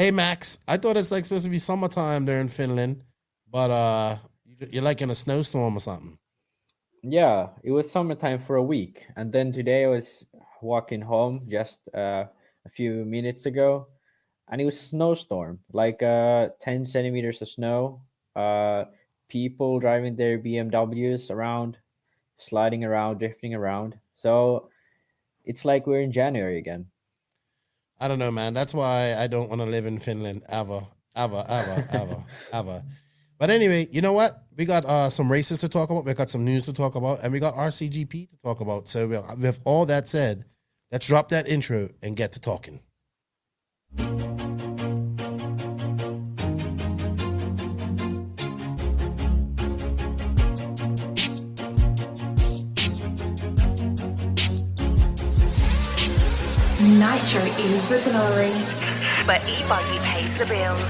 Hey Max, I thought it's like supposed to be summertime there in Finland, but you're like in a snowstorm or something. Yeah, it was summertime for a week, and then today I was walking home just a few minutes ago, and it was a snowstorm, like 10 centimeters of snow. Uh, People driving their BMWs around, sliding around, drifting around. So it's like we're in January again. I don't know, man. That's why I don't want to live in Finland ever, ever, ever, ever, ever. But anyway, you know what? We got some races to talk about. We got some news to talk about, and we got RCGP to talk about. So with all that said, let's drop that intro and get to talking. Nitro is the glory, but e-buggy pays the bills.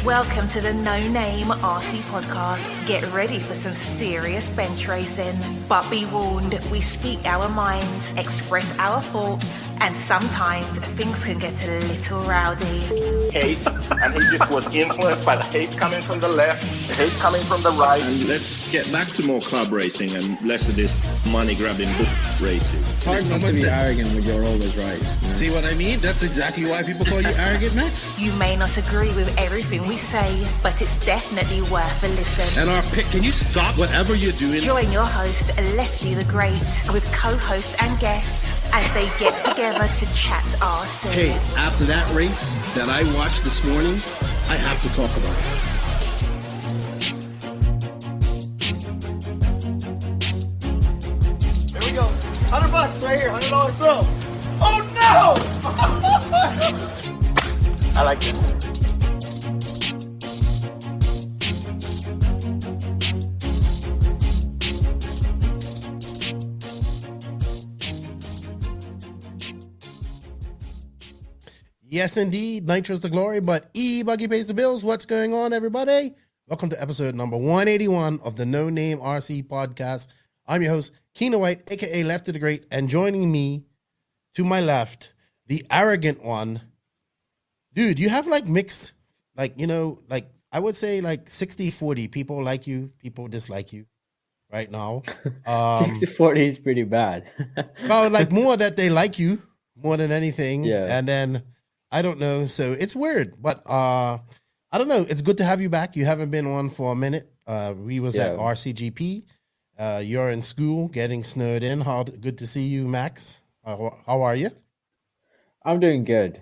Welcome to the No Name RC podcast. Get ready for some serious bench racing. But be warned, we speak our minds, express our thoughts, and sometimes things can get a little rowdy. Hate, and he just was influenced by the hate coming from the left, the hate coming from the right. And let's get back to more club racing and less of this money-grabbing book racing. It's hard not to be arrogant when you're always right. You know? See what I mean? That's exactly why people call you arrogant, Max. You may not agree with everything we say, but it's definitely worth a listen. And our pick, can you stop whatever you're doing? Join your host, Lefty the Great, with co-hosts and guests as they get together to chat RC. Hey, after that race that I watched this morning, I have to talk about it. Here we go. $100 right here, $100 throw. Oh no! I like this. Yes, indeed. Nitro's the glory, but E-Buggy pays the bills. What's going on, everybody? Welcome to episode number 181 of the No Name RC podcast. I'm your host, Keena White, a.k.a. Lefty the Great, and joining me to my left, the arrogant one. Dude, you have like mixed, like, you know, like I would say like 60-40. People like you, people dislike you right now. 60-40 is pretty bad. Well, like more that they like you more than anything. Yeah. And then I don't know. So it's weird, but I don't know. It's good to have you back. You haven't been on for a minute. We was at RCGP. You're in school getting snowed in. Good to see you, Max. How are you? I'm doing good.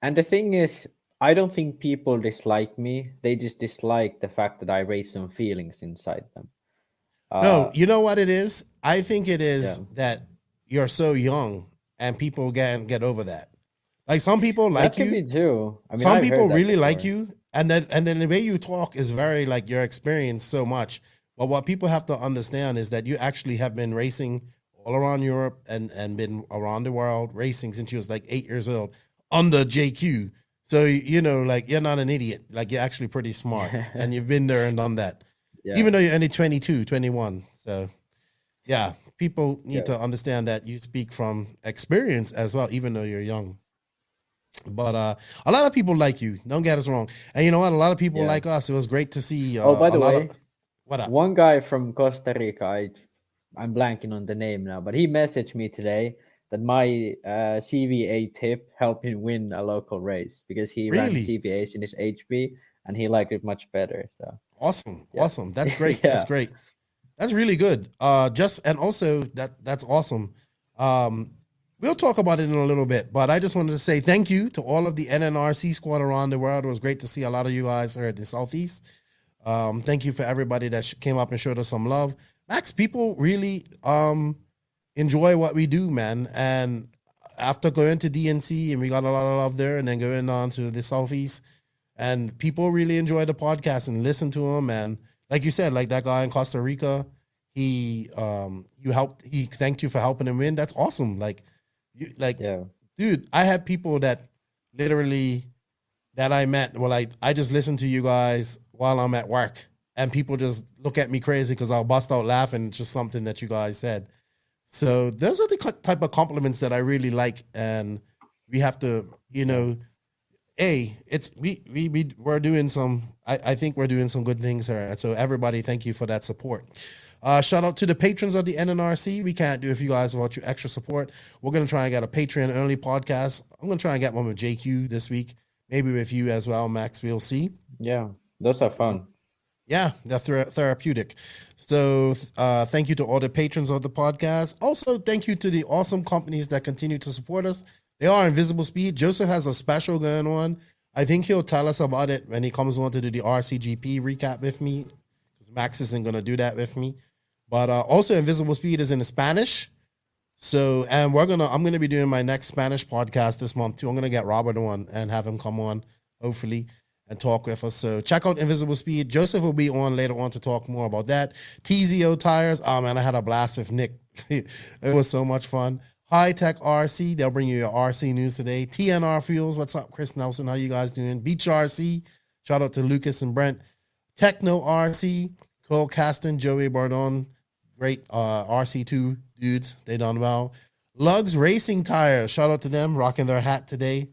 And the thing is, I don't think people dislike me. They just dislike the fact that I raise some feelings inside them. No, you know what it is? I think it is that you're so young and people can't get over that. Like some people like that could you. Be true. I mean, some I've people heard that really before. like you. And then the way you talk is very like your experience so much. But what people have to understand is that you actually have been racing all around Europe and been around the world racing since you was like 8 years old under JQ. So, you know, like you're not an idiot. Like you're actually pretty smart and you've been there and done that. Yeah. Even though you're only 22, 21. So, yeah, people need to understand that you speak from experience as well, even though you're young. But a lot of people like you. Don't get us wrong. And you know what? A lot of people like us. It was great to see. By the way, what up? One guy from Costa Rica, I'm blanking on the name now, but he messaged me today that my CVA tip helped him win a local race because he ran CVAs in his HB and he liked it much better. So awesome. That's great. That's great. That's really good. And also that's awesome. We'll talk about it in a little bit, but I just wanted to say thank you to all of the NNRC Squad around the world. It was great to see a lot of you guys here at the Southeast. Thank you for everybody that came up and showed us some love. Max, people really enjoy what we do, man. And after going to DNC, and we got a lot of love there, and then going on to the Southeast, and people really enjoy the podcast and listen to them. And like you said, like that guy in Costa Rica, he thanked you for helping him win. That's awesome. Dude, I had people that literally that I met were like, I just listen to you guys while I'm at work, and people just look at me crazy because I'll bust out laughing. It's just something that you guys said. So those are the type of compliments that I really like, and we have to, you know, we're doing some. I think we're doing some good things here. So everybody, thank you for that support. Shout out to the patrons of the NNRC. We can't do if you guys want your extra support. We're gonna try and get a Patreon only podcast. I'm gonna try and get one with JQ this week. Maybe with you as well, Max. We'll see. Yeah, those are fun. Yeah, they're therapeutic. So thank you to all the patrons of the podcast. Also, thank you to the awesome companies that continue to support us. They are InvisibleSpeed. Joseph has a special going on. I think he'll tell us about it when he comes on to do the Rcgp recap with me, because Max isn't going to do that with me. But also, InvisibleSpeed is in Spanish. So, and I'm going to be doing my next Spanish podcast this month too. I'm going to get Robert on and have him come on, hopefully, and talk with us. So check out InvisibleSpeed. Joseph will be on later on to talk more about that. TZO Tires. Oh man, I had a blast with Nick. It was so much fun. High Tech RC. They'll bring you your RC news today. TNR Fuels. What's up, Chris Nelson? How you guys doing? Beach RC. Shout out to Lucas and Brent. Techno RC. Cole Caston, Joey Bardon. Great RC2 dudes. They done well. Lugs Racing Tires. Shout out to them. Rocking their hat today.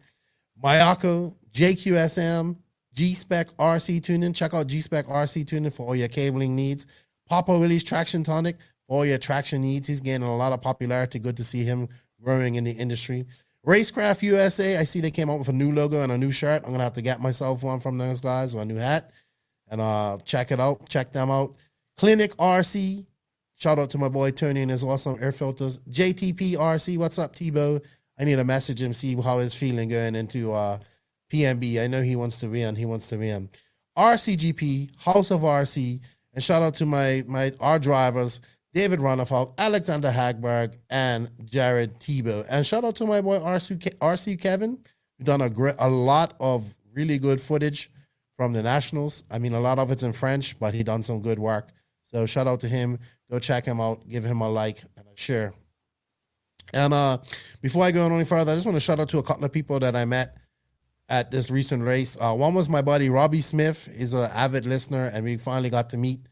Mayako. JQSM. G-Spec RC Tuning. Check out G-Spec RC Tuning for all your cabling needs. Papa Willie's Traction Tonic for all your traction needs. He's gaining a lot of popularity. Good to see him growing in the industry. Racecraft USA. I see they came out with a new logo and a new shirt. I'm going to have to get myself one from those guys, or a new hat. And check it out. Check them out. Clinic RC. Shout out to my boy Tony and his awesome air filters. JTP RC. What's up, Tebow? I need to message him, see how he's feeling going into PMB. I know he wants to win. Rcgp, House of RC, and shout out to our drivers, David Ronnefalk, Alexander Hagberg, and Jared Tebow. And shout out to my boy RC Kevin, who done a lot of really good footage from the Nationals. I mean, a lot of it's in French, but he done some good work. So shout out to him. Go check him out. Give him a like and a share. And before I go on any further, I just want to shout out to a couple of people that I met at this recent race. One was my buddy Robbie Smith. He's an avid listener, and we finally got to meet.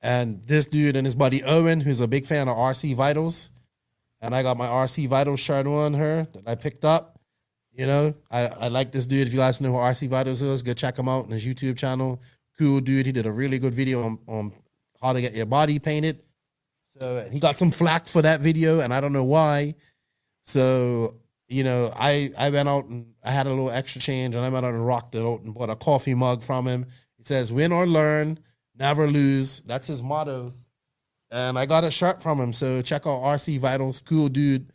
And this dude and his buddy Owen, who's a big fan of RC Vitals, and I got my RC Vitals shirt on her that I picked up. You know, I like this dude. If you guys know who RC Vitals is, go check him out on his YouTube channel. Cool dude. He did a really good video on how to get your body painted. So he got some flack for that video, and I don't know why. So, you know, I went out and I had a little extra change, and I went out and rocked it out and bought a coffee mug from him. It says, "Win or learn, never lose." That's his motto. And I got a shirt from him. So check out RC Vitals. Cool dude.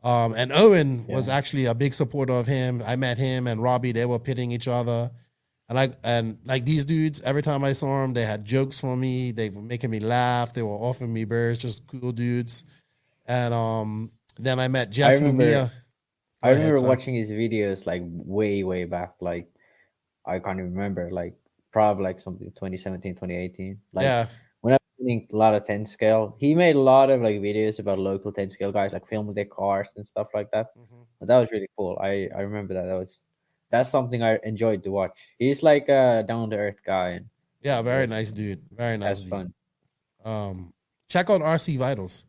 And Owen was actually a big supporter of him. I met him and Robbie. They were pitting each other. And like these dudes, every time I saw them, they had jokes for me. They were making me laugh. They were offering me beers, just cool dudes. And then I met Jeff Lumia. I remember watching his videos like way back. Like I can't even remember. Like probably like something 2017, 2018. Like when I was doing a lot of 10 scale, he made a lot of like videos about local 10 scale guys, like filming their cars and stuff like that. Mm-hmm. But that was really cool. I remember that. That's something I enjoyed to watch. He's like a down to earth guy. And yeah, very nice dude. Very nice. That's fun. Check out RC Vitals.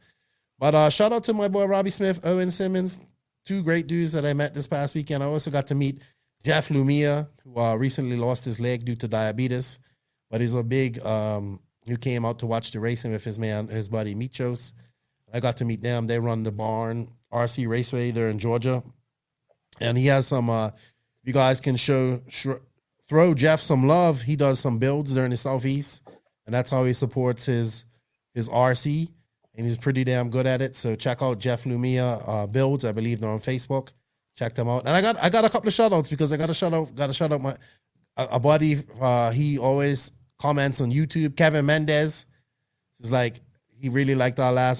But shout out to my boy Robbie Smith, Owen Simmons, two great dudes that I met this past weekend. I also got to meet Jeff Lumia, who recently lost his leg due to diabetes, but he's a big who came out to watch the racing with his buddy Michos. I got to meet them. They run the Barn RC Raceway there in Georgia, and he has some. You guys can throw Jeff some love. He does some builds there in the Southeast, and that's how he supports his RC, and he's pretty damn good at it. So check out Jeff Lumia builds. I believe they're on Facebook. Check them out. And I got a couple of shout outs because I got to shout out my a buddy. He always comments on YouTube. Kevin Mendez is like, he really liked our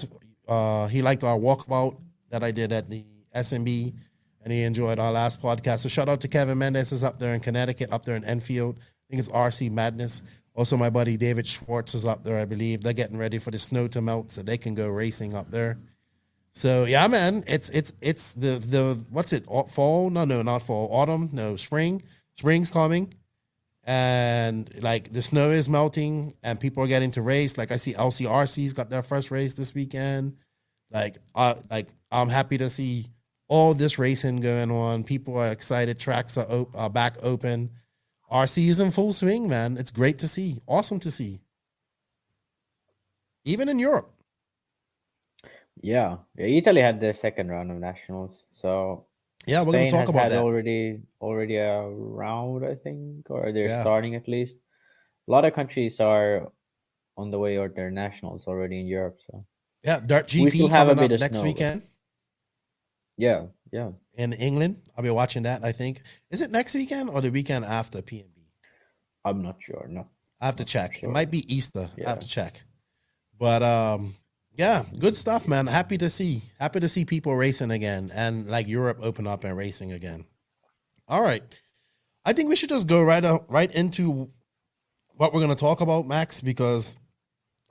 he liked our walkabout that I did at the SMB. And he enjoyed our last podcast. So shout out to Kevin Mendez is up there in Connecticut, up there in Enfield. I think it's RC Madness. Also, my buddy David Schwartz is up there, I believe. They're getting ready for the snow to melt so they can go racing up there. So yeah, man, it's the what's it? Fall? No, not fall. Autumn? No, spring. Spring's coming, and like the snow is melting, and people are getting to race. Like I see LCRC's got their first race this weekend. Like I'm happy to see all this racing going on. People are excited. Tracks are back open. RC is in full swing, man. It's great to see. Awesome to see. Even in Europe. Yeah. Italy had the second round of nationals, so yeah, we're going to talk about that. Already a round, I think, or they're starting at least. A lot of countries are on the way or their nationals already in Europe. So yeah, Dirt GP coming up next weekend. Yeah. In England, I'll be watching that. I think is it next weekend or the weekend after PNB? I'm not sure. No, I have to check. Sure. It might be Easter. I have to check. But yeah, good stuff, man. Happy to see people racing again and like Europe open up and racing again. All right, I think we should just go right into what we're going to talk about, Max, because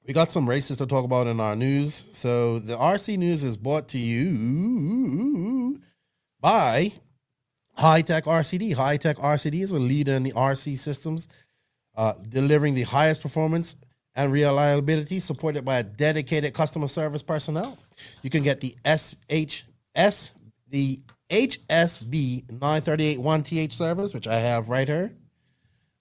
we got some races to talk about in our news. So the RC news is brought to you by High-Tech RCD. High-Tech RCD is a leader in the RC systems, delivering the highest performance and reliability, supported by a dedicated customer service personnel. You can get the HSB 938-1TH servers, which I have right here.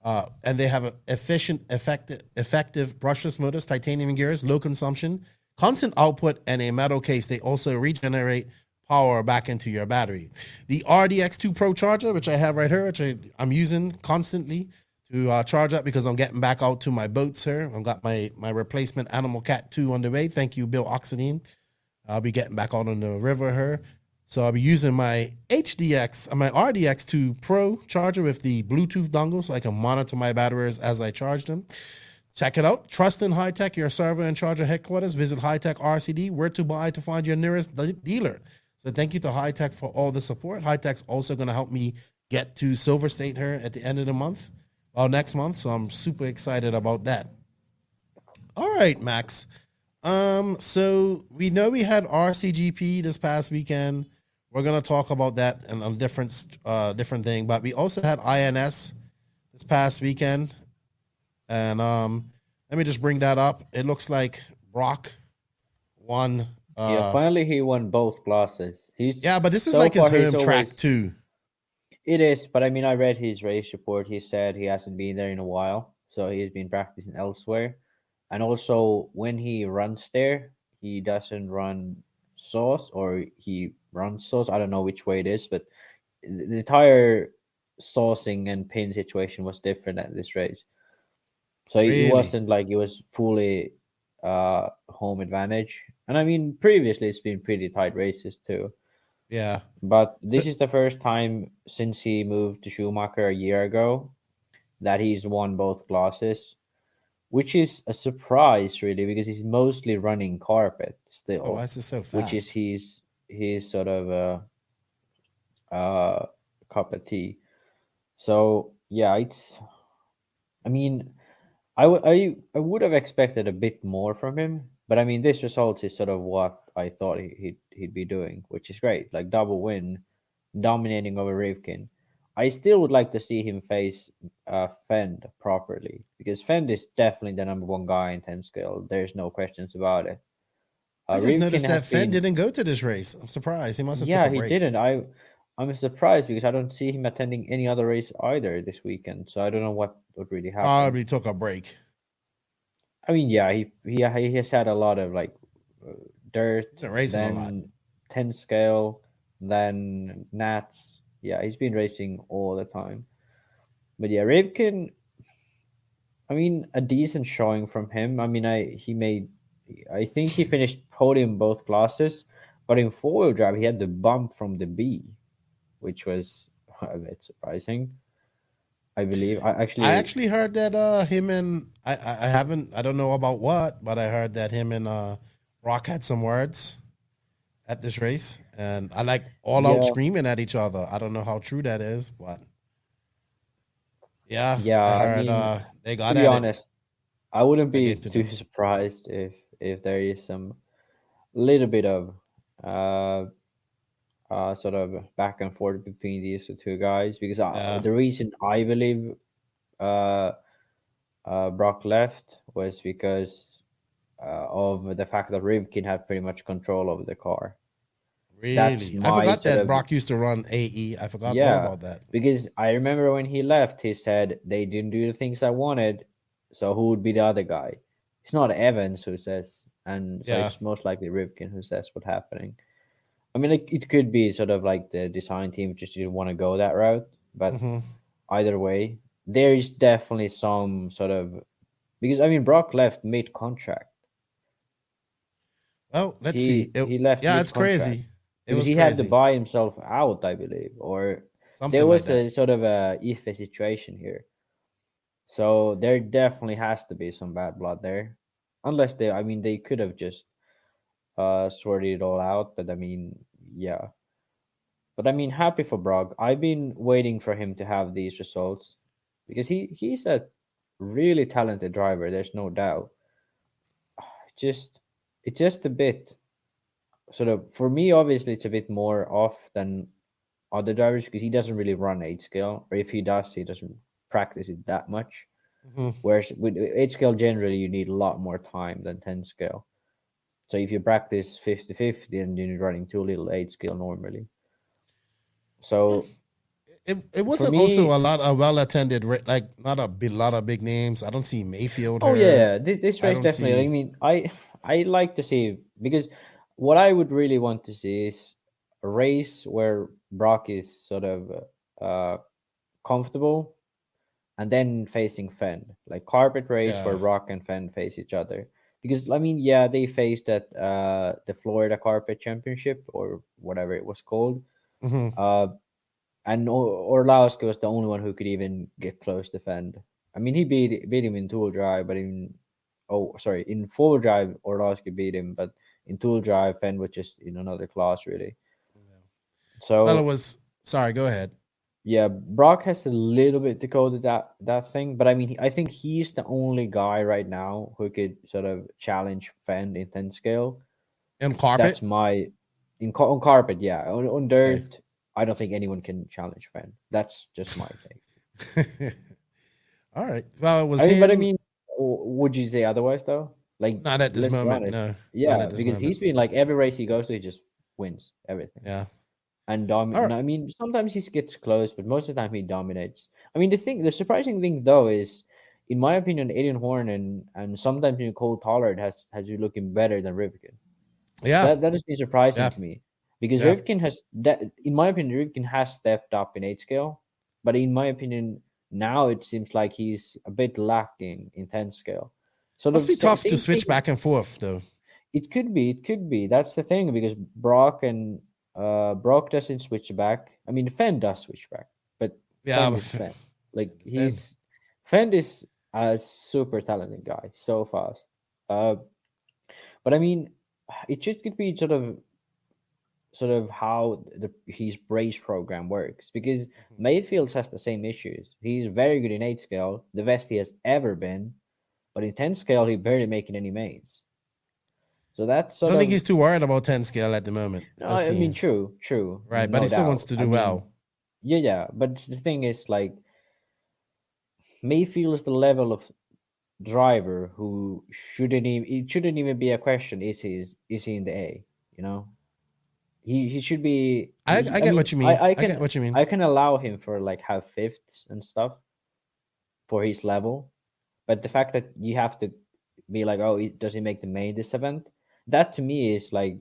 And they have an efficient, effective brushless motors, titanium gears, low consumption, constant output, and a metal case. They also regenerate power back into your battery. The RDX2 Pro charger, which I have right here, which I'm using constantly to charge up because I'm getting back out to my boats here. I've got my replacement Animal Cat 2 on the way. Thank you, Bill Oxidine. I'll be getting back out on the river here. So I'll be using my RDX2 Pro charger with the Bluetooth dongle so I can monitor my batteries as I charge them. Check it out. Trust in High-Tech, your Servo and Charger headquarters. Visit High-Tech RCD, where to buy to find your nearest dealer. So thank you to High-Tech for all the support. High-Tech's also going to help me get to Silver State here at the end of the month. Next month, so I'm super excited about that. All right, Max. So we know we had Rcgp this past weekend. We're gonna talk about that and a different thing, but we also had INS this past weekend, and let me just bring that up. It looks like Brock won. Finally he won both classes. But this is like his home track too. It is, but I mean, I read his race report. He said he hasn't been there in a while, so he's been practicing elsewhere. And also, when he runs there, he doesn't run sauce, or he runs sauce. I don't know which way it is, but the entire saucing and pin situation was different at this race. So it wasn't like it was fully home advantage. And I mean, previously it's been pretty tight races too. Yeah. But this is the first time since he moved to Schumacher a year ago that he's won both classes, which is a surprise, really, because he's mostly running carpet still. Oh, that's just so fast. Which is his sort of cup of tea. So, yeah, I mean, I would have expected a bit more from him, but I mean, this result is sort of what I thought he'd be doing, which is great. Like double win, dominating over Rivkin. I still would like to see him face Fend properly, because Fend is definitely the number one guy in 10 scale. There's no questions about it. I just noticed that Fend didn't go to this race. I'm surprised. He must have took a break. Yeah, he didn't. I'm surprised because I don't see him attending any other race either this weekend. So I don't know what really happened. Probably took a break. I mean, yeah, he has had a lot of like dirt, then 10 scale, then Nats. Yeah, he's been racing all the time. But yeah, Rivkin, I mean, a decent showing from him. I mean, I think he finished podium both classes, but in four-wheel drive, he had the bump from the B, which was a bit surprising, I believe. I actually heard that him and I don't know about what, but I heard that him and Rock had some words at this race, and I like all out screaming at each other. I don't know how true that is, but yeah, I heard they got to at be honest, it. I wouldn't be too surprised if there is some little bit of sort of back and forth between these two guys, because the reason I believe Brock left was because of the fact that Rivkin had pretty much control over the car. Really? I my forgot sort that of- Brock used to run AE. I forgot all Yeah. about that. Because I remember when he left, he said they didn't do the things I wanted. So who would be the other guy? It's not Evans who says, and so Yeah. it's most likely Rivkin who says what's happening. I mean, it could be sort of like the design team just didn't want to go that route, but Mhm. either way, there is definitely some sort of, because I mean Brock left mid contract. Well, let's He see. he left. Yeah, it's mid-contract. crazy. It Because was he crazy. had to buy himself out, I believe, or Something there was like that. a sort of a iffy situation here. So there definitely has to be some bad blood there, unless they could have just sorted it all out. But I mean, yeah. But I mean, happy for Brog. I've been waiting for him to have these results because he's a really talented driver. There's no doubt. It's just a bit sort of, for me, obviously it's a bit more off than other drivers because he doesn't really run 8 scale, or if he does, he doesn't practice it that much. Mhm. Whereas with 8 scale, generally you need a lot more time than 10 scale. So if you practice 50-50, and you're running too little 8 scale normally. So It wasn't me- also a lot of well attended, like not a lot of big names. I don't see Mayfield. oh here. yeah, this I race don't definitely. see- I mean, I like to see, because what I would really want to see is a race where Brock is sort of comfortable, and then facing Fenn, like carpet race Yeah. where Brock and Fenn face each other. Because I mean, yeah, they faced at the Florida Carpet Championship or whatever it was called. Mhm. And Orlowski was the only one who could even get close to Fenn. I mean, he beat him in tool drive, but in four drive Orlowski beat him, but in tool drive Fenn was just in another class really. So Well, it was. Sorry, go ahead. yeah, Brock has a little bit to go to that thing, but I mean, I think he's the only guy right now who could sort of challenge Fenn in 10 scale. And carpet. That's my on carpet, yeah. On dirt, I don't think anyone can challenge Fenn. That's just my take. All right. Well, it was. I mean, but I him- mean, would you say otherwise though? Like, not at this let's be moment. honest. No. Yeah, not at this because moment. he's been like every race he goes to, he just wins everything. Yeah. And All right. I mean, sometimes he gets close, but most of the time he dominates. I mean, the surprising thing though is, in my opinion, Aiden Horn and sometimes Cole Tollard has you looking better than Rivkin. Yeah. That has been surprising Yeah. to me, because Yeah. Rivkin has that. In my opinion, Rivkin has stepped up in 8 scale, but in my opinion, now it seems like he's a bit lacking in 10 scale. So Must be tough to switch back and forth, though. It could be. It could be. That's the thing, because Brock doesn't switch back. I mean, Fenn does switch back, but Yeah, Fenn but is Fenn. Like Fenn. Fenn is a super talented guy, so fast. But I mean, it just could be sort of how his brace program works, because Mayfield has the same issues. He's very good in 8 scale, the best he has ever been, but in 10 scale he barely making any mains. So that's I sort don't of, think he's too worried about 10 scale at the moment. No, it I mean, seems. true. Right, but no he still wants doubt. to I do mean, well. Yeah. But the thing is, like, Mayfield is the level of driver who it shouldn't even be a question. Is he in the A? You know, he should be. I I get mean, what you mean. I get what you mean. I can allow him for like have fifths and stuff for his level, but the fact that you have to be like, oh, does he make the main this event? That to me is like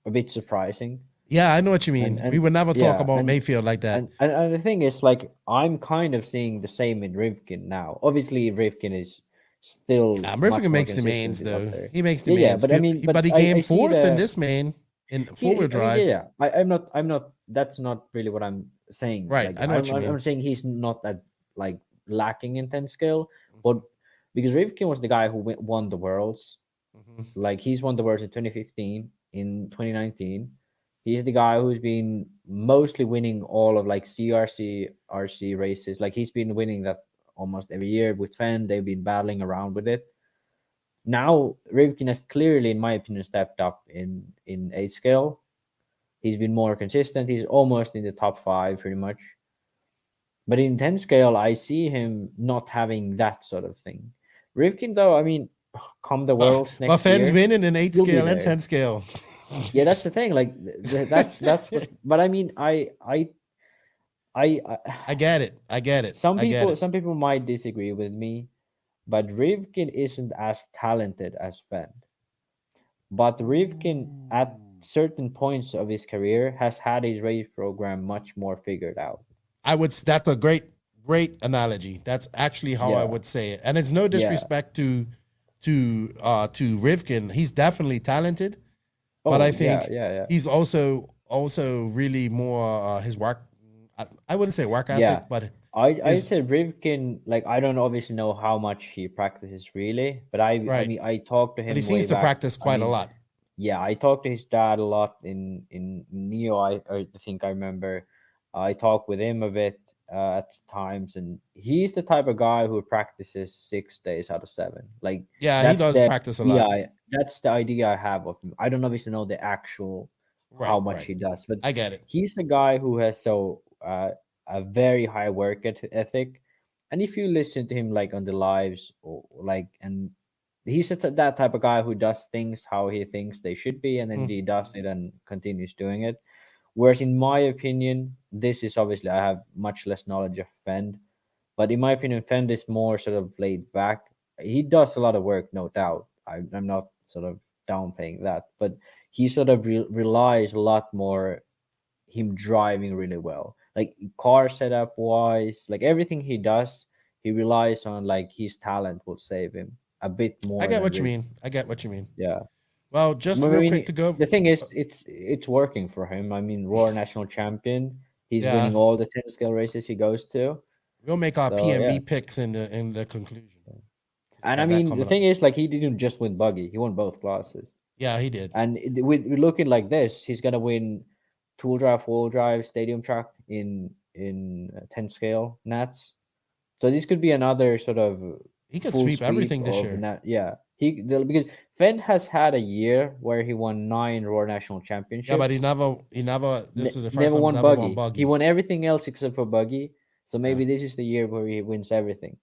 a bit surprising. Yeah, I know what you mean. And- we would never talk yeah, about and- Mayfield like that. And the thing is, like, I'm kind of seeing the same in Rivkin now. Obviously, Rivkin is still. much Rivkin more makes the mains, consistently up though. there. He makes the Yeah, mains. but I mean, but he I came see fourth in the- this main in four-wheel drive. Yeah. I'm not. That's not really what I'm saying. Right, Like, I know what you mean. I'm saying he's not that like lacking in 10 scale, but because Rivkin was the guy who won the worlds. Mhm. Like, he's won the worlds in 2015, in 2019. He's the guy who's been mostly winning all of like RC races. Like, he's been winning that almost every year with Fenn. They've been battling around with it. Now Rivkin has clearly, in my opinion, stepped up in 8 scale. He's been more consistent. He's almost in the top 5 pretty much. But in 10 scale, I see him not having that sort of thing. Rivkin, though, I mean, come the worlds next But Fenn's year. winning in 8 he'll be scale and there. 10 scale. Yeah, that's the thing. Like that's what. But I mean, I get it. I get it. Some I get it. some people might disagree with me, but Rivkin isn't as talented as Fend. But Rivkin, at certain points of his career, has had his race program much more figured out. That's a great analogy. That's actually how I would say it. And it's no disrespect to Rivkin. He's definitely talented, but I think he's also really more his work. I wouldn't say work ethic, but I said Rivkin. Like, I don't obviously know how much he practices really, but I mean, I talked to him. But he seems to practice quite a lot. Yeah, I talked to his dad a lot in Neo. I think I remember. I talked with him a bit at times, and he's the type of guy who practices 6 days out of 7. Like, he does practice a lot. Yeah, that's the idea I have of him. I don't obviously know the actual how much he does, but I get it. He's a guy who has a very high work ethic, and if you listen to him like on the lives and he's that type of guy who does things how he thinks they should be, and then he does it and continues doing it. Whereas in my opinion, this is obviously, I have much less knowledge of Fend, but in my opinion, Fend is more sort of laid back. He does a lot of work, no doubt. I'm not sort of downplaying that, but he sort of relies a lot more him driving really well, like car setup wise, like everything he does, he relies on like his talent will save him a bit more. I get what you mean. Yeah. Well, just real quick to go. The thing is, it's working for him. I mean, Raw national champion. He's winning all the 10 scale races he goes to. We'll make our PMB picks in the conclusion. And I mean, the thing is, like, he didn't just win Buggy; he won both classes. Yeah, he did. And with looking like this, he's gonna win tool drive, four drive, stadium track in 10 scale nats. So this could be another sort of. He could sweep everything this year. Because Fend has had a year where he won 9 Raw National Championships. Yeah, but he never. This is the first time he's ever won Buggy. He won everything else except for Buggy. So maybe this is the year where he wins everything.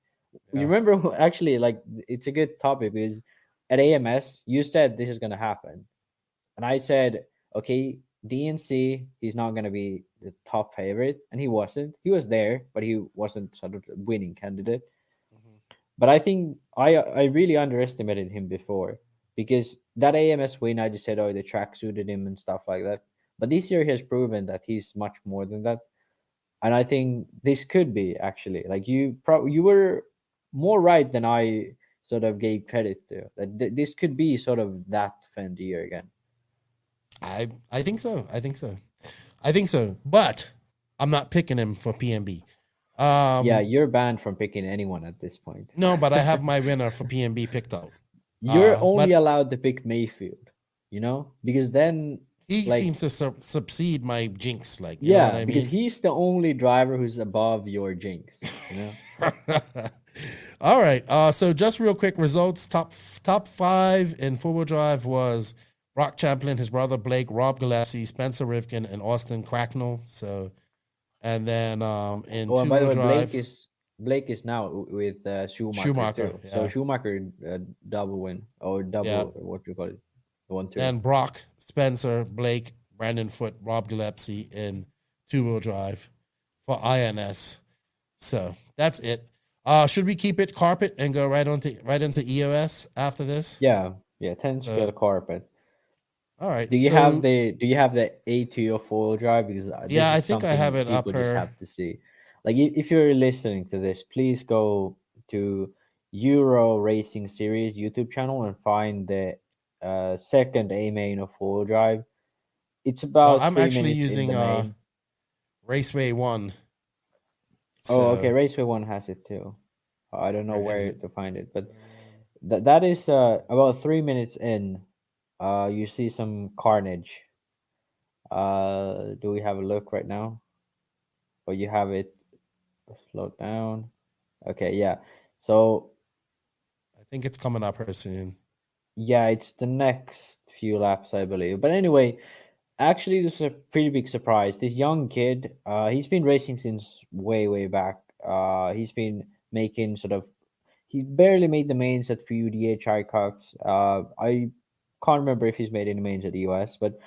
Yeah. You remember, actually, like, it's a good topic because at AMS you said this is going to happen, and I said, okay, DNC, he's not going to be the top favorite, and he wasn't. He was there, but he wasn't sort of the winning candidate. But I think I really underestimated him before, because that AMS win, I just said, oh, the track suited him and stuff like that. But this year he has proven that he's much more than that. And I think this could be, actually, like, you were more right than I sort of gave credit to. That this could be sort of that Fend year again. I think so. I think so. But I'm not picking him for PMB. Yeah, you're banned from picking anyone at this point. No, but I have my winner for PMB picked out. You're only allowed to pick Mayfield, because then he seems to subsede my jinx. Like, you know what I mean? Because he's the only driver who's above your jinx. All right. So just real quick results. Top 5 in 4-wheel drive was Brock Champlin, his brother Blake, Rob Gillespie, Spencer Rivkin, and Austin Cracknell. So. And then in 2-wheel drive, Blake is now with Schumacher too. Yeah. So Schumacher double win or double what you call it, 1-2. And Brock, Spencer, Blake, Brandon Foote, Rob Gillespie in 2-wheel drive for INS. So that's it. Should we keep it carpet and go right into EOS after this? Yeah, 10 scale carpet. All right. Do you have the A2 of 4-wheel drive? Because I think I have it up here. Just have to see. Like, if you're listening to this, please go to Euro Racing Series YouTube channel and find the second A main of 4-wheel drive. It's about. I'm actually using Raceway 1. So. Oh, okay. Raceway 1 has it too. I don't know where to find it, but that is about 3 minutes in. You see some carnage. Do we have a look right now? Or you have it slowed down? Okay, yeah. So I think it's coming up here soon. Yeah, it's the next few laps, I believe. But anyway, actually, this is a pretty big surprise. This young kid, he's been racing since way back. He's been making he barely made the mains at few DHI cups. can't remember if he's made any mains at the US, but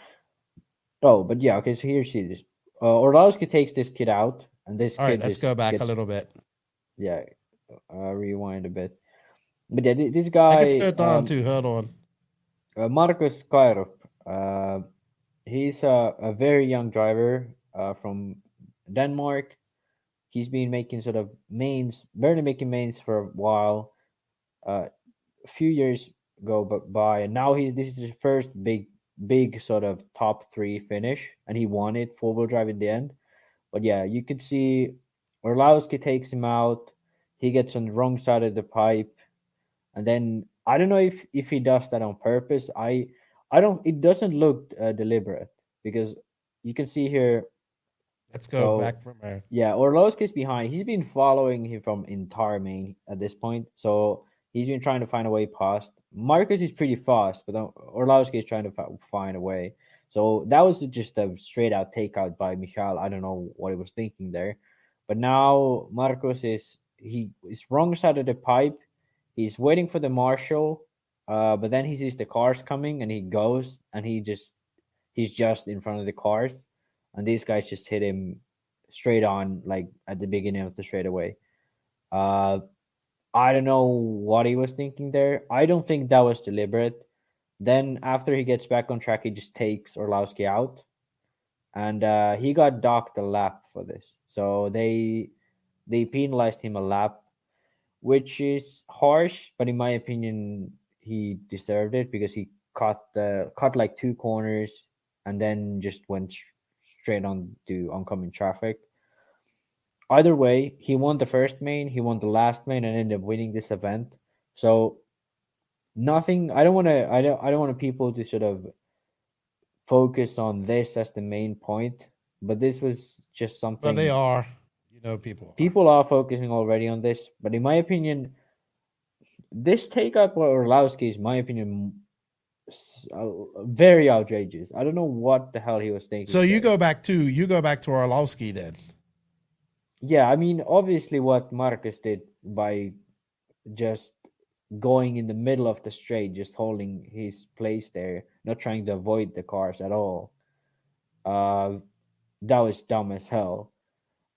yeah, okay. So here she is. Orlowski takes this kid out, and this All kid right, let's just go back gets, a little bit. Yeah, rewind a bit. But yeah, this I guy, can start on too. Hold on. Marcus Kairup, he's a very young driver from Denmark. He's been making sort of mains, barely making mains for a while. A few years go by, and now this is his first big sort of top 3 finish, and he won it 4-wheel drive in the end. But yeah, you could see Orlowski takes him out. He gets on the wrong side of the pipe, and then I don't know if he does that on purpose. I don't. It doesn't look deliberate, because you can see here. Let's go back from there. Yeah, Orlowski's behind. He's been following him from entire main at this point, so he's been trying to find a way past. Marcus is pretty fast, but Orlowski is trying to find a way. So that was just a straight out takeout by Michal. I don't know what he was thinking there, but now Marcus is wrong side of the pipe. He's waiting for the marshal, but then he sees the cars coming, and he goes, and he's just in front of the cars, and these guys just hit him straight on, like at the beginning of the straightaway. I don't know what he was thinking there. I don't think that was deliberate. Then after he gets back on track, he just takes Orlowski out, and he got docked a lap for this. So they penalized him a lap, which is harsh, but in my opinion, he deserved it, because he cut like 2 corners and then just went straight on to oncoming traffic. Either way, he won the first main, he won the last main, and ended up winning this event. So nothing. I don't want people to sort of focus on this as the main point, but this was just something. But they are, people are focusing already on this. But in my opinion, this takeout by Orlowski is, in my opinion, very outrageous. I don't know what the hell he was thinking. So you go back to Orlowski then. Yeah, I mean, obviously what Marcus did by just going in the middle of the straight, just holding his place there, not trying to avoid the cars at all. That was dumb as hell.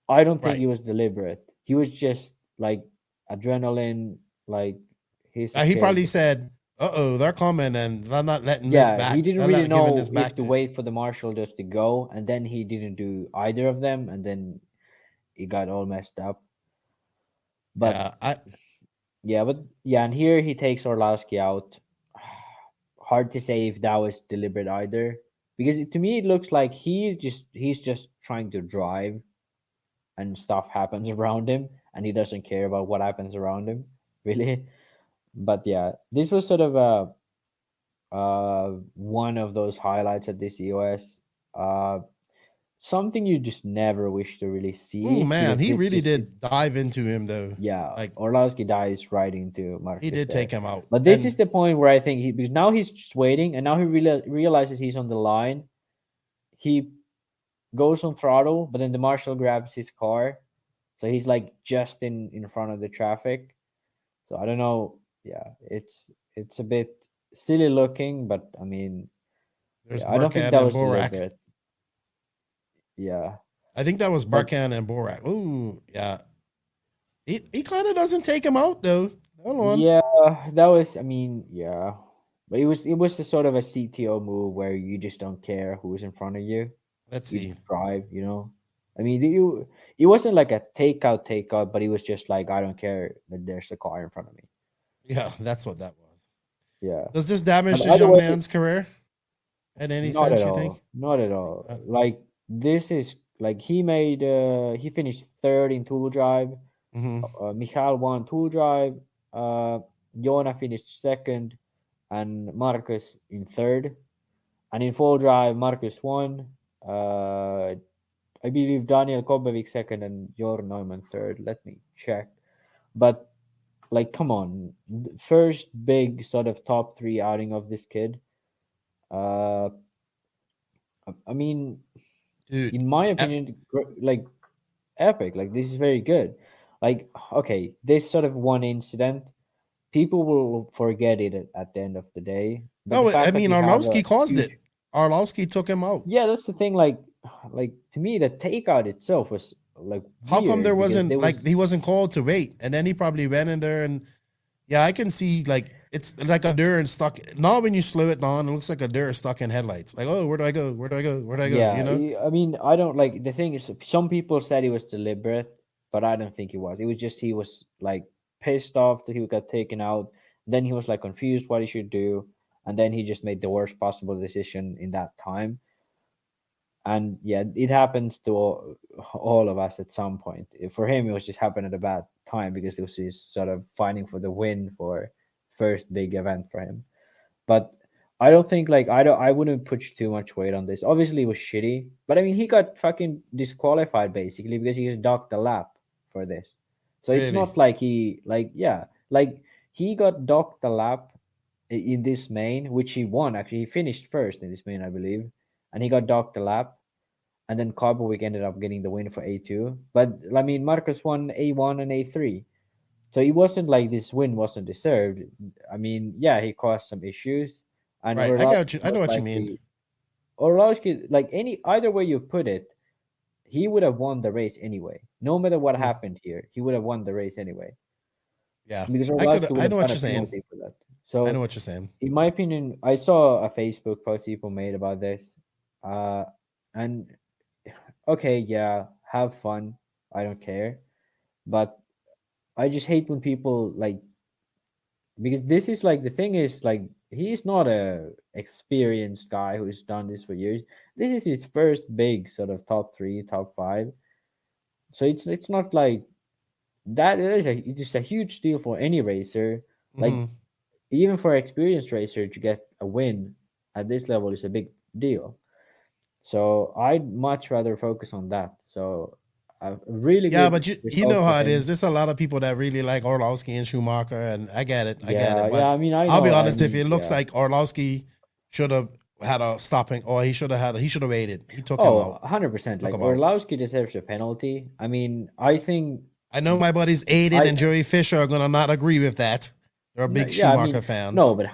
I don't think he was deliberate. He was just like adrenaline, like his. He probably said, they're coming and they're not letting this back. He didn't really know if to wait for the marshal just to go, and then he didn't do either of them, and then he got all messed up. But and here he takes Orlowski out. Hard to say if that was deliberate either, because to me it looks like he's just trying to drive, and stuff happens around him, and he doesn't care about what happens around him, really. But yeah, this was sort of one of those highlights at this EOS. Something you just never wish to really see. Oh man, he really did dive into him though. Yeah, like Orlowski dives right into Marcus. He did take him out. But this is the point where I think because now he's just waiting, and now he realizes he's on the line. He goes on throttle, but then the marshal grabs his car, so he's like just in front of the traffic. So I don't know. Yeah, it's a bit silly looking, but I mean, I don't think that was deliberate. Yeah, I think that was Barkan and Borak. Ooh, yeah. He kind of doesn't take him out though. Hold on. Yeah, that was. I mean, yeah, but it was a sort of a CTO move where you just don't care who's in front of you. Let's see. Drive, I mean, it wasn't like a takeout, but it was just like, I don't care that there's a car in front of me. Yeah, that's what that was. Yeah. Does this damage this young man's career in any sense, you think? Not at all. Like, this is like he finished third in tool drive. Mm-hmm. Michal won tool drive. Jona finished second, and Marcus in third. And in full drive, Marcus won. I believe Daniel Kobevic second and Jor Neumann third. Let me check. But like, come on, first big sort of top 3 outing of this kid. I mean, dude, in my opinion, like epic. Like, this is very good. Like, okay, this sort of one incident, people will forget it at the end of the day. But No, I mean Arlovsky caused it. Arlovsky took him out. Yeah, that's the thing. Like to me, the takeout itself was like. How come there wasn't he wasn't called to wait, and then he probably went in there and yeah, I can see like it's like a deer and stuck. Now when you slow it down, it looks like a deer stuck in headlights. Like, oh, where do I go? Where do I go? Where do I go? Yeah, you know. I mean, I don't like the thing is some people said it was deliberate, but I don't think it was. It was just he was like pissed off that he got taken out. Then he was like confused what he should do, and then he just made the worst possible decision in that time. And yeah, it happens to all of us at some point. For him, it was just happened at a bad time because it was his sort of fighting for the win for first big event for him. But I don't think I wouldn't put too much weight on this. Obviously, it was shitty, but I mean, he got fucking disqualified basically because he just docked the lap for this. So it's not like he he got docked the lap in this main, which he won. Actually, he finished first in this main, I believe, and he got docked the lap. And then Carbowick ended up getting the win for A2. But I mean, Marcus won A1 and A3. So it wasn't like this win wasn't deserved. I mean, yeah, he caused some issues. And right, I know what you mean. Orlowski, like either way you put it, he would have won the race anyway. No matter what happened here, he would have won the race anyway. Yeah, because I know what you're saying. For that. So I know what you're saying. In my opinion, I saw a Facebook post people made about this, and okay, yeah, have fun. I don't care, but I just hate when people because this is like the thing is like he's not a experienced guy who's done this for years. This is his first big sort of top 3, top 5. So it's not like that. It's just a huge deal for any racer. Like even for an experienced racer to get a win at this level is a big deal. So I'd much rather focus on that. So really, but you know how it is. There's a lot of people that really like Orlowski and Schumacher, and I get it. But I mean, I'll be honest. If it looks like Orlowski should have had a stopping, or he should have waited. He took him out. 100%. Like Orlowski deserves a penalty. I mean, I know my buddies Aiden and Jerry Fisher are gonna not agree with that. They're big Schumacher fans. No, but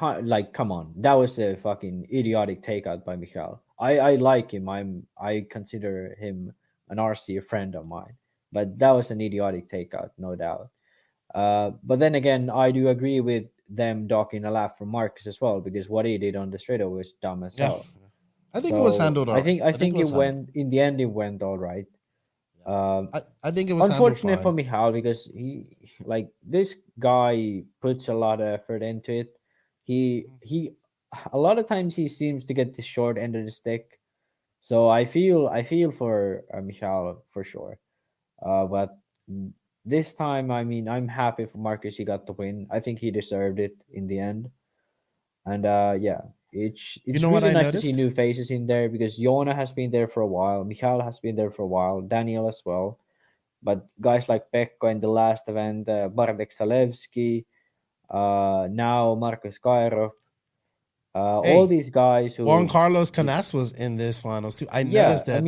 come on, that was a fucking idiotic takeout by Michael. I like him. I consider him an RC friend of mine, but that was an idiotic takeout, no doubt. But then again, I do agree with them docking a lap from Marcus as well, because what he did on the straight was dumb as hell. I think it was handled all right. I think it went in the end. It went all right. I think it was unfortunate for Michal because he this guy puts a lot of effort into it. He a lot of times he seems to get the short end of the stick. So I feel for Michal for sure. But this time, I mean, I'm happy for Marcus. He got the win. I think he deserved it in the end. And it's really nice to see new faces in there because Jona has been there for a while. Michal has been there for a while. Daniel as well. But guys like Pekka in the last event, Bartek Zalewski, now Marcus Kairov, all these guys who... Juan Carlos Canas was in this finals too. I noticed that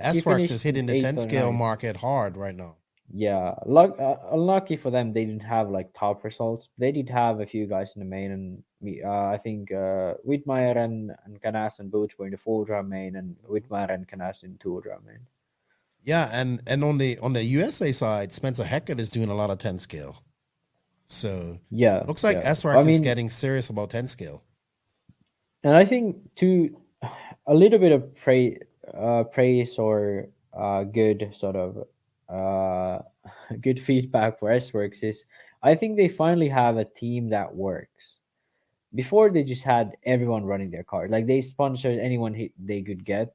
S-Works is hitting the 10 scale market hard right now. Yeah, unlucky for them, they didn't have top results. They did have a few guys in the main, and I think Whitmire and Canas and Boots were in the 4-drum main, and Whitmire and Canas in 2-drum main. Yeah, and on the USA side, Spencer Heckett is doing a lot of 10 scale. So looks like S-Works is getting serious about 10 scale. And I think a little bit of praise or good sort of good feedback for S-Works is I think they finally have a team that works. Before they just had everyone running their car. Like they sponsored anyone they could get.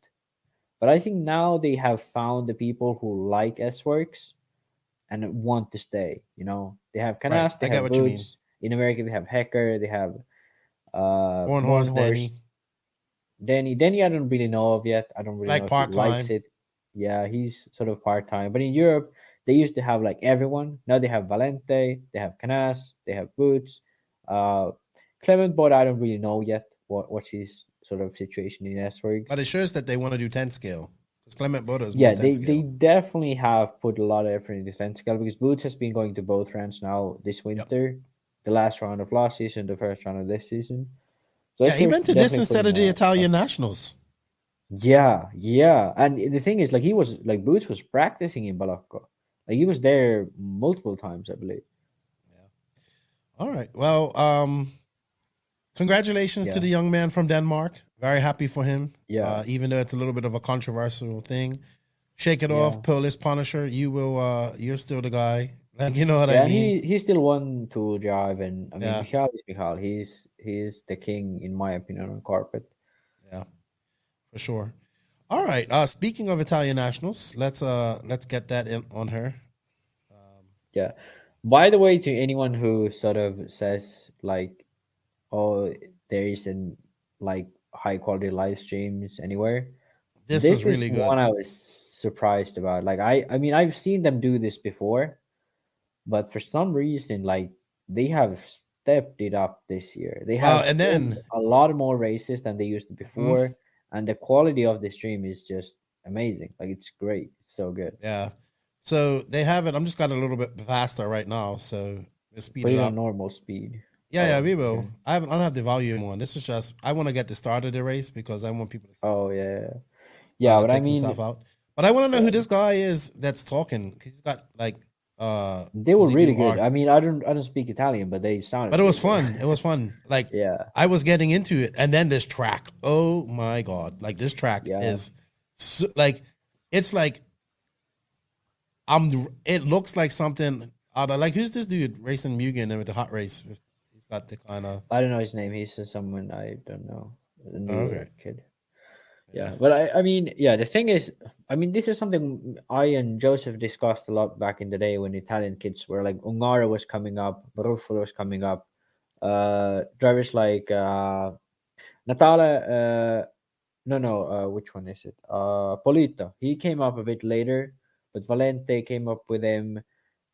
But I think now they have found the people who like S-Works and want to stay. You know, they have Canas, they have Boots. In America, they have Hecker, they have Hornhorse, Denny, I don't really know of yet. I don't really know if he likes it. Yeah, he's sort of part-time. But in Europe, they used to have everyone. Now they have Valente, they have Canas, they have Boots. Clement Boyd, I don't really know yet what's his sort of situation in S-Works. But it shows that they want to do 10 scale. Because Clement Boyd is they definitely have put a lot of effort into 10 scale because Boots has been going to both rounds now this winter. The last round of last season, the first round of this season. So Yeah, he went to this definitely instead putting of the a- Italian nationals. Yeah. And the thing is, like, he was like Boots was practicing in Balacco. Like, he was there multiple times, I believe. All right. Well, congratulations to Yeah. the young man from Denmark. Very happy for him. Yeah. Even though it's a little bit of a controversial thing. Shake it Yeah. off, Polish Punisher. You will. You're still the guy. Like, you know what Yeah, I and mean? he still won to drive, and I mean, Yeah. Michal is Michal. He's the king, in my opinion, on carpet. Yeah, for sure. All right. Speaking of Italian nationals, let's get that in on her. Yeah. By the way, to anyone who sort of says like, "Oh, there isn't like high quality live streams anywhere," This this was really is good. one I was surprised about. Like, I mean, I've seen them do this before, but for some reason, like, they have stepped it up this year. They have And then filmed a lot more races than they used to before, and the quality of the stream is just amazing. Like, it's great. It's so good. yeah. So they have it. I'm just got a little bit faster right now, so we'll speed Put it it up. on normal speed. Yeah, Oh, we will. okay. I don't have the volume one. This is just I want to get the start of the race because I want people to Oh yeah. But I take some mean, stuff out. But I want to know who this guy is that's talking. 'Cause he's got like they were does he really do good. art? I mean, I don't speak Italian, but they sounded. But it was really good. fun. It was fun. Like Yeah. I was getting into it, and then this track. Oh my god! Like this track Yeah. is so, like it's like It looks like something out of like who's this dude racing Mugen with the hot race? He's got the kind of I don't know his name. He's someone I don't know. A newer Okay. kid. Yeah, but I mean, yeah. The thing is, I mean, this is something I and Joseph discussed a lot back in the day when Italian kids were like Ungara was coming up, Baruffalo was coming up. Drivers like Natale. No. Which one is it? Polito. He came up a bit later, but Valente came up with him.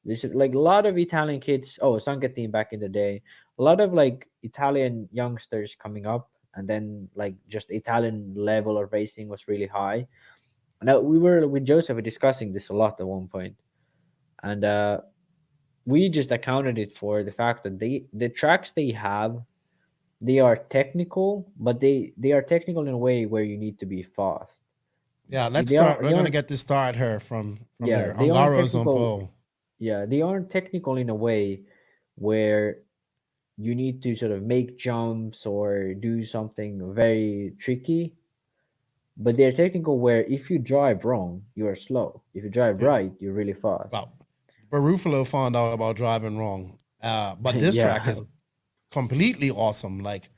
There's like a lot of Italian kids. Oh, Sangatin back in the day. A lot of like Italian youngsters coming up, and then like just Italian level of racing was really high. Now we were with Joseph discussing this a lot at one point, and we just accounted it for the fact that the tracks they have, they are technical, but they are technical in a way where you need to be fast. yeah. Let's They start. are- We're they gonna aren't- get this start her from Yeah, there. they aren't Hungaro's on technical. pole. Yeah, they aren't technical in a way where you need to sort of make jumps or do something very tricky. But they're technical where if you drive wrong, you are slow. If you drive Yeah. right, you're really fast. Well, Barufalo found out about driving wrong, but this Yeah. track is completely awesome. Like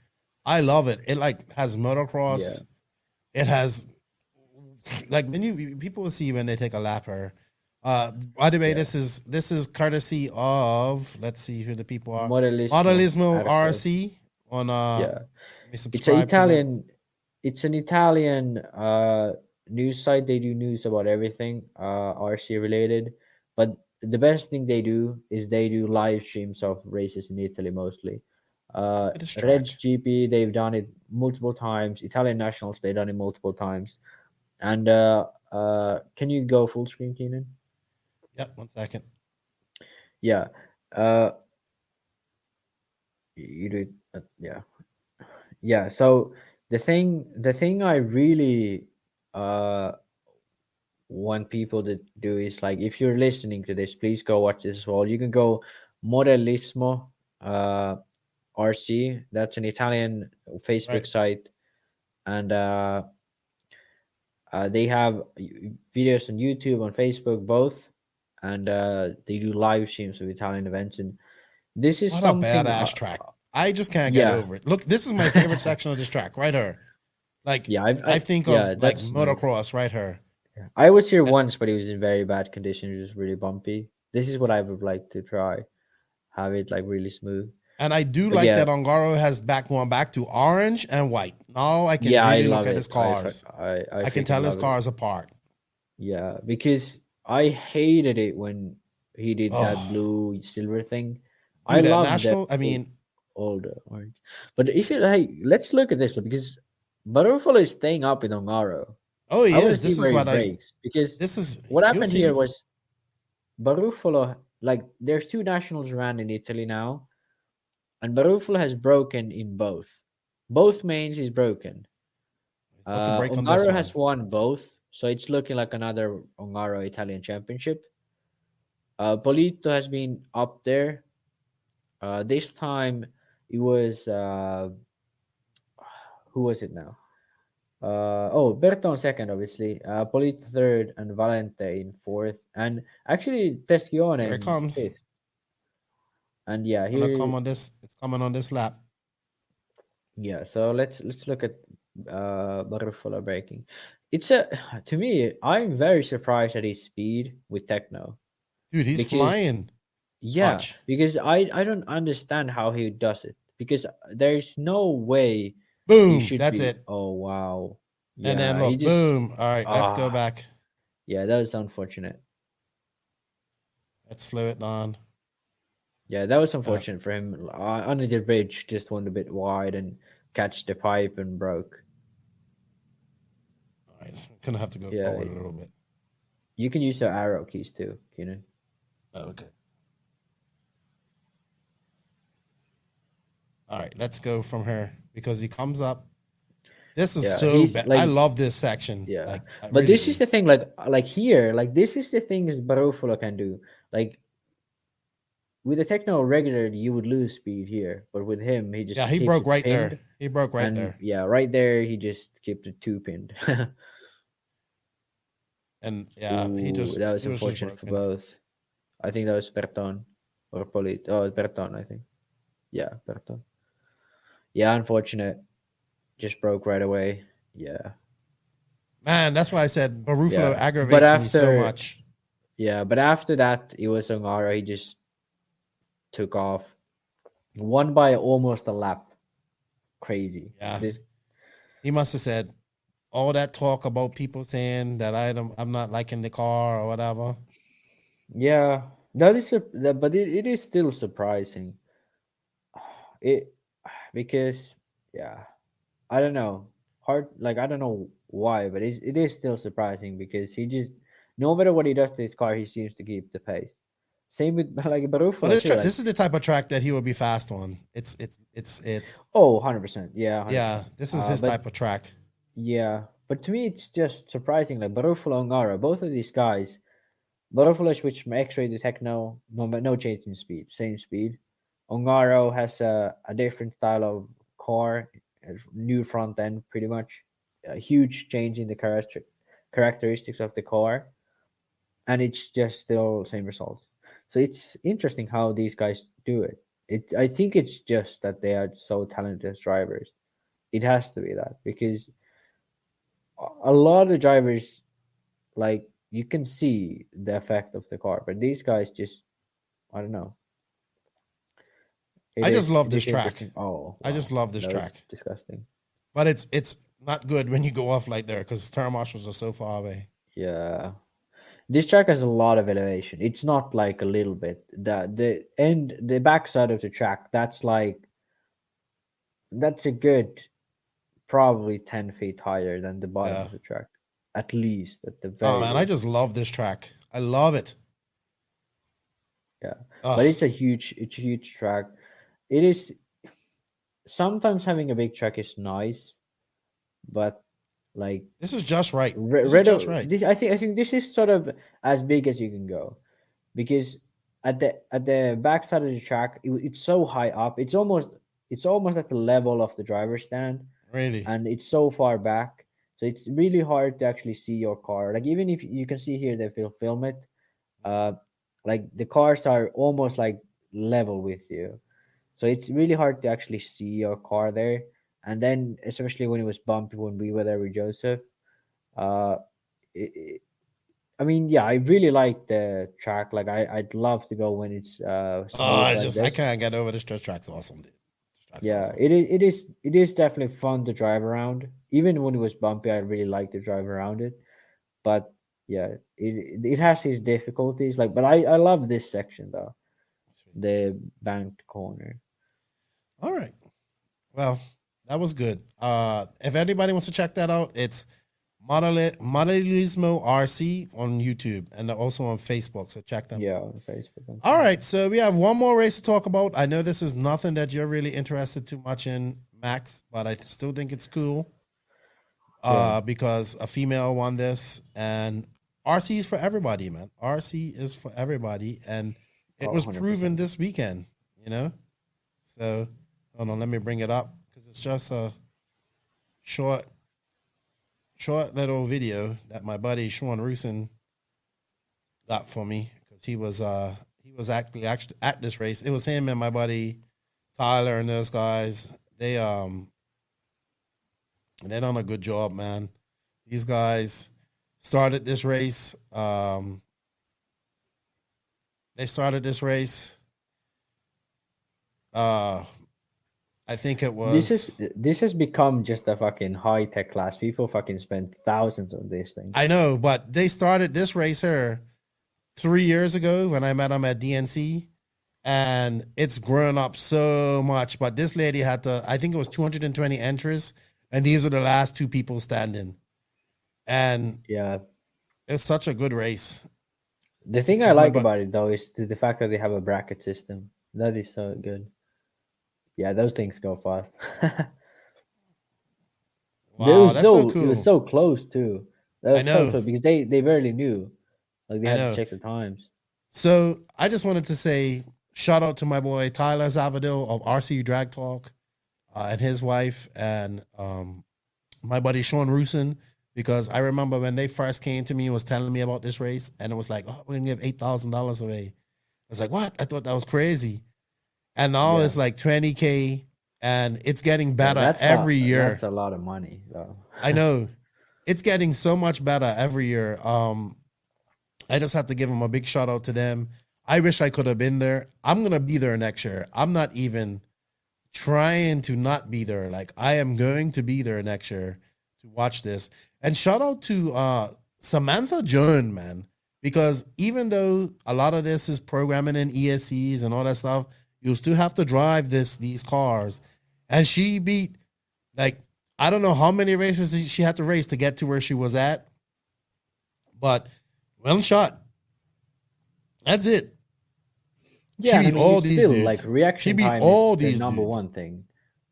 I love it. It like has motocross. It has like when people will see when they take a lap her. By the way, this is courtesy of let's see who the people are. Modellismo RC on yeah, let me it's subscribe an to them. Italian. It's an Italian news site. They do news about everything RC related. But the best thing they do is they do live streams of races in Italy mostly. at this track. Rcgp, they've done it multiple times. Italian nationals, they've done it multiple times. And can you go full screen, Keenan? Yeah, 1 second. Yeah. You do it. Yeah. So the thing I really want people to do is like, if you're listening to this, please go watch this as well. You can go Modellismo RC. That's an Italian Facebook Right. site, and they have videos on YouTube, on Facebook, both, and they do live streams of Italian events. And this is What a something badass track. I just can't get yeah. over it. Look, this is my favorite section of this track, right here. Like Yeah, I think yeah, of like that's motocross, right here. I was here once, but it was in very bad condition. It was really bumpy. This is what I would like to try, have it like really smooth. And I do But like yeah. that Ongaro has going back to orange and white. Now I can I really love look at it. his cars. I can freaking tell his love it. cars apart. Yeah, because I hated it when he did that Oh. blue silver thing. Dude, that love national. that I mean, older orange. But if you like, let's look at this one, because Butterfly is staying up in Ongaro. oh I want yes, to this see where is he what I. breaks, because This is what you'll happened see. here was Barufalo, like there's 2 nationals around in Italy now, and Barufalo has broken in both. Both mains is broken. About to break on this Ongaro one. has won both, so it's looking like another Ongaro Italian Championship. Polito has been up there. This time it was who was it now? Berton second, obviously. Polito third, and Valente in fourth, and actually Teschione Here it comes. fifth. And yeah, It's gonna here come on this. It's coming on this lap. yeah. So let's look at Barufalo braking. It's to me, I'm very surprised at his speed with Techno. Dude, he's Because- flying. Yeah, Watch. because I don't understand how he does it, because there's no way Boom. he should That's be. it. Oh wow. And then he look, just- boom. All right, let's go Ah. back. Yeah, that was unfortunate. Let's slow it down. Yeah, that was unfortunate for him. Under the bridge, just went a bit wide and catch the pipe and broke. All right, gonna have to go Yeah. forward a little bit. You can use the arrow keys too, Keenan. Okay. All right, let's go from here because he comes up. This is Yeah, so he's, bad. like- I love this section. Yeah, Like, I but really this do. is the thing. Like here, like this is the thing that Barufalo can do. Like with the Techno regular, you would lose speed here, but with him, he just Yeah, he keeps broke it right pinned, there. He broke right and there. yeah, right there, he just kept it two pinned. And yeah, he Ooh, just that was he just unfortunate for broken. both. I think that was Berton or Polit. Oh, Berton, I think. Yeah, Berton. Yeah, unfortunate. Just broke right away. Yeah. Man, that's why I said Barufalo Yeah, aggravates but me so after- much. Yeah, but after that, it was Ongaro. He just took off. Won by almost a lap. Crazy. Yeah. This, He must have said all that talk about people saying that I'm not liking the car or whatever. yeah, that is, but it is still surprising. It because yeah, I don't know. Hard like I don't know why, but it is still surprising because he just no matter what he does to his car, he seems to keep the pace. Same with like Barufalo. But too, like- this is the type of track that he will be fast on. It's oh, 100%. Yeah. 100%. yeah, this is his but- type of track. Yeah, but to me, it's just surprising. Like Barufalo and Ongaro, both of these guys, Barufalo switched from X-ray to Techno, no change in speed, same speed. Ongaro has a different style of car, a new front end, pretty much. A huge change in the characteristics of the car, and it's just still same results. So it's interesting how these guys do it. I think it's just that they are so talented as drivers. It has to be that because a lot of the drivers, like you can see the effect of the car, but these guys just, I don't know. I just love this it's track. interesting. Oh, I just love this that was track. Disgusting. But it's not good when you go off like there because tire marshals are so far away. Yeah, this track has a lot of elevation. It's not like a little bit. The backside of the track, that's a good, probably 10 feet higher than the bottom Yeah. of the track, at least at the very. Oh man, I least. just love this track. I love it. Yeah. Ugh. But it's a huge track. It is sometimes having a big track is nice, but like This is just right. Re- This is Redo- just right. I think this is sort of as big as you can go, because at the backside of the track, it's so high up. It's almost at the level of the driver's stand, Really. and it's so far back, so it's really hard to actually see your car. Like even if you can see here, they film it. Like the cars are almost like level with you, so it's really hard to actually see your car there. And then especially when it was bumpy when we were there with Joseph, I mean, yeah, I really like the track. Like I'd love to go when it's smooth I like I this. can't get over this. This track's awesome, dude. This track's Yeah, awesome. it is definitely fun to drive around. Even when it was bumpy, I really like to drive around it. But yeah, it has its difficulties. Like, but I love this section though, the banked corner. All right. Well, that was good. If anybody wants to check that out, it's Modelismo RC on YouTube and also on Facebook. So check them. Yeah, on Facebook. All right. So we have one more race to talk about. I know this is nothing that you're really interested too much in, Max, but I still think it's cool because a female won this, and RC is for everybody, man. RC is for everybody, and it was 100%. proven this weekend, you know? So, hold on, let me bring it up because it's just a short little video that my buddy Sean Rusin got for me because he was actually at this race. It was him and my buddy Tyler and those guys. They done a good job, man. These guys started this race. They started this race. I think it was. This has become just a fucking high tech class. People fucking spend thousands on this thing. I know, but they started this race here 3 years ago when I met them at DNC, and it's grown up so much. But this lady had I think it was 220 entries, and these are the last two people standing. And yeah, it's such a good race. The thing I like about it though is the fact that they have a bracket system. That is so good. Yeah, those things go fast. Wow, that's so cool. It was so close too. That was I know. So close because they barely knew. Like they had to check the times. So I just wanted to say shout out to my boy Tyler Zavadil of RC Drag Talk and his wife, and my buddy Sean Rusin, because I remember when they first came to me and was telling me about this race, and it was like, oh, we're gonna give $8,000 away. I was like, what? I thought that was crazy. And now it's like 20K, and it's getting better every year. That's a lot of money, though. I know. It's getting so much better every year. I just have to give them a big shout out to them. I wish I could have been there. I'm going to be there next year. I'm not even trying to not be there. Like, I am going to be there next year to watch this. And shout out to Samantha Joan, man, because even though a lot of this is programming in ESCs and all that stuff, you still have to drive these cars. And she beat, like, I don't know how many races she had to race to get to where she was at, but well shot. That's it. Yeah, she beat all these dudes. Like, reaction she beat time all is these the number dudes. one thing.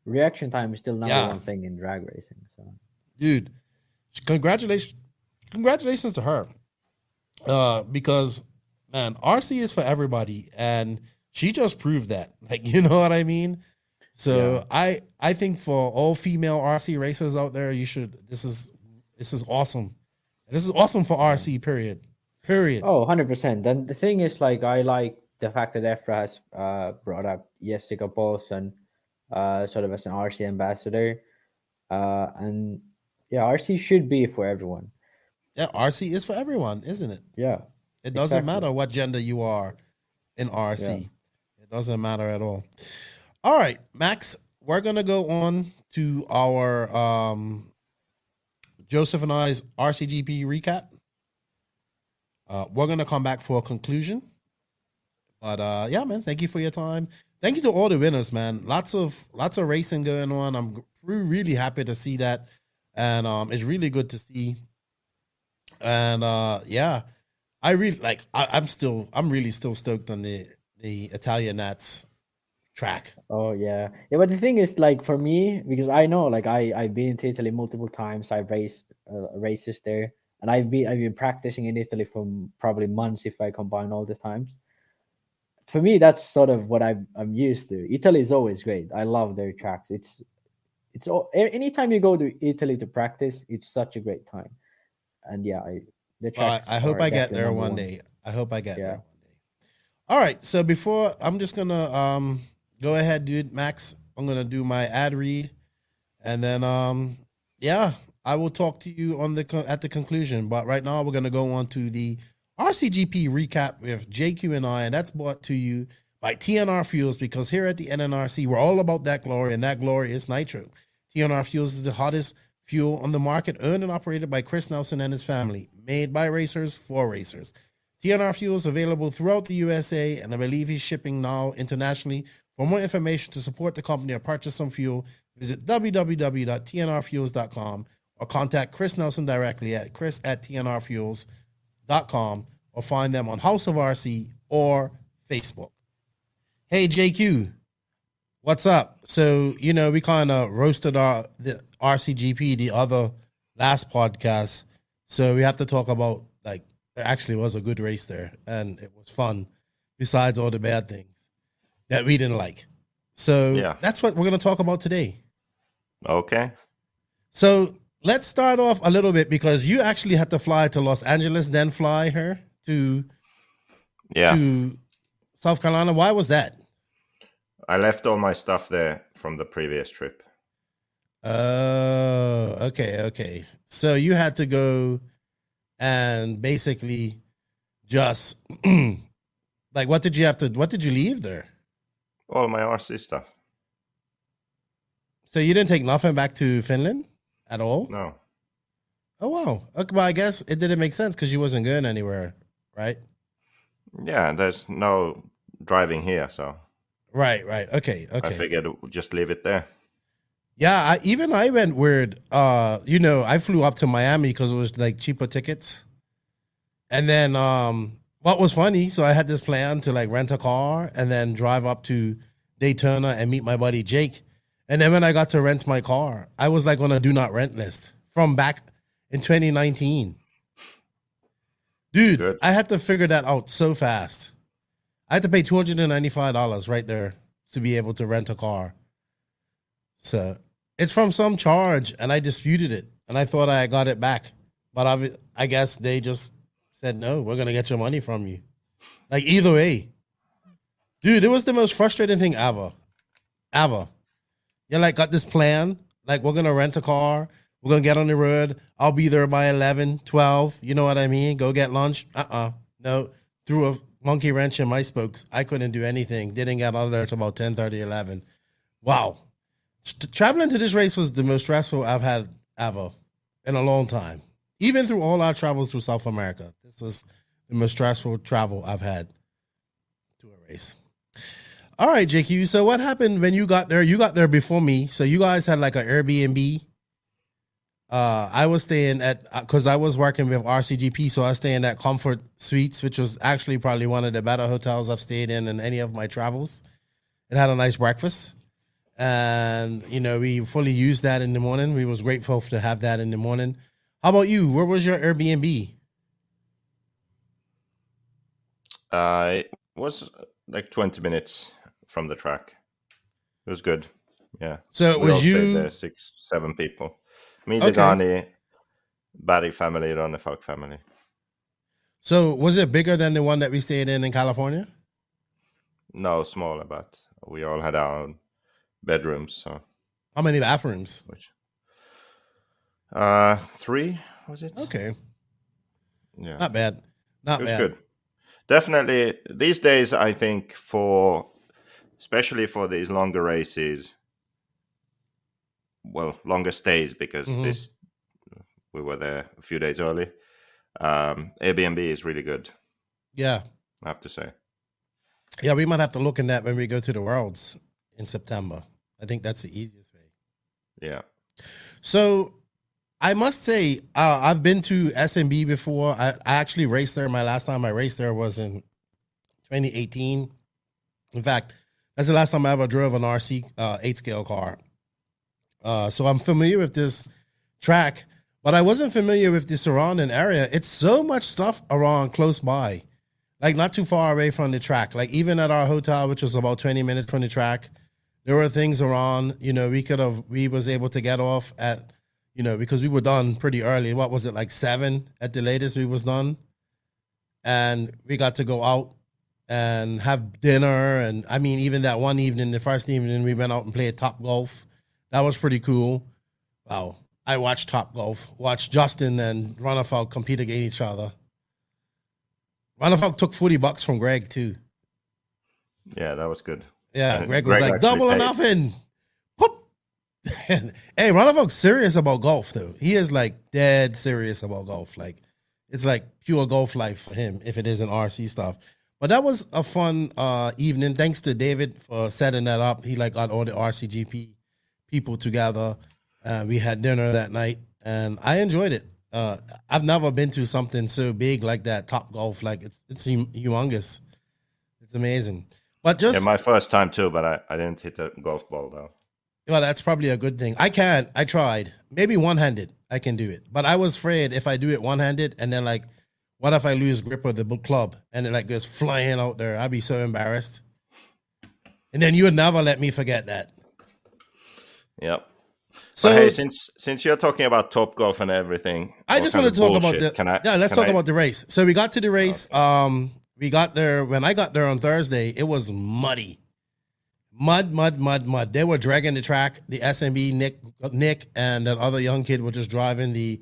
Reaction time is still number one thing in drag racing. So. Dude, congratulations to her. Because, man, RC is for everybody, and she just proved that. Like, you know what I mean? So I think for all female RC racers out there, you should. This is awesome. This is awesome for RC. Period. Oh, 100%. And the thing is, like, I like the fact that EFRA has brought up Jessica Paulson sort of as an RC ambassador, and yeah, RC should be for everyone. Yeah, RC is for everyone, isn't it? Yeah, it doesn't matter what gender you are in RC. Yeah. It doesn't matter at all. All right, Max, we're going to go on to our Joseph and I's Rcgp recap. We're going to come back for a conclusion. But yeah, man, thank you for your time. Thank you to all the winners, man. Lots of racing going on. I'm really happy to see that. And it's really good to see. And yeah, I really like I'm really still stoked on the Italian Nats track. Oh yeah, but the thing is, like, for me, because I know, like, I've been to Italy multiple times. I've raced races there, and I've been practicing in Italy for probably months if I combine all the times. For me, that's sort of what I'm used to. Italy is always great. I love their tracks. It's anytime you go to Italy to practice, it's such a great time. And yeah, I hope I get there one day. I hope I get there one day. All right, so before I'm just gonna go ahead, dude, Max. I'm gonna do my ad read, and then yeah, I will talk to you on at the conclusion. But right now, we're gonna go on to the Rcgp recap with JQ and I, and that's brought to you by TNR Fuels, because here at the NNRC, we're all about that glory, and that glory is nitro. TNR Fuels is the hottest fuel on the market, owned and operated by Chris Nelson and his family, made by racers for racers. TNR Fuel is available throughout the USA, and I believe he's shipping now internationally. For more information to support the company or purchase some fuel, visit www.tnrfuels.com or contact Chris Nelson directly at chris@tnrfuels.com or find them on House of RC or Facebook. Hey, JQ, What's up? So, we kind of roasted the RCGP, the other last podcast. So we have to talk about, there actually was a good race there, and it was fun, besides all the bad things that we didn't like. So that's what we're going to talk about today. Okay. So let's start off a little bit, because you actually had to fly to Los Angeles, then fly her to South Carolina. Why was that? I left all my stuff there from the previous trip. Okay. So you had to go and basically just what did you leave there? All my RC stuff. So you didn't take nothing back to Finland at all? No. Oh, wow. Okay, well, I guess it didn't make sense because you wasn't going anywhere, right? Yeah, there's no driving here, so. Right. Okay. I figured just leave it there. Yeah, I went weird. I flew up to Miami because it was cheaper tickets. And then what was funny, so I had this plan to rent a car and then drive up to Daytona and meet my buddy Jake. And then when I got to rent my car, I was on a do not rent list from back in 2019. Dude, good. I had to figure that out so fast. I had to pay $295 right there to be able to rent a car. So it's from some charge, and I disputed it, and I thought I got it back. But I guess they just said, no, we're going to get your money from you. Either way. Dude, it was the most frustrating thing ever. You got this plan, we're going to rent a car. We're going to get on the road. I'll be there by 11, 12. You know what I mean? Go get lunch. No. Threw a monkey wrench in my spokes. I couldn't do anything. Didn't get out of there until about 10:30, 11. Wow. Traveling to this race was the most stressful I've had ever in a long time. Even through all our travels through South America, this was the most stressful travel I've had to a race. All right, JQ. So what happened when you got there? You got there before me. So you guys had an Airbnb. I was staying because I was working with RCGP, so I was staying at Comfort Suites, which was actually probably one of the better hotels I've stayed in any of my travels. It had a nice breakfast, and we fully used that in the morning. We was grateful to have that in the morning. How about you? Where was your Airbnb? It was 20 minutes from the track. It was good. Yeah. So we was all you stayed there, 6-7 people? Me, Degani, Barry family, Ronne Falk family. So was it bigger than the one that we stayed in California? No, smaller, but we all had our own bedrooms. So how many bathrooms? 3, was it? Okay. Yeah. Not bad. It was good. Definitely these days, I think especially for these longer races, longer stays, because we were there a few days early. Airbnb is really good. Yeah. I have to say. Yeah, we might have to look in that when we go to the Worlds in September. I think that's the easiest way. Yeah. So I must say, I've been to SMB before. I actually raced there. My last time I raced there was in 2018. In fact, that's the last time I ever drove an RC 8-scale car. So I'm familiar with this track, but I wasn't familiar with the surrounding area. It's so much stuff around close by, not too far away from the track. Even at our hotel, which was about 20 minutes from the track, there were things around. We was able to get off at, because we were done pretty early. What was it, 7 at the latest we was done? And we got to go out and have dinner. And even that one evening, the first evening, we went out and played Top Golf. That was pretty cool. Wow. I watched Top Golf. Watched Justin and Ronne Falk compete against each other. Ronne Falk took $40 from Greg, too. Yeah, that was good. Yeah, Greg was double or nothing. Whoop. Hey, Ronne Falk's serious about golf, though. He is, dead serious about golf. It's pure golf life for him, if it isn't RC stuff. But that was a fun evening. Thanks to David for setting that up. He, got all the RCGP people together. We had dinner that night, and I enjoyed it. I've never been to something so big like that, Top Golf. It's humongous. It's amazing. But just my first time too, but I didn't hit a golf ball though. Well, that's probably a good thing. I can't. I tried. Maybe one-handed. I can do it. But I was afraid if I do it one-handed and then like, what if I lose grip of the club and it like goes flying out there? I'd be so embarrassed. And then you would never let me forget that. Yep. So but hey, since you're talking about Topgolf and everything, I just want to talk about let's talk I... about the race. So we got to the race. Okay. We got there. When I got there on Thursday, it was muddy. Mud. They were dragging the track. The SMB, Nick, and that other young kid were just driving the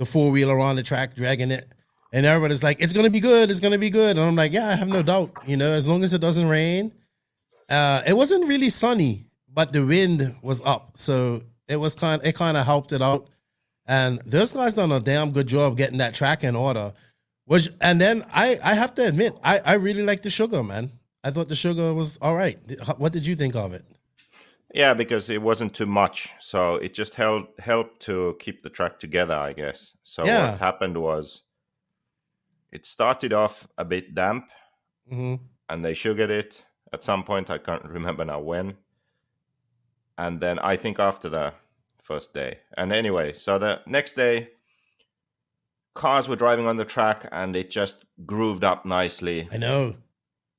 four-wheeler on the track, dragging it. And everybody's like, it's going to be good. It's going to be good. And I'm like, yeah, I have no doubt. As long as it doesn't rain. It wasn't really sunny, but the wind was up. So it kind of helped it out. And those guys done a damn good job getting that track in order. And then I have to admit, I really like the sugar, man. I thought the sugar was all right. What did you think of it? Yeah, because it wasn't too much. So it just helped to keep the track together, I guess. So what happened was it started off a bit damp, and they sugared it at some point. I can't remember now when. And then I think after the first day. And anyway, so the next day, cars were driving on the track and it just grooved up nicely. I know.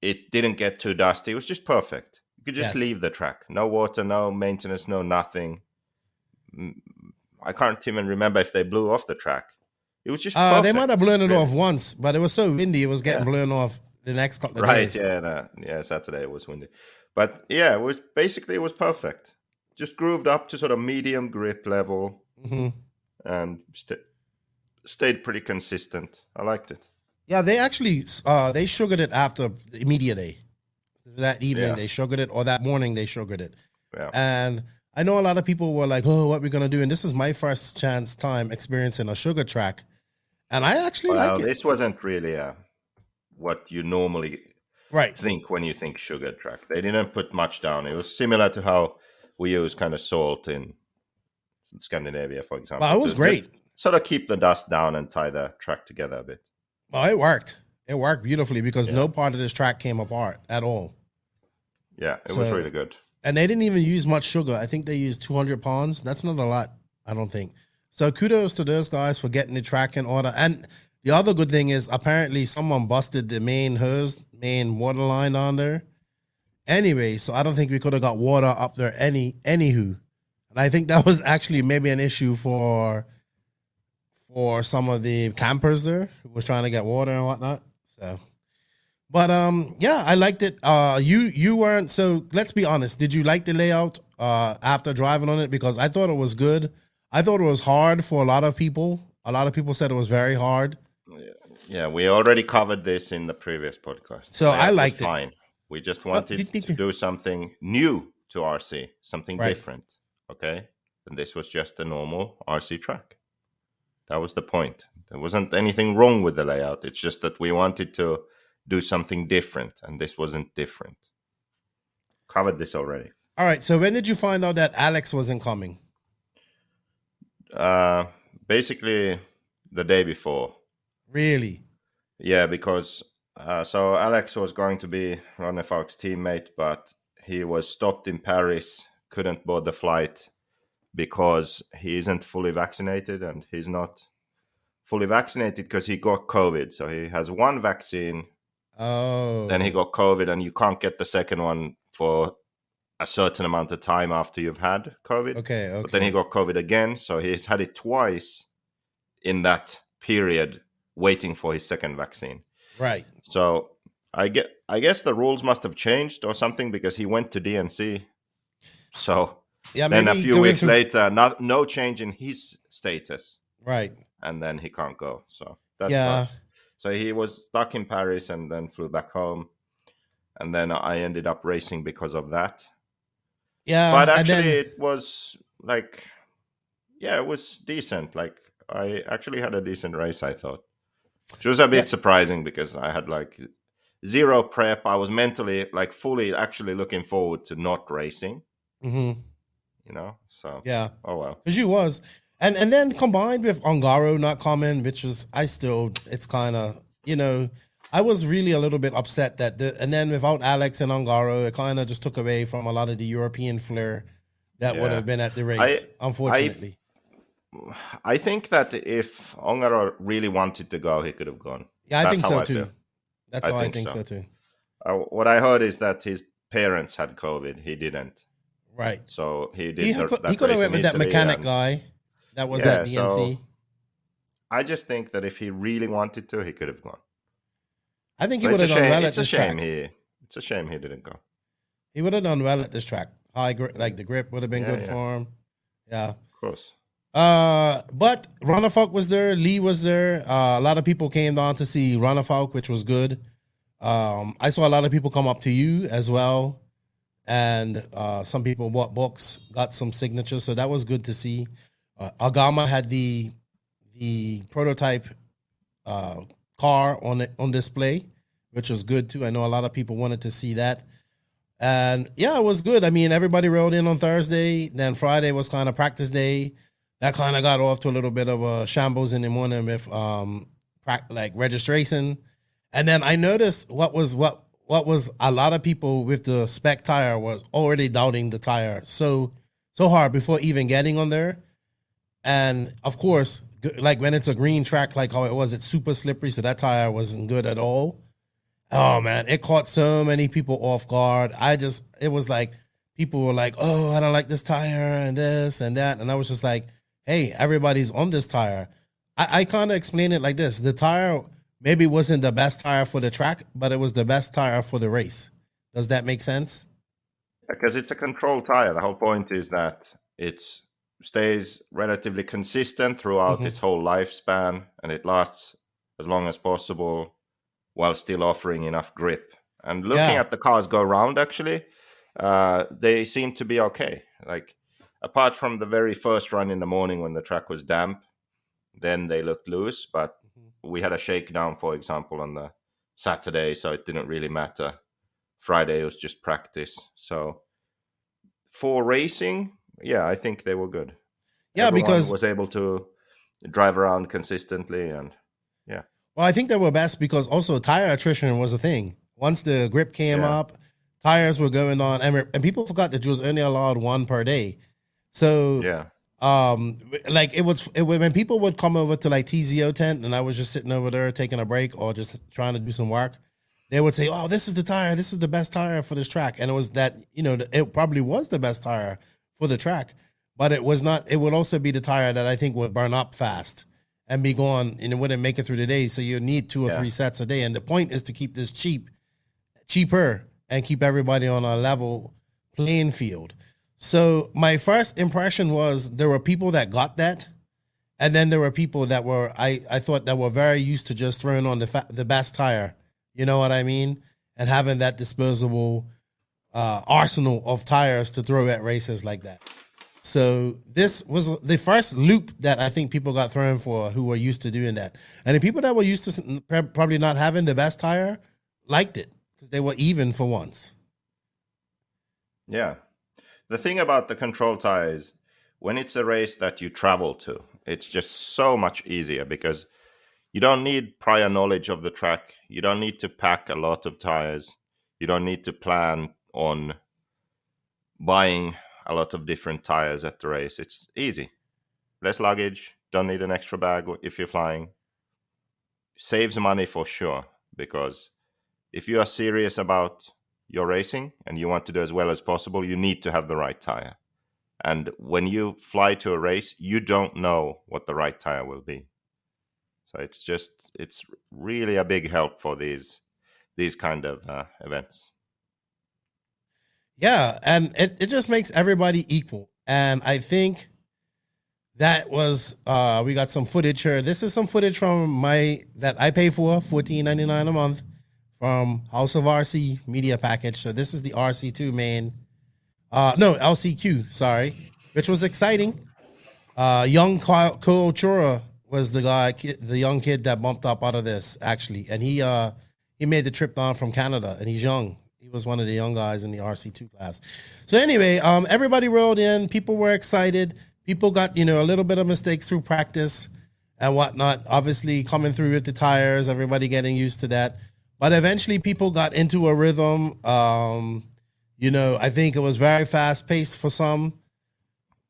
It didn't get too dusty. It was just perfect. You could just leave the track. No water, no maintenance, no nothing. I can't even remember if they blew off the track. It was just perfect. They might have blown it off once, but it was so windy, it was getting blown off the next couple of days. Right, Saturday it was windy. But yeah, it was perfect. Just grooved up to sort of medium grip level and stayed pretty consistent. I liked it. Yeah, they actually they sugared it after the media day. That evening they sugared it, or that morning they sugared it. Yeah. And I know a lot of people were like, "Oh, what are we gonna do?" And this is my first time experiencing a sugar track, and I actually like it. This wasn't really what you normally think when you think sugar track. They didn't put much down. It was similar to how we use kind of salt in Scandinavia, for example. Well, it was great. Just sort of keep the dust down and tie the track together a bit. Well, it worked. It worked beautifully because no part of this track came apart at all. Yeah, it was really good. And they didn't even use much sugar. I think they used 200 pounds. That's not a lot, I don't think. So kudos to those guys for getting the track in order. And the other good thing is apparently someone busted the main water line on there. Anyway, so I don't think we could have got water up there anywho. And I think that was actually maybe an issue for some of the campers there who was trying to get water and whatnot. So, but I liked it. You weren't. So let's be honest. Did you like the layout after driving on it? Because I thought it was good. I thought it was hard for a lot of people. A lot of people said it was very hard. Yeah, we already covered this in the previous podcast. So I liked it. Fine. We just wanted to do something new to RC, something different. Okay, and this was just a normal RC track. That was the point. There wasn't anything wrong with the layout. It's just that we wanted to do something different, and this wasn't different. Covered this already. All right. So when did you find out that Alex wasn't coming? Basically, the day before. Really? Yeah, because so Alex was going to be Ronne Falk's teammate, but he was stopped in Paris, couldn't board the flight because he isn't fully vaccinated, and he's not fully vaccinated because he got COVID. So he has one vaccine. Oh. Then he got COVID, and you can't get the second one for a certain amount of time after you've had COVID. Okay. But then he got COVID again, so he's had it twice in that period waiting for his second vaccine. Right. So I guess the rules must have changed or something because he went to DNC. So then a few weeks later, no change in his status. Right. And then he can't go. So that's so he was stuck in Paris and then flew back home. And then I ended up racing because of that. Yeah. But actually it was like, it was decent. Like I actually had a decent race, I thought. Which was a bit surprising because I had like zero prep. I was mentally like fully actually looking forward to not racing. Mm-hmm. You know? So oh well. Because you was. And then combined with Ongaro not coming, which was it's kind of, I was really a little bit upset and then without Alex and Ongaro, it kind of just took away from a lot of the European flair that would have been at the race, unfortunately. I think that if Ongaro really wanted to go, he could have gone. Yeah, I think so too. That's how I think so too. What I heard is that his parents had COVID. He didn't. Right. So he did. He could have went with that mechanic guy that was at DNC. So I just think that if he really wanted to, he could have gone. I think he would have done well at this track. It's a shame he didn't go. He would have done well at this track. The grip would have been good for him. Yeah. Of course. But Runafalk was there. Lee was there. A lot of people came down to see Runafalk, which was good. I saw a lot of people come up to you as well. And some people bought books, got some signatures. So that was good to see. Agama had the prototype car on display, which was good too. I know a lot of people wanted to see that. And yeah, it was good. I mean, everybody rode in on Thursday. Then Friday was kind of practice day. That kind of got off to a little bit of a shambles in the morning with registration. And then I noticed what was a lot of people with the Spec tire was already doubting the tire so hard before even getting on there. And of course, like when it's a green track like how it was, it's super slippery, so that tire wasn't good at all. Oh man, it caught so many people off guard. It was like people were like, oh, I don't like this tire and this and that. And I was just like, hey, everybody's on this tire. I kind of explain it like this. The tire maybe wasn't the best tire for the track, but it was the best tire for the race. Does that make sense? Because it's a control tire. The whole point is that it stays relatively consistent throughout its whole lifespan, and it lasts as long as possible while still offering enough grip. And looking at the cars go round, actually, they seem to be okay. Like, apart from the very first run in the morning when the track was damp, then they looked loose. But we had a shakedown, for example, on the Saturday, so it didn't really matter. Friday was just practice. So for racing, yeah, I think they were good. Yeah, Everyone because was able to drive around consistently, and yeah. Well, I think they were best because also tire attrition was a thing. Once the grip came up, tires were going on, and people forgot that you was only allowed one per day. So like it was when people would come over to like TZO tent, and I was just sitting over there taking a break or just trying to do some work, they would say, "Oh, this is the tire. This is the best tire for this track," and it was that it probably was the best tire for the track, but it was not. It would also be the tire that I think would burn up fast and be gone, and it wouldn't make it through the day. So you need 2 or 3 sets a day. And the point is to keep this cheaper, and keep everybody on a level playing field. So my first impression was there were people that got that. And then there were people that were, I thought that were very used to just throwing on the best tire. You know what I mean? And having that disposable arsenal of tires to throw at races like that. So this was the first loop that I think people got thrown for who were used to doing that. And the people that were used to probably not having the best tire liked it because they were even for once. Yeah. The thing about the control tire is when it's a race that you travel to, it's just so much easier because you don't need prior knowledge of the track. You don't need to pack a lot of tires. You don't need to plan on buying a lot of different tires at the race. It's easy. Less luggage. Don't need an extra bag if you're flying. Saves money for sure, because if you are serious about your racing and you want to do as well as possible, you need to have the right tire. And when you fly to a race, you don't know what the right tire will be. So it's really a big help for these kind of events. Yeah, and it just makes everybody equal. And I think that was we got some footage here. This is some footage from that I pay for $14.99 a month from House of RC media package. So this is the RC2 main. LCQ, sorry, which was exciting. Young Cole Chura was the young kid that bumped up out of this, actually. And he made the trip down from Canada, and he's young. He was one of the young guys in the RC2 class. So anyway, everybody rolled in. People were excited. People got, a little bit of mistakes through practice and whatnot. Obviously, coming through with the tires, everybody getting used to that. But eventually people got into a rhythm. You know, I think it was very fast paced for some,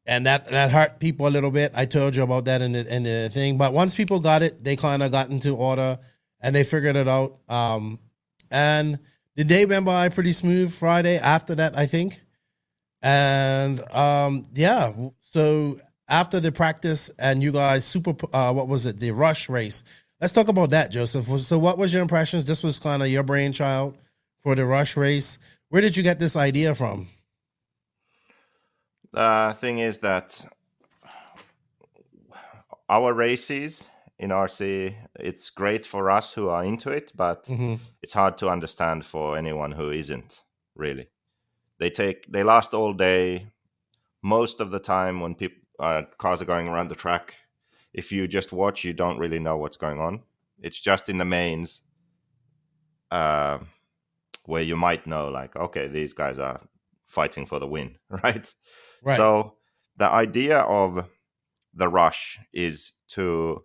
and that hurt people a little bit. I told you about that in the thing. But once people got it, they kind of got into order and they figured it out. And the day went by pretty smooth Friday after that, I think. And yeah, so after the practice and you guys the rush race. Let's talk about that, Joseph. So what was your impressions? This was kind of your brainchild for the rush race. Where did you get this idea from? The thing is that our races in RC, it's great for us who are into it, but it's hard to understand for anyone who isn't, really. They last all day. Most of the time when cars are going around the track, if you just watch, you don't really know what's going on. It's just in the mains where you might know, like, okay, these guys are fighting for the win, right? So the idea of the rush is to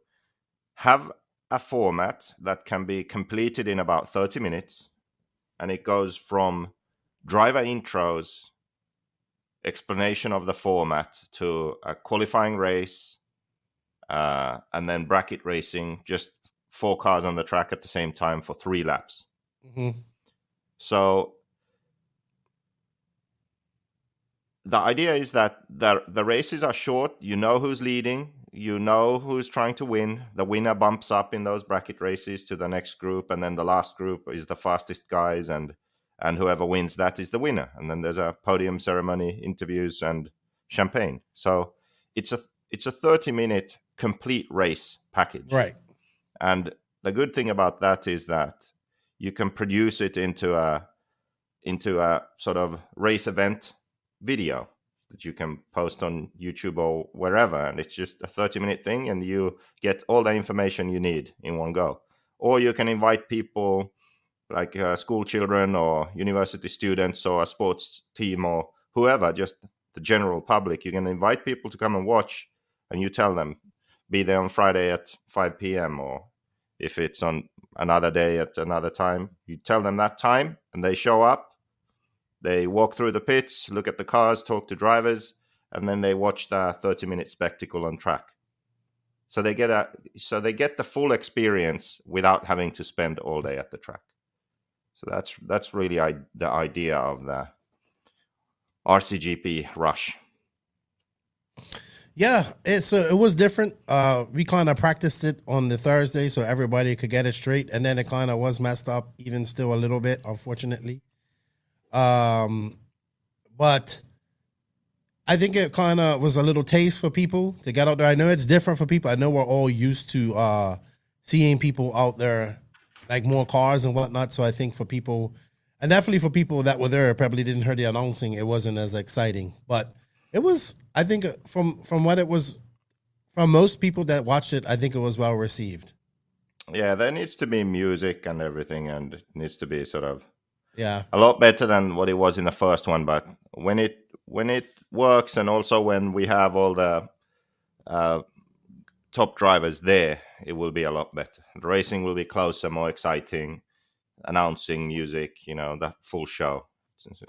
have a format that can be completed in about 30 minutes. And it goes from driver intros, explanation of the format, to a qualifying race, and then bracket racing, just 4 cars on the track at the same time for 3 laps. So the idea is that the races are short. You know who's leading. You know who's trying to win. The winner bumps up in those bracket races to the next group, and then the last group is the fastest guys, and whoever wins, that is the winner. And then there's a podium ceremony, interviews, and champagne. So it's a 30-minute complete race package. Right. And the good thing about that is that you can produce it into a sort of race event video that you can post on YouTube or wherever. And it's just a 30-minute thing, and you get all the information you need in one go. Or you can invite people like school children or university students or a sports team or whoever, just the general public. You can invite people to come and watch, and you tell them, be there on Friday at 5 p.m. or if it's on another day at another time, you tell them that time, and they show up. They walk through the pits, look at the cars, talk to drivers, and then they watch the 30-minute spectacle on track. So they get the full experience without having to spend all day at the track. So that's really the idea of the RCGP Rush. Yeah, it was different. We kind of practiced it on the Thursday so everybody could get it straight, and then it kind of was messed up even still a little bit, unfortunately. But I think it kind of was a little taste for people to get out there. I know it's different for people. I know we're all used to seeing people out there, like more cars and whatnot. So I think for people, and definitely for people that were there, probably didn't hear the announcing, it wasn't as exciting. But it was, I think, from what it was, from most people that watched it, I think it was well received. Yeah, there needs to be music and everything, and it needs to be sort of a lot better than what it was in the first one. But when it works, and also when we have all the top drivers there, it will be a lot better. The racing will be closer, more exciting, announcing, music, the full show.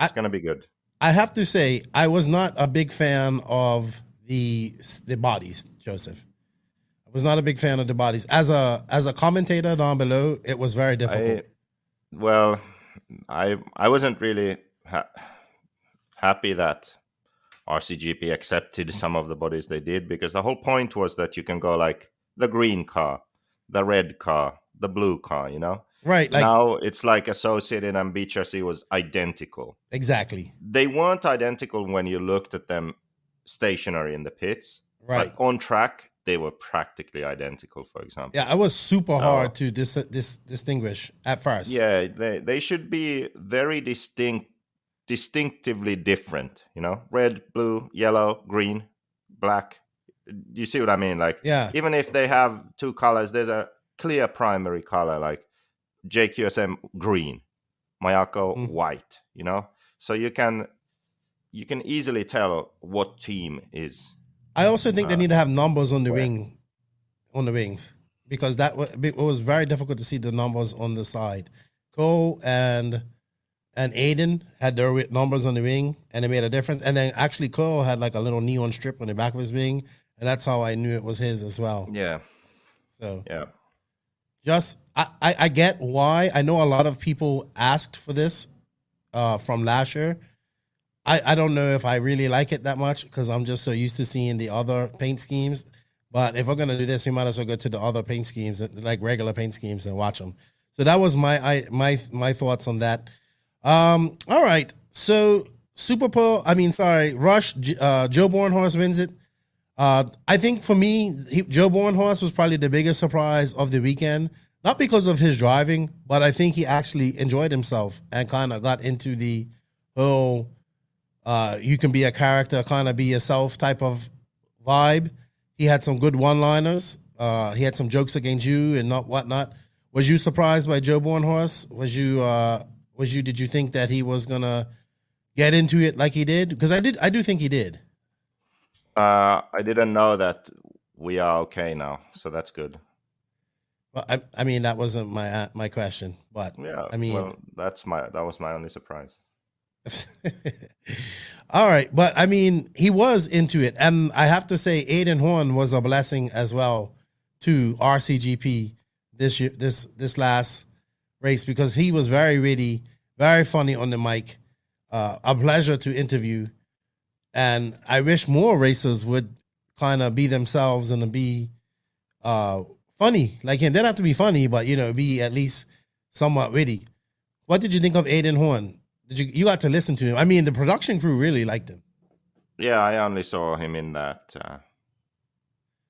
It's going to be good. I have to say, I was not a big fan of the bodies, Joseph. I was not a big fan of the bodies. As a commentator down below, it was very difficult. I wasn't really happy that RCGP accepted some of the bodies they did, because the whole point was that you can go like the green car, the red car, the blue car, Right. Now it's like Associated and BHRC was identical. Exactly. They weren't identical when you looked at them stationary in the pits. Right. But on track, they were practically identical, for example. Yeah, it was super hard to distinguish at first. Yeah, they should be very distinctively different, red, blue, yellow, green, black. Do you see what I mean? Like, yeah. Even if they have 2 colors, there's a clear primary color, like JQSM green, Mayako white, so you can easily tell what team is. I also think they need to have numbers on the wings, because it was very difficult to see the numbers on the side, Cole and Aiden had their numbers on the wing, and it made a difference. And then actually Cole had like a little neon strip on the back of his wing, and that's how I knew it was his as well. Yeah. So yeah, just I get why. I know a lot of people asked for this from last year. I don't know if I really like it that much because I'm just so used to seeing the other paint schemes. But if we're gonna do this, we might as well go to the other paint schemes, like regular paint schemes, and watch them. So that was my thoughts on that. All right. So Rush, Joe Bornhorst wins it. I think for me, Joe Bornhorst was probably the biggest surprise of the weekend. Not because of his driving, but I think he actually enjoyed himself and kind of got into the whole you can be a character, kind of be yourself type of vibe. He had some good one-liners. He had some jokes against you and whatnot. Was you surprised by Joe Bornhorst? Did you think that he was gonna get into it like he did? Because I do think he did. I didn't know that we are okay now, so that's good. Well, I mean that wasn't my question, but yeah, I mean, well, that was my only surprise. All right, but I mean, he was into it, and I have to say, Aiden Horn was a blessing as well to Rcgp this year, this last race, because he was very witty, very funny on the mic, a pleasure to interview, and I wish more racers would kind of be themselves and be funny like him. They don't have to be funny, but be at least somewhat witty. What did you think of Aiden Horn? You got to listen to him? I mean, the production crew really liked him. Yeah, I only saw him in that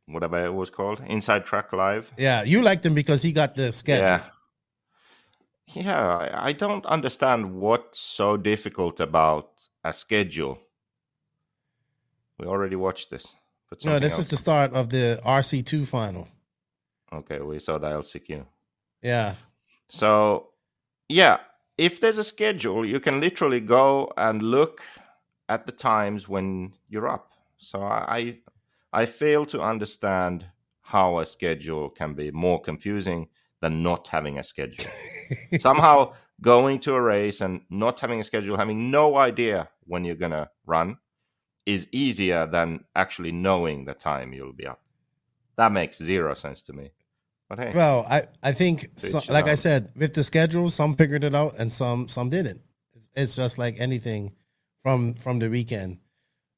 whatever it was called, Inside Track Live. Yeah, you liked him because he got the schedule. Yeah, I don't understand what's so difficult about a schedule. We already watched this. No, this is the start of the RC2 final. Okay, we saw the LCQ. Yeah. So, yeah, if there's a schedule, you can literally go and look at the times when you're up. So I fail to understand how a schedule can be more confusing than not having a schedule. Somehow going to a race and not having a schedule, having no idea when you're going to run, is easier than actually knowing the time you'll be up. That makes zero sense to me. But hey. Well, I think, like I said, with the schedule, some figured it out and some didn't. It's just like anything from the weekend.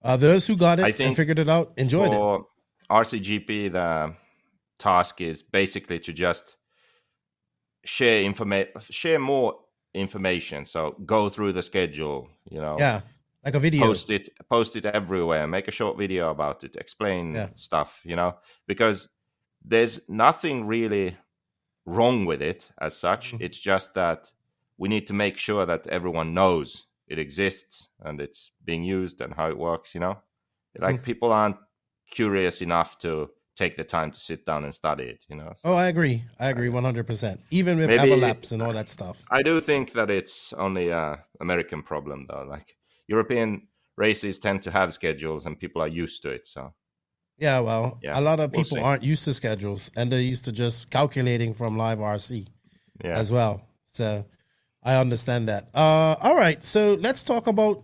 Those who got it and figured it out enjoyed it. For RCGP, the task is basically to just share more information. So go through the schedule, Yeah, like a video. Post it everywhere. Make a short video about it. Explain stuff, because there's nothing really wrong with it as such. Mm-hmm. It's just that we need to make sure that everyone knows it exists and it's being used and how it works, Like people aren't curious enough to take the time to sit down and study it, So, oh, I agree 100%. Even with overlaps and all that stuff. I do think that it's only an American problem, though. Like European races tend to have schedules and people are used to it, so. Yeah, well, a lot of people aren't used to schedules, and they're used to just calculating from live RC as well. So I understand that. All right, so let's talk about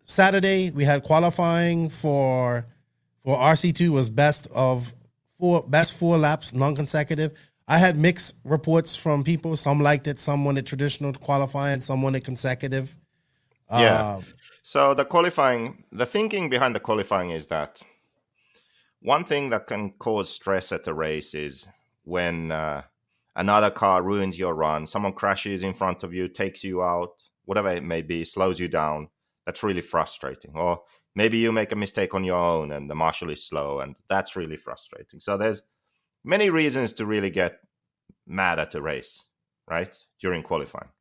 Saturday. We had qualifying for RC2 was best four laps, non-consecutive. I had mixed reports from people. Some liked it, some wanted traditional qualifying, some wanted consecutive. So the thinking behind the qualifying is that one thing that can cause stress at a race is when another car ruins your run, someone crashes in front of you, takes you out, whatever it may be, slows you down. That's really frustrating. Or maybe you make a mistake on your own and the marshal is slow, and that's really frustrating. So there's many reasons to really get mad at a race, right? During qualifying.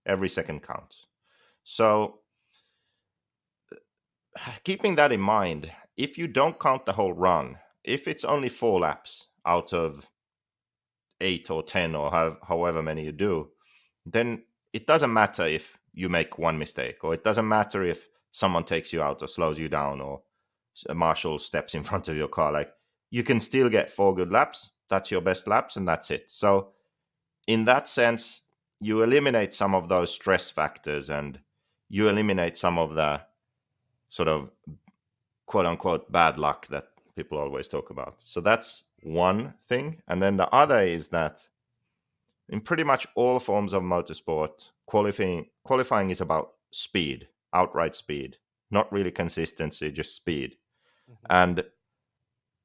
Every second counts. So keeping that in mind, if you don't count the whole run, if it's only 4 laps out of 8 or 10 or however many you do, then it doesn't matter if you make one mistake, or it doesn't matter if someone takes you out or slows you down, or a marshal steps in front of your car. Like, you can still get 4 good laps. That's your best laps, and that's it. So in that sense, you eliminate some of those stress factors and you eliminate some of the sort of quote unquote bad luck that people always talk about. So that's one thing. And then the other is that in pretty much all forms of motorsport, qualifying is about speed, outright speed, not really consistency, just speed. Mm-hmm. And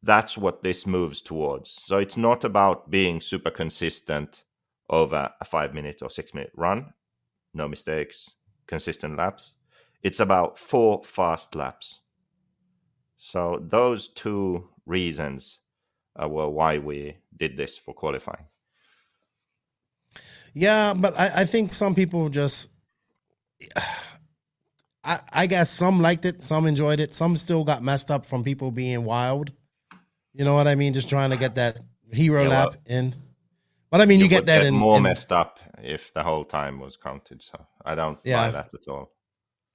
that's what this moves towards. So it's not about being super consistent over a 5-minute or 6-minute run, no mistakes, consistent laps. It's about 4 fast laps. So those 2 reasons were why we did this for qualifying. Yeah, but I think some people just, I guess some liked it, some enjoyed it, some still got messed up from people being wild. You know what I mean? Just trying to get that hero lap in. But I mean, you get that in more messed up if the whole time was counted. So I don't buy that at all.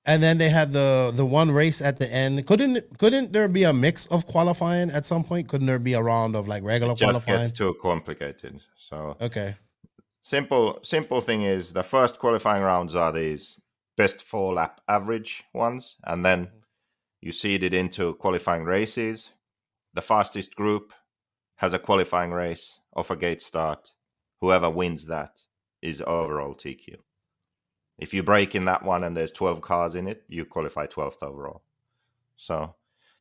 And then they had the one race at the end. Couldn't there be a mix of qualifying at some point? Couldn't there be a round of like regular qualifying? It just gets too complicated. So okay. Simple thing is the first qualifying rounds are these best 4-lap average ones, and then you seed it into qualifying races. The fastest group has a qualifying race off a gate start. Whoever wins that is overall TQ. If you break in that one and there's 12 cars in it, you qualify 12th overall. So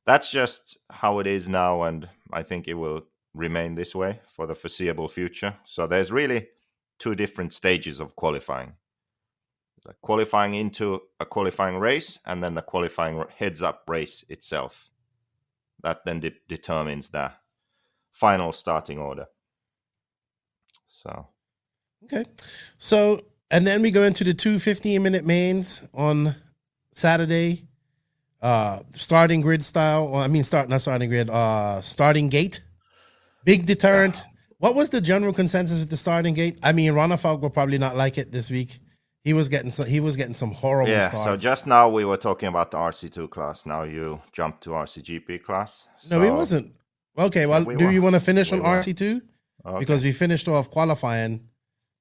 that's just how it is now, and I think it will remain this way for the foreseeable future. So there's really 2 different stages of qualifying. The qualifying into a qualifying race, and then the qualifying heads-up race itself. That then determines the final starting order. So, okay. So, and then we go into the 2 15-minute mains on Saturday. Starting grid style. Well, I mean, starting gate. Big deterrent. What was the general consensus with the starting gate? I mean, Ronafalk will probably not like it this week. He was getting some horrible starts. So just now we were talking about the RC2 class. Now you jumped to RCGP class. So no, he wasn't. Okay, well, you want to finish on RC2? Okay. Because we finished off qualifying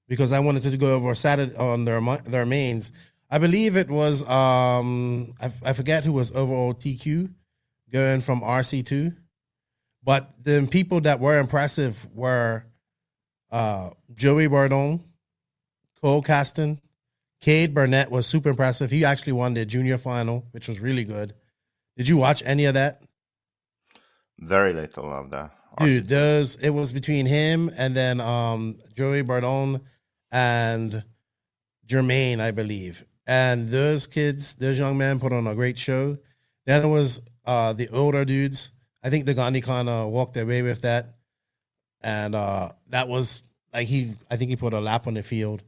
because I wanted to go over Saturday on their mains. I believe it was, I forget who was overall TQ going from RC2. But the people that were impressive were Joey Bardon, Cole Caston, Cade Burnett was super impressive. He actually won the junior final, which was really good. Did you watch any of that? Very little of that. Dude, it was between him and then Joey Bardon and Jermaine, I believe. And those young men put on a great show. Then it was the older dudes. I think the Gandhi kind of walked away with that. And that was like I think he put a lap on the field.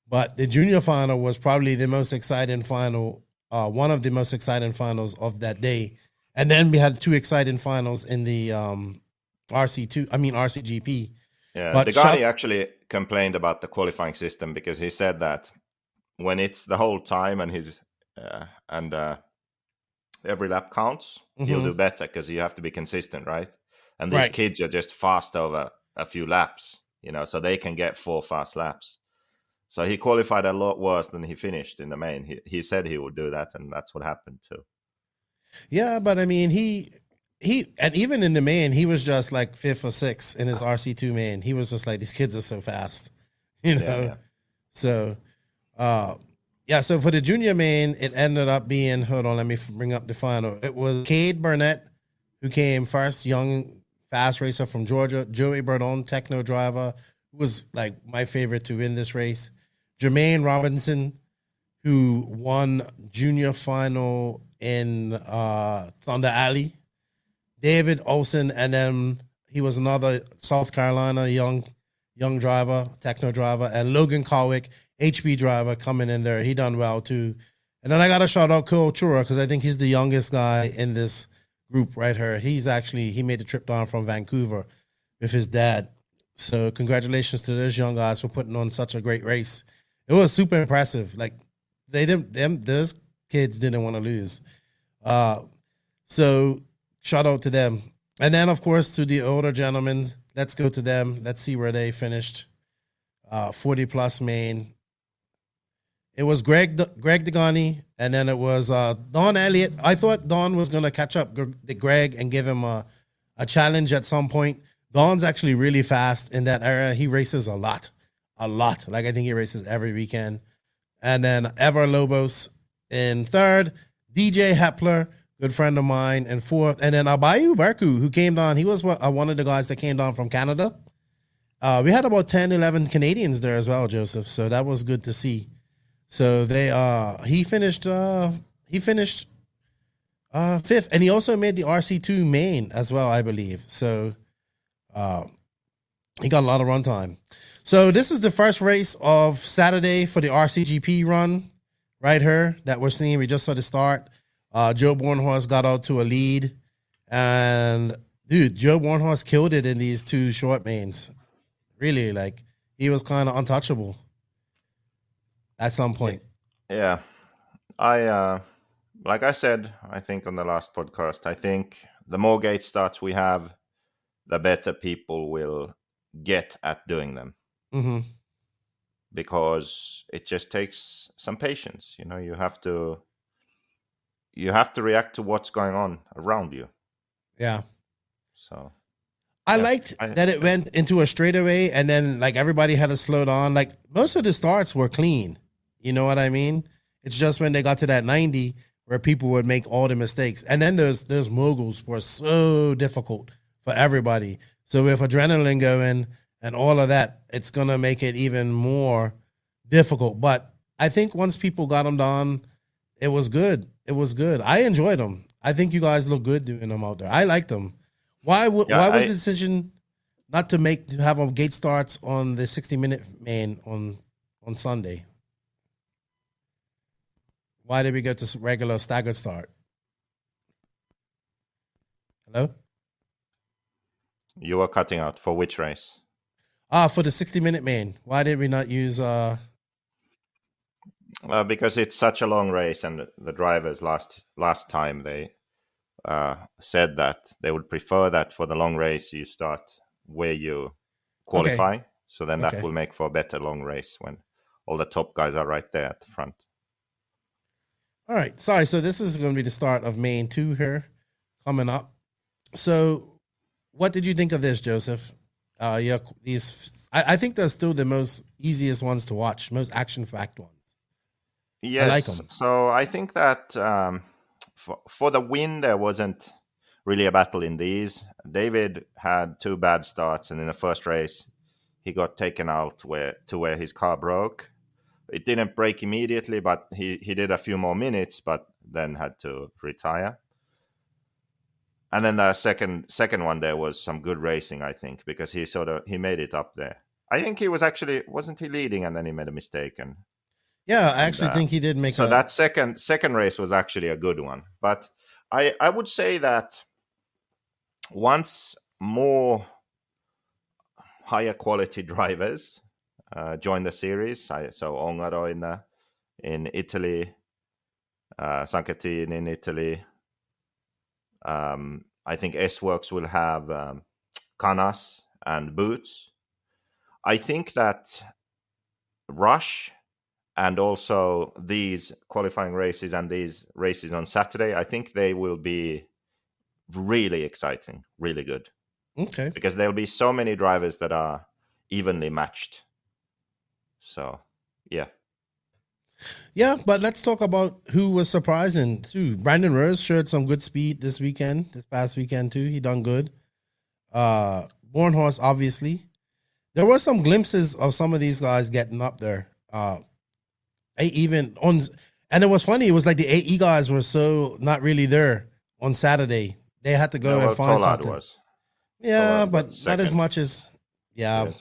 But the junior final was probably the most exciting final, one of the most exciting finals of that day. And then we had 2 exciting finals in the RCGP. Yeah, but the guy actually complained about the qualifying system because he said that when it's the whole time and every lap counts, he'll do better because you have to be consistent, right? And these kids are just fast over a few laps, so they can get 4 fast laps. So he qualified a lot worse than he finished in the main. He said he would do that, and that's what happened too. Yeah, but I mean, he and even in the main, he was just like 5th or 6th in his RC2 main. He was just like, these kids are so fast, Yeah. So, so for the junior main, it ended up being, hold on, let me bring up the final. It was Cade Burnett, who came first, young, fast racer from Georgia. Joey Bardon, techno driver, who was like my favorite to win this race. Jermaine Robinson, who won junior final in Thunder Alley. David Olsen, and then he was another South Carolina young driver, techno driver, and Logan Carwick, HB driver, coming in there. He done well too. And then I got to shout out Cole Chura because I think he's the youngest guy in this group right here. He made the trip down from Vancouver with his dad. So congratulations to those young guys for putting on such a great race. It was super impressive. Like those kids didn't want to lose. So shout out to them. And then, of course, to the older gentlemen, let's go to them. Let's see where they finished. 40-plus main. It was Greg Degani, and then it was Don Elliott. I thought Don was going to catch up to Greg and give him a challenge at some point. Don's actually really fast in that era. He races a lot. Like, I think he races every weekend. And then Ever Lobos in third. DJ Hepler, good friend of mine, in fourth. And then Abayu Barku, who came down. He was one of the guys that came down from Canada. We had about 10, 11 Canadians there as well, Joseph. So that was good to see. So he finished fifth, and he also made the RC2 main as well, I believe. So he got a lot of run time. So this is the first race of Saturday for the RCGP run right here that we're seeing. We just saw the start. Joe Bornhorst got out to a lead, and dude, Joe Bornhorst killed it in these two short mains. Really, like, he was kind of untouchable at some point. Yeah. Like I said, I think on the last podcast, I think the more gate starts we have, the better people will get at doing them. Mm-hmm. Because it just takes some patience. You know, you have to react to what's going on around you. Yeah. So I liked that it went into a straightaway, and then, like, everybody had to slow down. Like, most of the starts were clean. You know what I mean? It's just when they got to that 90 where people would make all the mistakes. And then those moguls were so difficult for everybody. So with adrenaline going and all of that, it's going to make it even more difficult. But I think once people got them done, it was good. It was good. I enjoyed them. I think you guys look good doing them out there. I liked them. Why was the decision not to have them gate starts on the 60-minute main on Sunday? Why did we go to regular staggered start? Hello? You were cutting out for which race? For the 60-minute main. Why did we not use... because it's such a long race, and the drivers last time they said that they would prefer that for the long race you start where you qualify. Okay. So then that will make for a better long race when all the top guys are right there at the front. All right. Sorry. So this is going to be the start of main 2 here coming up. So what did you think of this, Joseph? I think they're still the most easiest ones to watch, most action-packed ones. Yes. I like them. So I think that for the win, there wasn't really a battle in these. David had 2 bad starts, and in the first race, he got taken out where his car broke. It didn't break immediately, but he did a few more minutes, but then had to retire. And then the second one, there was some good racing, I think, because he made it up there. I think he wasn't he leading, and then he made a mistake. And yeah, I actually think he did make. So that second race was actually a good one. But I would say that once more higher quality drivers join the series, so Ongaro in Italy, Sanchetin in Italy. I think S-Works will have Canas and Boots. I think that Rush and also these qualifying races and these races on Saturday, I think they will be really exciting, really good. Okay. Because there'll be so many drivers that are evenly matched. So, yeah. Yeah, but let's talk about who was surprising too. Brandon Rose showed some good speed this past weekend too. He done good. Bornhorst, obviously. There were some glimpses of some of these guys getting up there. And it was funny. It was like the AE guys were so not really there on Saturday. They had to go and find something. Yeah, but not as much as. Yeah.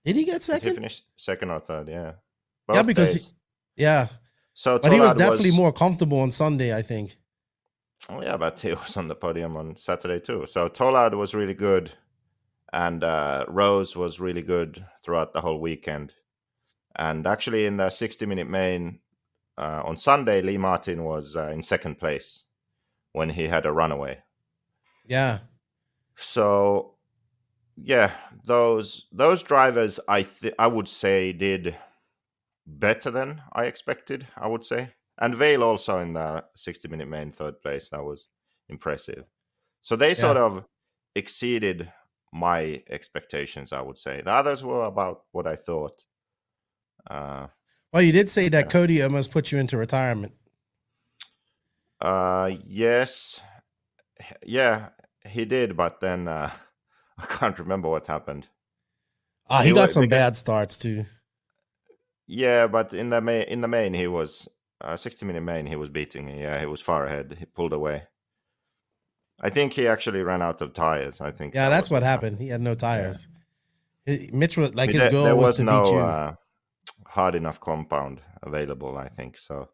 Did he get second? He finished second or third. Yeah. Yeah, because. So, but he was definitely more comfortable on Sunday, I think. Oh yeah, but he was on the podium on Saturday too. So Tollard was really good, and Rose was really good throughout the whole weekend. And actually, in the 60-minute main on Sunday, Lee Martin was in second place when he had a runaway. Yeah. So, yeah, those drivers, I would say, did better than I expected, I would say. And Vale also in the 60-minute main 3rd place. That was impressive. So they sort of exceeded my expectations, I would say. The others were about what I thought. Well, you did say that Cody almost put you into retirement. Yes. Yeah, he did, but then I can't remember what happened. He got some bad starts too. Yeah, but in the main he was 60-minute main he was beating me. Yeah, he was far ahead. He pulled away. I think he actually ran out of tires. I think. Yeah, that's what happened. He had no tires. Yeah. Mitch was like his goal was to beat you. Hard enough compound available, I think. So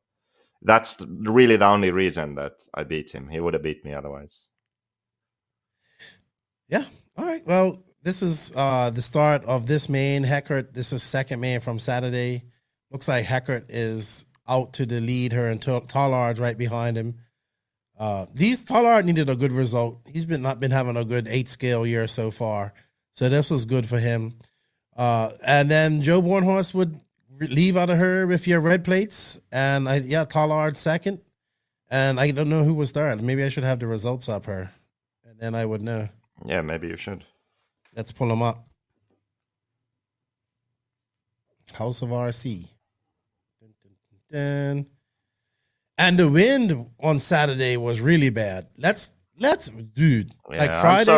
that's really the only reason that I beat him. He would have beat me otherwise. Yeah. All right. Well, this is the start of this main. Heckert, this is second main from Saturday. Looks like Heckert is out to the lead her and Tallard right behind him. Tallard needed a good result. He's not been having a good 8 scale year so far. So this was good for him. And then Joe Bornhorst would leave out of her with your red plates. And Tallard second. And I don't know who was third. Maybe I should have the results up her. And then I would know. Yeah, maybe you should. Let's pull them up. House of RC. Dun, dun, dun, dun. And the wind on Saturday was really bad. Dude. Yeah, like Friday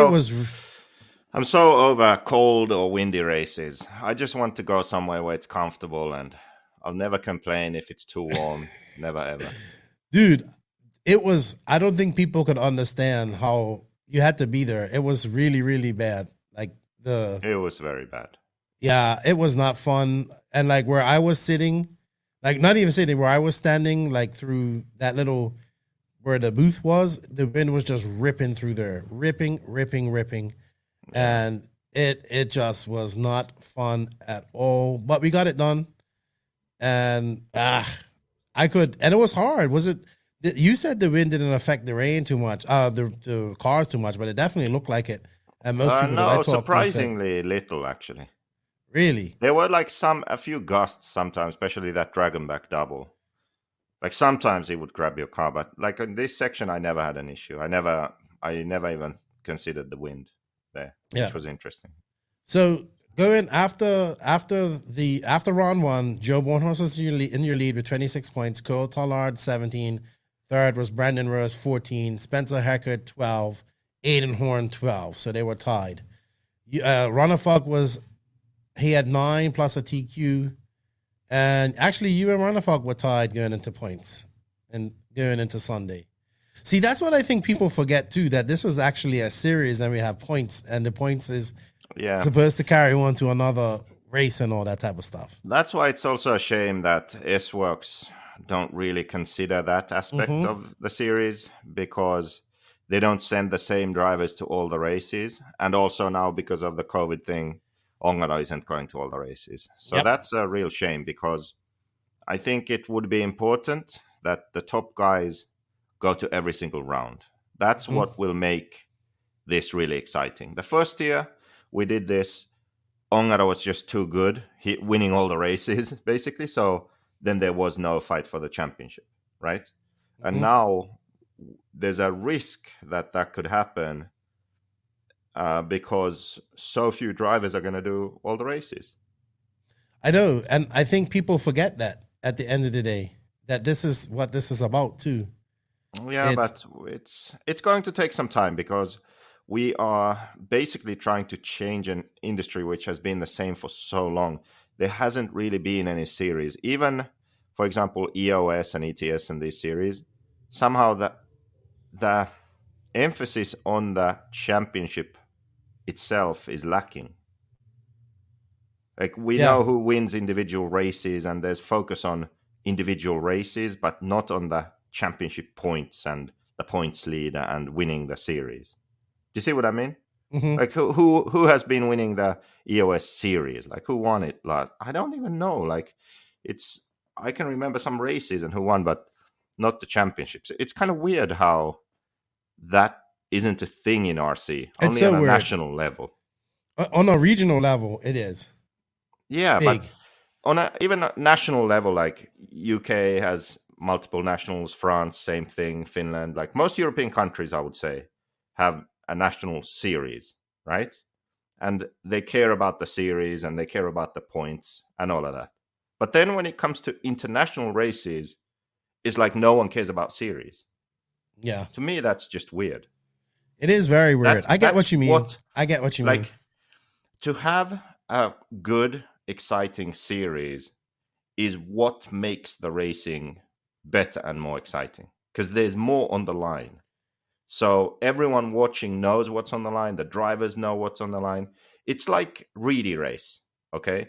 I'm so over cold or windy races. I just want to go somewhere where it's comfortable, and I'll never complain if it's too warm. Never ever. Dude, I don't think people could understand how you had to be there. It was really, really bad. It was very bad. Yeah, it was not fun. And like where I was sitting, like not even sitting, where I was standing, like through that little where the booth was, the wind was just ripping through there, ripping. And it just was not fun at all. But we got it done. And and it was hard. Was it? You said the wind didn't affect the rain too much, the cars too much, but it definitely looked like it. And most people no, surprisingly little actually. Really? There were like a few gusts sometimes, especially that Dragonback double. Like sometimes it would grab your car, but like in this section, I never had an issue. I never even considered the wind there, which was interesting. So going after round one, Joe Bornhorst was in your lead with 26 points. Cole Tallard 17. Third was Brandon Rose 14. Spencer Heckert 12. Aiden Horn 12. So they were tied. Runafug he had 9 plus a TQ. And actually, you and Runafug were tied going into points and going into Sunday. See, that's what I think people forget too, that this is actually a series and we have points, and the points is supposed to carry on to another race and all that type of stuff. That's why it's also a shame that S-Works don't really consider that aspect of the series, because they don't send the same drivers to all the races. And also now, because of the COVID thing, Ongaro isn't going to all the races. So that's a real shame, because I think it would be important that the top guys go to every single round. That's what will make this really exciting. The first year we did this, Ongaro was just too good, winning all the races, basically. So then there was no fight for the championship, right? And now there's a risk that could happen because so few drivers are going to do all the races. I know, and I think people forget that at the end of the day, that this is what this is about too. Yeah, but it's going to take some time, because we are basically trying to change an industry which has been the same for so long. There hasn't really been any series. Even, for example, EOS and ETS in this series, somehow the emphasis on the championship itself is lacking. Like we know who wins individual races, and there's focus on individual races, but not on the championship points and the points lead and winning the series. Do you see what I mean? Like who has been winning the EOS series? Like who won it? Like, I don't even know. Like I can remember some races and who won, but not the championships. It's kind of weird how that isn't a thing in RC. It's only so on a weird. National level. On a regional level, it is. Yeah, big. but on a even a national level, like UK has multiple nationals, France, same thing, Finland, like most European countries, I would say, have a national series, right? And they care about the series and they care about the points and all of that. But then when it comes to international races, it's like no one cares about series. Yeah. To me, that's just weird. It is very weird. I get what you mean. I get what you mean. Like, to have a good, exciting series is what makes the racing better and more exciting, because there's more on the line. So everyone watching knows what's on the line. The drivers know what's on the line. It's like Reedy race, okay?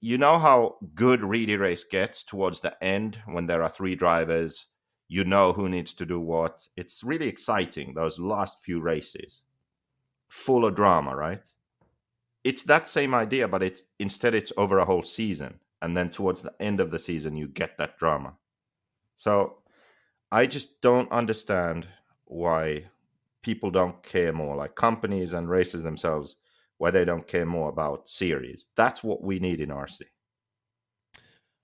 You know how good Reedy race gets towards the end when there are 3 drivers. You know who needs to do what. It's really exciting, those last few races. Full of drama, right? It's that same idea, but instead it's over a whole season. And then towards the end of the season, you get that drama. So I just don't understand why people don't care more, like companies and races themselves, why they don't care more about series. That's what we need in RC.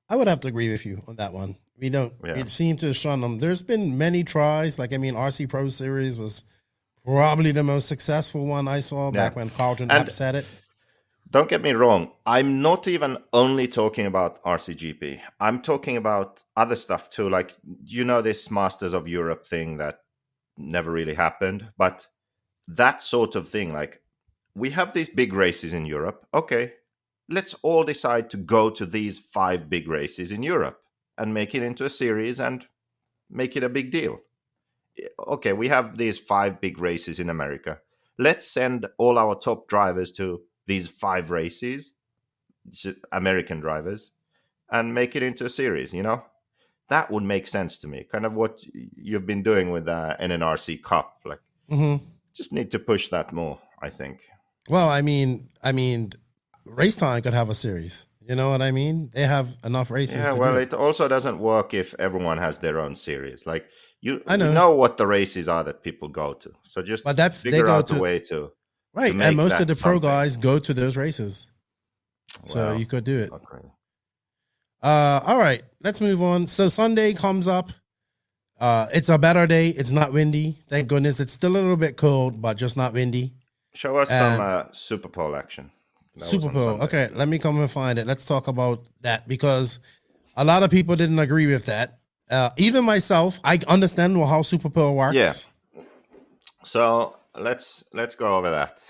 I would have to agree with you on that one. We don't. Yeah. It seemed to shun them. There's been many tries. Like, I mean, RC Pro Series was probably the most successful one I saw back when Carlton Apps had it. Don't get me wrong. I'm not even only talking about Rcgp. I'm talking about other stuff too. Like, you know, this Masters of Europe thing that never really happened. But that sort of thing, like, we have these big races in Europe. Okay, let's all decide to go to these 5 big races in Europe and make it into a series and make it a big deal. Okay, we have these 5 big races in America. Let's send all our top drivers to these 5 races, American drivers, and make it into a series, you know? That would make sense to me. Kind of what you've been doing with the NNRC Cup. Like, just need to push that more, I think. Well, I mean, Race Time could have a series. You know what I mean? They have enough races. Yeah, to well, do it also doesn't work if everyone has their own series. Like, you know what the races are that people go to. So just figure out a way to. Right, and most of the pro guys go to those races. So you could do it. Okay. All right, let's move on. So Sunday comes up. It's a better day. It's not windy. Thank goodness. It's still a little bit cold, but just not windy. Show us some Super Bowl action. Super Bowl. Okay, let me come and find it. Let's talk about that, because a lot of people didn't agree with that. Even myself, I understand how Super Bowl works. Yeah. So let's go over that.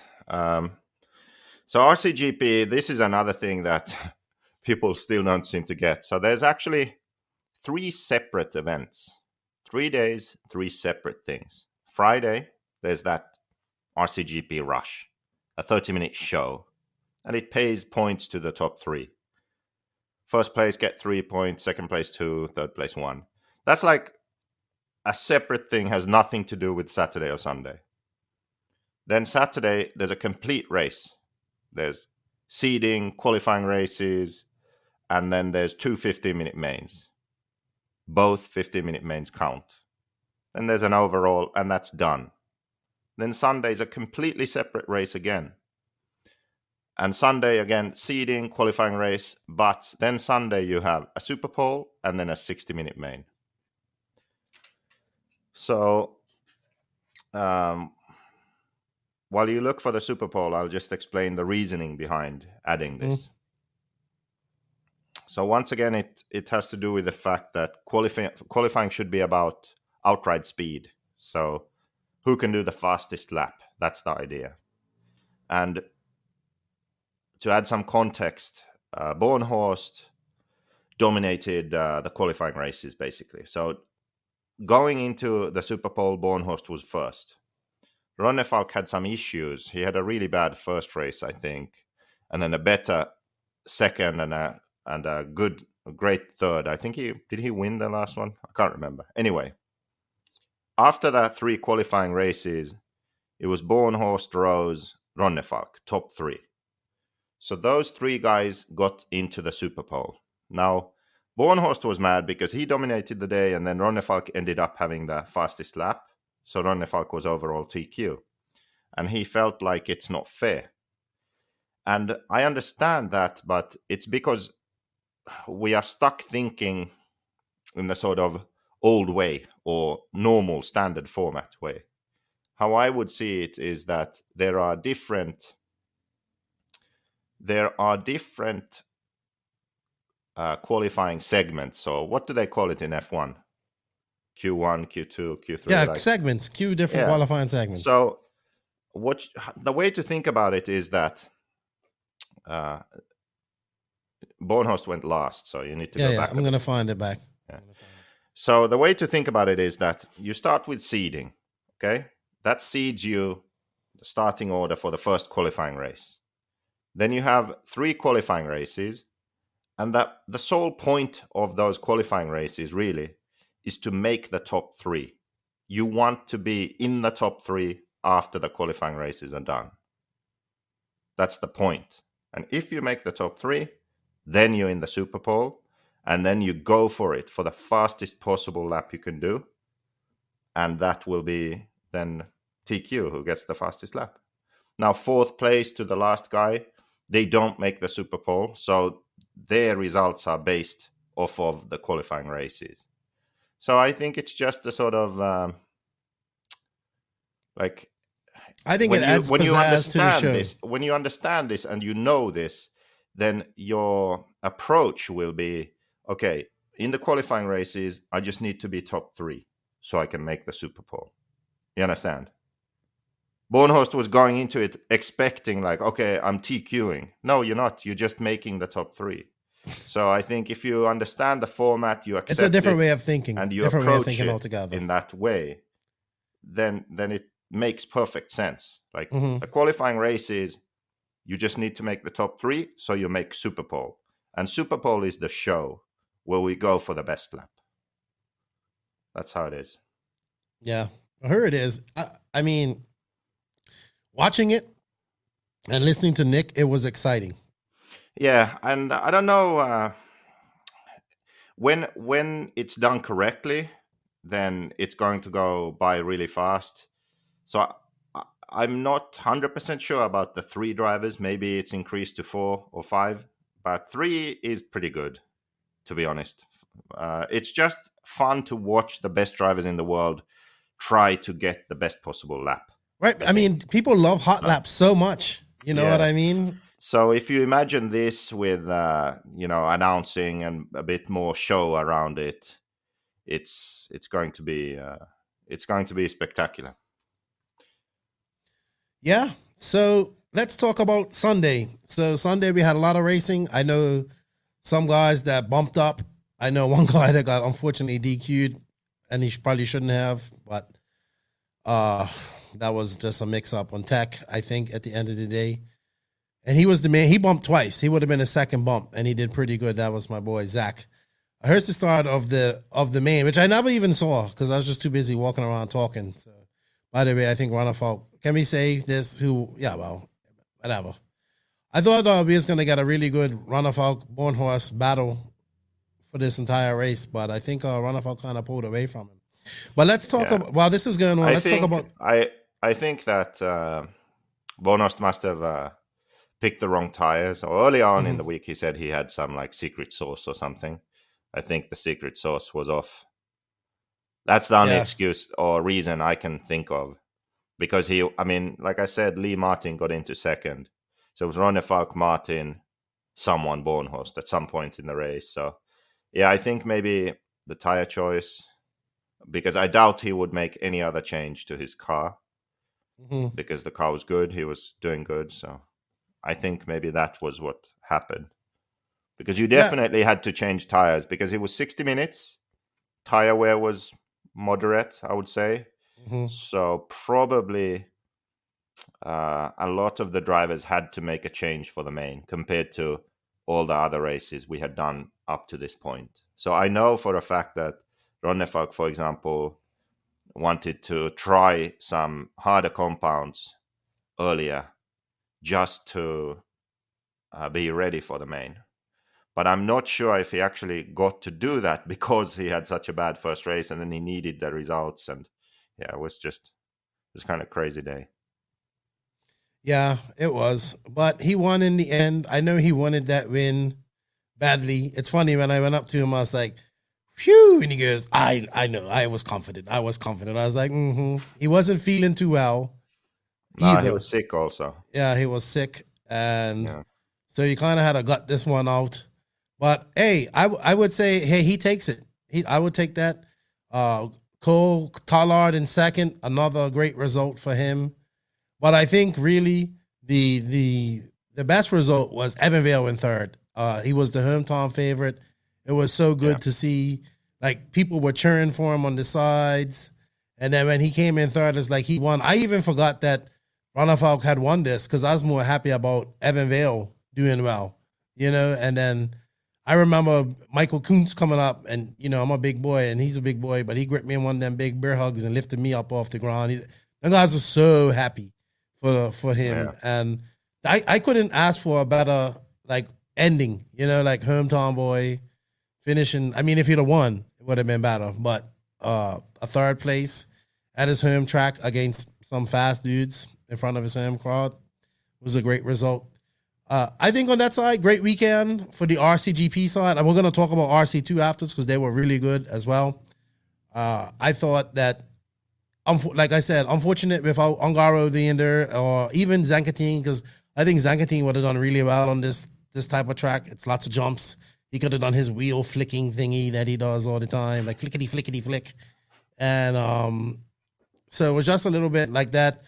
So Rcgp, this is another thing that people still don't seem to get. So there's actually 3 separate events, 3 days, 3 separate things. Friday, there's that Rcgp Rush, a 30-minute show, and it pays points to the top 3. First place get 3 points, second place 2, third place 1. That's like a separate thing, has nothing to do with Saturday or Sunday. Then Saturday, there's a complete race. There's seeding, qualifying races, and then there's 2 15-minute mains. Both 15-minute mains count. Then there's an overall, and that's done. Then Sunday's a completely separate race again. And Sunday, again, seeding, qualifying race, but then Sunday you have a Super Bowl and then a 60-minute main. So, while you look for the Super Bowl, I'll just explain the reasoning behind adding this. So once again, it has to do with the fact that qualifying should be about outright speed. So who can do the fastest lap? That's the idea. And to add some context, Bornhorst dominated the qualifying races, basically. So going into the Super Bowl, Bornhorst was first. Ronnefalk had some issues. He had a really bad first race, I think, and then a better second and a great third. I think did he win the last one? I can't remember. Anyway, after that 3 qualifying races, it was Bornhorst, Rose, Ronnefalk, top 3. So those 3 guys got into the Super Bowl. Now, Bornhorst was mad because he dominated the day, and then Ronnefalk ended up having the fastest lap. So Ronnefalk was overall TQ. And he felt like it's not fair. And I understand that, but it's because we are stuck thinking in the sort of old way or normal standard format way. How I would see it is that there are different qualifying segments. So what do they call it in F1? Q1, Q2, Q3. Yeah, segments, different qualifying segments. So the way to think about it is that Bornhorst went last, so you need to go back. I'm going to find it back. Yeah. So the way to think about it is that you start with seeding, okay? That seeds you the starting order for the first qualifying race. Then you have 3 qualifying races, and that the sole point of those qualifying races really is to make the top 3. You want to be in the top 3 after the qualifying races are done. That's the point. And if you make the top 3, then you're in the Super Pole, and then you go for it for the fastest possible lap you can do. And that will be then TQ who gets the fastest lap. Now, 4th place to the last guy, they don't make the Super Pole, so their results are based off of the qualifying races. So I think it's just a sort of I think it adds pizzazz to the show. When you understand this and you know this, then your approach will be, okay, in the qualifying races, I just need to be top 3 so I can make the Super Pole. You understand? Bornhorst was going into it expecting like, okay, I'm TQing. No, you're not. You're just making the top 3. So I think if you understand the format, you accept it's a different way of thinking, and you different approach way of thinking it altogether. in that way, then it makes perfect sense. Like the qualifying races, you just need to make the top 3, so you make Super Pole. And Super Pole is the show where we go for the best lap. That's how it is. Yeah, here it is. I mean, watching it and listening to Nick, it was exciting. Yeah, and I don't know, when it's done correctly, then it's going to go by really fast. So I'm not 100% sure about the 3 drivers. Maybe it's increased to 4 or 5, but 3 is pretty good, to be honest. It's just fun to watch the best drivers in the world try to get the best possible lap. Right. I mean, people love hot laps so much. You know what I mean? So if you imagine this with, announcing and a bit more show around it, it's going to be spectacular. Yeah. So let's talk about Sunday. So Sunday we had a lot of racing. I know some guys that bumped up. I know one guy that got unfortunately DQ'd, and he probably shouldn't have, but that was just a mix-up on tech, I think, at the end of the day. And he was the man. He bumped twice. He would have been a second bump, and he did pretty good. That was my boy, Zach. I heard the start of the main, which I never even saw because I was just too busy walking around talking. So, by the way, I think Runafault, can we say this? Whatever. I thought we was going to get a really good Runafault Bornhorst battle for this entire race, but I think Runafault kind of pulled away from him. But let's talk about, while this is going on, talk about. I think that Bornhorst must have picked the wrong tires. Or early on in the week, he said he had some like secret sauce or something. I think the secret sauce was off. That's the only excuse or reason I can think of. Because like I said, Lee Martin got into second. So it was Ronne Martin, someone Bornhorst at some point in the race. So, yeah, I think maybe the tire choice, because I doubt he would make any other change to his car because the car was good. He was doing good. So I think maybe that was what happened. Because you definitely had to change tires because it was 60 minutes. Tire wear was moderate, I would say. So probably a lot of the drivers had to make a change for the main compared to all the other races we had done up to this point. So I know for a fact that Ronnefalk, for example, wanted to try some harder compounds earlier just to be ready for the main. But I'm not sure if he actually got to do that because he had such a bad first race and then he needed the results. And yeah, it was just this kind of crazy day. Yeah, it was. But he won in the end. I know he wanted that win badly. It's funny, when I went up to him, I was like, phew, and he goes, I know, I was confident. I was like, He wasn't feeling too well either. He was sick also. Yeah, he was sick, and so you kind of had to gut this one out. But hey, I would say, hey, he takes it. I would take that. Cole Tollard in second, another great result for him. But I think really the best result was Evan Vale in third. He was the hometown favorite. It was so good to see, like, people were cheering for him on the sides. And then when he came in third, it's like he won. I even forgot that Ronafalk had won this because I was more happy about Evan Vale doing well, and then I remember Michael Kuntz coming up, and, I'm a big boy, and he's a big boy, but he gripped me in one of them big bear hugs and lifted me up off the ground. The guys are so happy for him. Yeah. And I couldn't ask for a better, like, ending, like hometown boy finishing. I mean, if he'd have won, it would have been better. But a third place at his home track against some fast dudes in front of his home crowd was a great result. I think on that side, great weekend for the RCGP side. And we're going to talk about RC2 afterwards because they were really good as well. I thought that, like I said, unfortunate without Ongaro being there, or even Zankatine, because I think Zankatine would have done really well on this type of track. It's lots of jumps. He could have done his wheel flicking thingy that he does all the time, like flickety flick. And so it was just a little bit like that.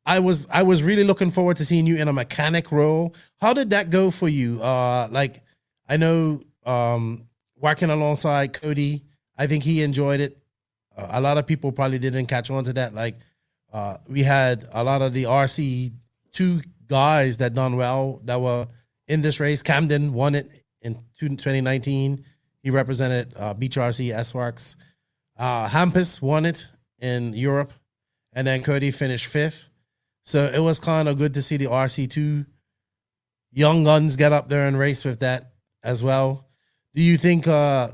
I was really looking forward to seeing you in a mechanic role. How did that go for you? Like, I know working alongside Cody, I think he enjoyed it. A lot of people probably didn't catch on to that. Like, we had a lot of the RC2 guys that done well that were in this race. Camden won it in 2019. He represented Beach RC S-Works. Hampus won it in Europe, and then Cody finished fifth. So it was kind of good to see the RC2 young guns get up there and race with that as well. Do you think we're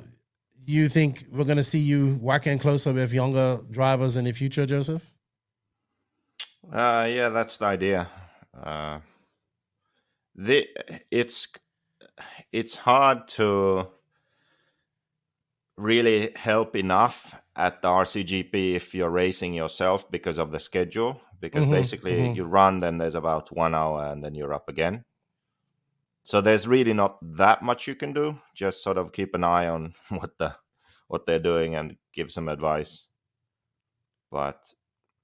going to see you working closer with younger drivers in the future, Joseph? Yeah, that's the idea. It's hard to really help enough at the RCGP if you're racing yourself because of the schedule. Because basically you run, then there's about 1 hour, and then you're up again. So there's really not that much you can do. Just sort of keep an eye on what they're doing and give some advice. But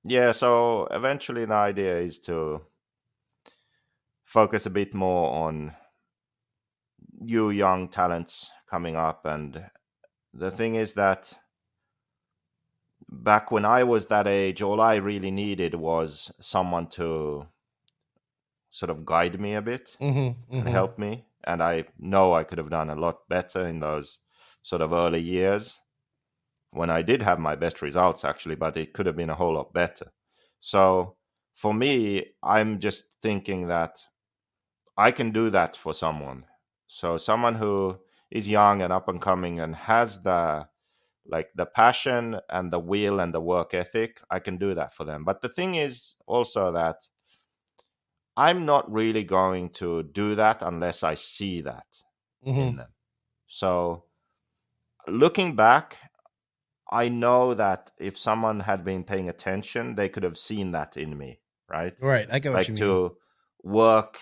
yeah, so eventually the idea is to focus a bit more on you young talents coming up. And the thing is that back when I was that age, all I really needed was someone to sort of guide me a bit and help me. And I know I could have done a lot better in those sort of early years when I did have my best results, actually, but it could have been a whole lot better. So for me, I'm just thinking that I can do that for someone. So someone who is young and up and coming and has the passion and the will and the work ethic, I can do that for them. But the thing is also that I'm not really going to do that unless I see that in them. So looking back, I know that if someone had been paying attention, they could have seen that in me, right? Right, I get what you mean. To work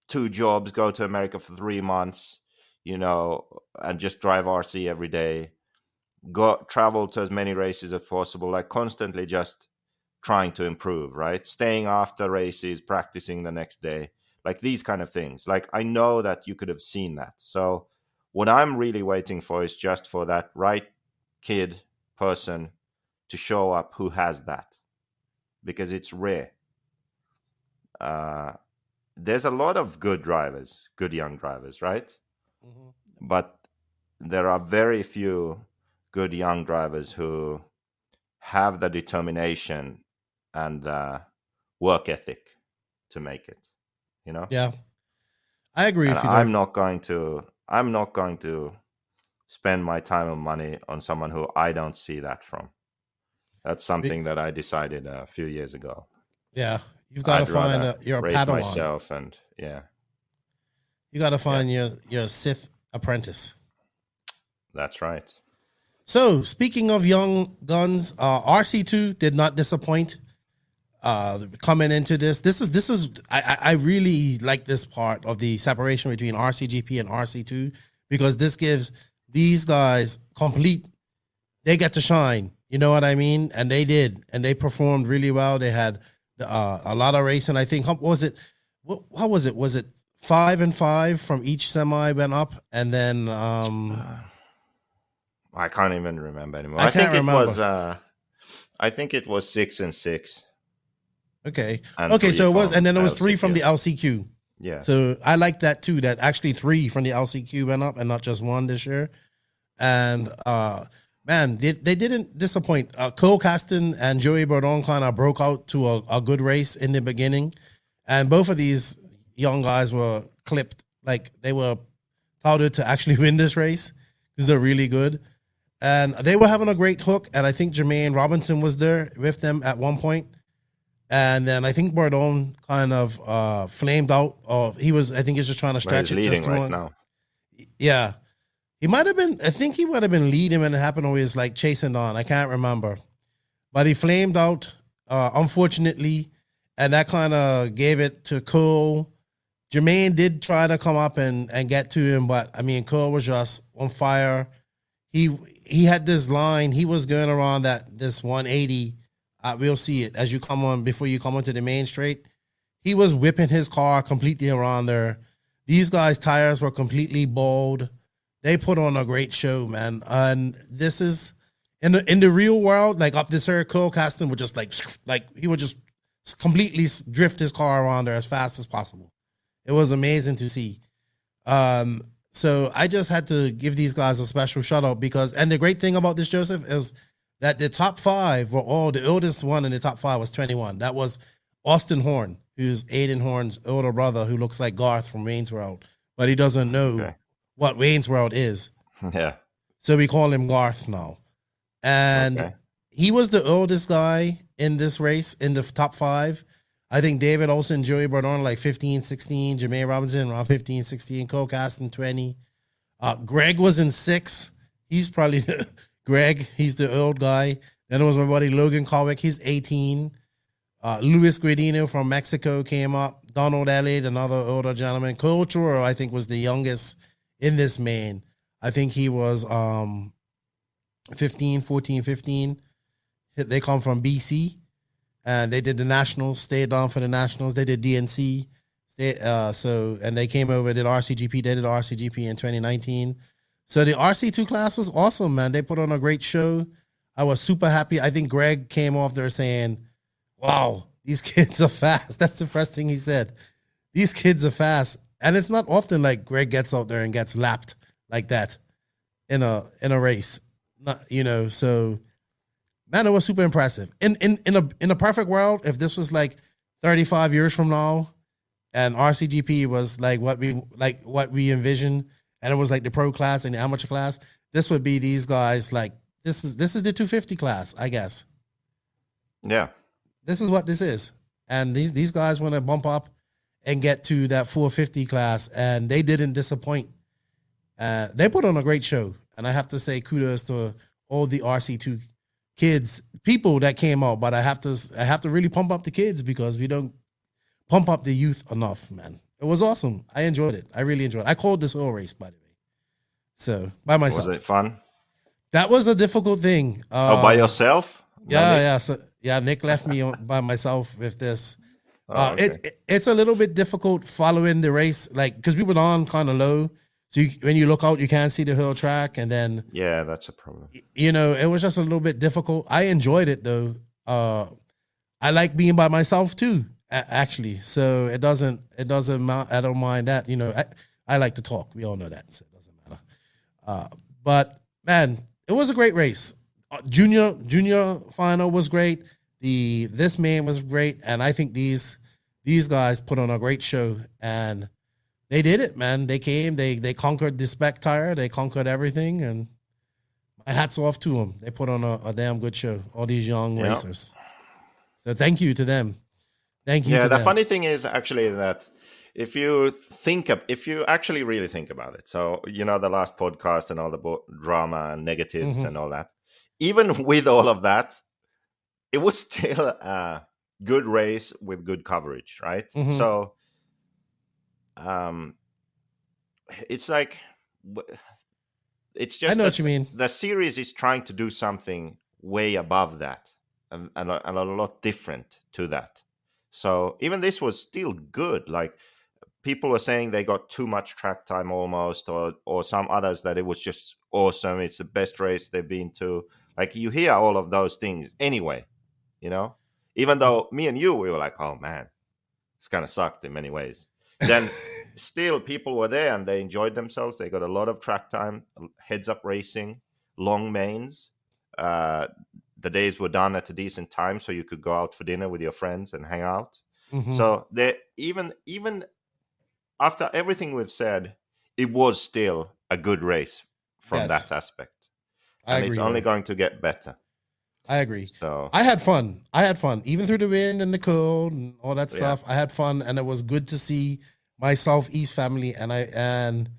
2 jobs, go to America for 3 months, and just drive RC every day. Travel to as many races as possible, like constantly just trying to improve, right? Staying after races, practicing the next day, like these kind of things. Like, I know that you could have seen that. So what I'm really waiting for is just for that right person to show up who has that, because it's rare. There's a lot of good young drivers, right? But there are very few good young drivers who have the determination and work ethic to make it, Yeah, I agree with you. I'm not going to spend my time and money on someone who I don't see that from. That's something that I decided a few years ago. Yeah, you've got to find your race Padawan myself, and yeah. You got to find your Sith apprentice. That's right. So, speaking of young guns, RC2 did not disappoint. Coming into this is I really like this part of the separation between Rcgp and RC2, because this gives these guys they get to shine. You know what I mean? And they did, and they performed really well. They had a lot of racing. I think, how was it? Was it 5 and 5 from each semi went up, and then I can't even remember anymore. I think it was 6 and 6. Okay. So it was, and then it was 3 from the LCQ. Yeah. So I like that too. That actually 3 from the LCQ went up, and not just 1 this year. And man, they didn't disappoint. Cole Caston and Joey Bourdon kind of broke out to a good race in the beginning, and both of these young guys were clipped. Like, they were touted to actually win this race because they're really good. And they were having a great hook, and I think Jermaine Robinson was there with them at one point. And then I think Bourdon kind of flamed out. I think he's just trying to stretch it. Leading just right now. Yeah. He might have been, I think he would have been leading when it happened, or he was like chasing on. I can't remember. But he flamed out, unfortunately, and that kind of gave it to Cole. Jermaine did try to come up and get to him, but I mean, Cole was just on fire. He had this line. He was going around this 180. We'll see it as you come on, before you come onto the main straight. He was whipping his car completely around there. These guys' tires were completely bald. They put on a great show, man. And this is in the real world, like up this here, Cole Caston would just like he would just completely drift his car around there as fast as possible. It was amazing to see. So I just had to give these guys a special shout out, because, and the great thing about this, Joseph, is that the top 5 were all, the oldest one in the top 5 was 21. That was Austin Horn, who's Aiden Horn's older brother, who looks like Garth from Wayne's World, but he doesn't know what Wayne's World is. Yeah. So we call him Garth now. And he was the oldest guy in this race in the top 5. I think David Olsen, Joey Bourdon, like 15, 16. Jermaine Robinson, around 15, 16. Cole Caston, 20. Greg was in 6. He's probably Greg. He's the old guy. Then it was my buddy Logan Kowick. He's 18. Luis Guidino from Mexico came up. Donald Elliott, another older gentleman. Cole Churro, I think, was the youngest in this main. I think he was 15. They come from BC. And they did the Nationals, stayed on for the Nationals. They did DNC. And they came over, did RCGP. They did RCGP in 2019. So the RC2 class was awesome, man. They put on a great show. I was super happy. I think Greg came off there saying, wow, these kids are fast. That's the first thing he said. These kids are fast. And it's not often like Greg gets out there and gets lapped like that in a race. So man, it was super impressive. In a perfect world, if this was like 35 years from now, and RCGP was like what we envisioned, and it was like the pro class and the amateur class, this would be these guys. Like this is the 250 class, I guess. Yeah, this is what this is, and these guys want to bump up and get to that 450 class, and they didn't disappoint. They put on a great show, and I have to say kudos to all the RC2 people that came out, but I have to really pump up the kids, because we don't pump up the youth enough, man. It was awesome. I enjoyed it. I really enjoyed it. I called this whole race, by the way. So, by myself. Was it fun? That was a difficult thing. By yourself? Yeah. So, Nick left me by myself with this. It's a little bit difficult following the race, like, because we were on kind of low. So when you look out, you can't see the hill track, and then that's a problem. It was just a little bit difficult. I enjoyed it though. I like being by myself too, actually. So it doesn't matter. I don't mind that. I like to talk. We all know that, so it doesn't matter. But man, it was a great race. Junior final was great. This man was great, and I think these guys put on a great show, and they did it, man. They came, they conquered the Spec tire, they conquered everything, and my hat's off to them. They put on a damn good show, all these young racers. So thank you to them. Thank you. Yeah, the funny thing is actually that if you actually really think about it, so the last podcast and all the drama and negatives and all that, even with all of that, it was still a good race with good coverage, right? So it's like, it's just, I know what you mean. The series is trying to do something way above that and a lot different to that. So even this was still good. Like, people were saying they got too much track time almost, or some others that it was just awesome. It's the best race they've been to. Like, you hear all of those things anyway, even though me and you, we were like, oh man, it's kind of sucked in many ways. Then still people were there and they enjoyed themselves. They got a lot of track time, heads up racing, long mains. The days were done at a decent time, so you could go out for dinner with your friends and hang out. So they even after everything we've said, it was still a good race from that aspect. And it's only going to get better. I agree. So I had fun. Even through the wind and the cold and all that stuff. I had fun, and it was good to see my Southeast family. And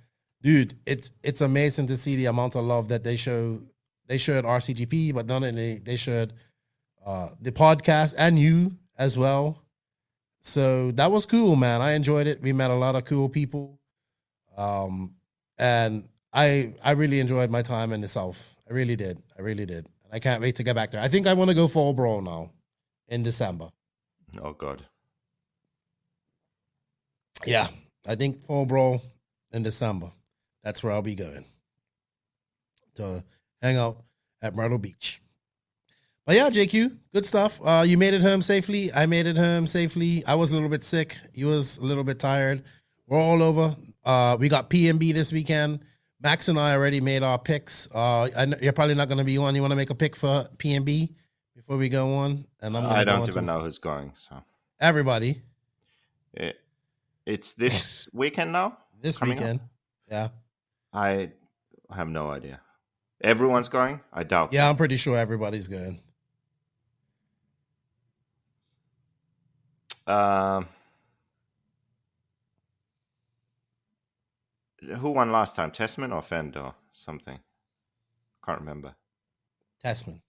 dude, it's amazing to see the amount of love that they showed RCGP, but not only they showed the podcast and you as well. So that was cool, man. I enjoyed it. We met a lot of cool people. And I really enjoyed my time in the South. I really did. I can't wait to get back there. I think I want to go full bro now in December. Oh, God. Yeah, I think full bro in December. That's where I'll be going to hang out at Myrtle Beach. But yeah, JQ, good stuff. You made it home safely. I made it home safely. I was a little bit sick. You was a little bit tired. We're all over. We got PNB this weekend. Max and I already made our picks. I know you're probably not going to be on. You want to make a pick for PNB before we go on? And I don't even know who's going. So everybody. It's this weekend now? This weekend. Up? Yeah. I have no idea. Everyone's going? I doubt. Yeah, I'm pretty sure everybody's going. Who won last time? Tessman or Fend or something? Can't remember. Tessman.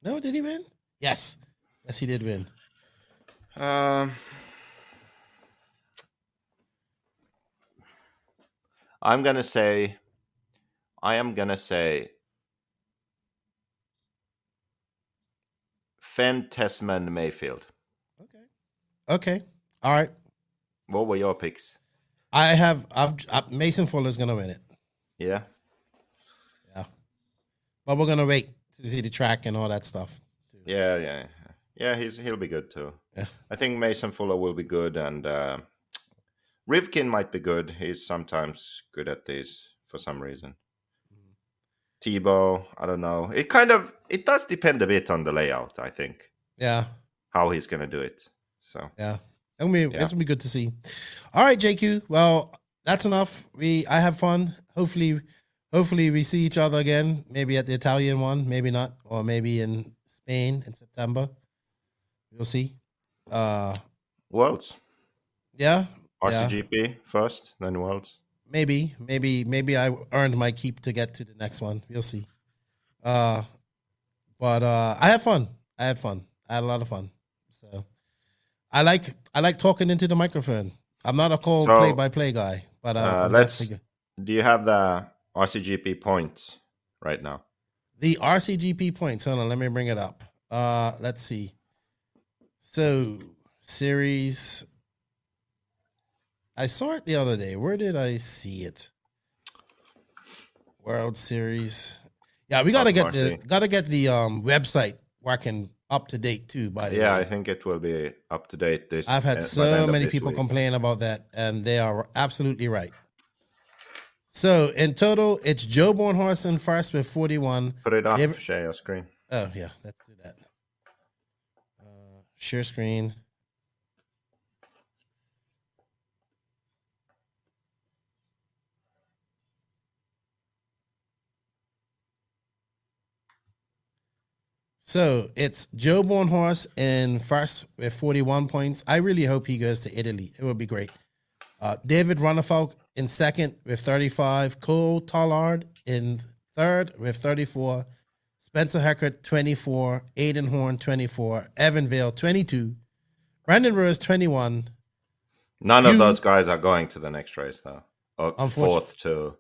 No, did he win? Yes. Yes, he did win. I am gonna say Fend, Tessman, Mayfield. Okay. All right. What were your picks? I've Mason Fuller's gonna win it. Yeah. But we're gonna wait to see the track and all that stuff. Too. Yeah. He'll be good too. Yeah. I think Mason Fuller will be good, and Rivkin might be good. He's sometimes good at these for some reason. Tebow, I don't know. It does depend a bit on the layout, I think. Yeah. How he's gonna do it. So yeah. It's gonna be good to see. All right, JQ. Well, that's enough. I have fun. Hopefully we see each other again. Maybe at the Italian one, maybe not, or maybe in Spain in September. We'll see. Worlds. Yeah. RCGP first, then Worlds. Maybe I earned my keep to get to the next one. We'll see. But I had fun. I had a lot of fun. So I like talking into the microphone. I'm not a play-by-play guy, but do you have the RCGP points right now? The RCGP points. Hold on, let me bring it up. Let's see. So series. I saw it the other day. Where did I see it? World Series. Yeah, we gotta get the website working up to date too. By the way, I think it will be up to date. I've had so many people complain about that, and they are absolutely right. So in total, it's Joe Bornhorst in first with 41. Put it up. Share your screen. Oh yeah, let's do that. Share screen. So it's Joe Bornhorst in first with 41 points. I really hope he goes to Italy. It would be great. David Runnefolk in second with 35. Cole Tollard in third with 34. Spencer Heckert, 24. Aiden Horn, 24. Evan Vale, 22. Brandon Rose, 21. None of those guys are going to the next race, though. Fourth to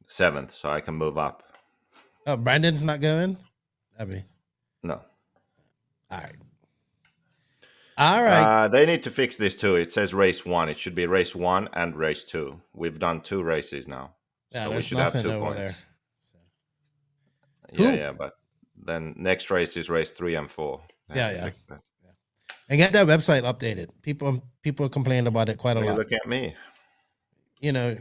seventh, so I can move up. Oh, Brandon's not going? No. All right. They need to fix this too. It says race 1. It should be race 1 and race 2. We've done 2 races now. Yeah, so we should nothing have 2 over points. there. Yeah, but then next race is race 3 and 4. Yeah. And get that website updated. People complained about it quite a lot. Look at me. You know,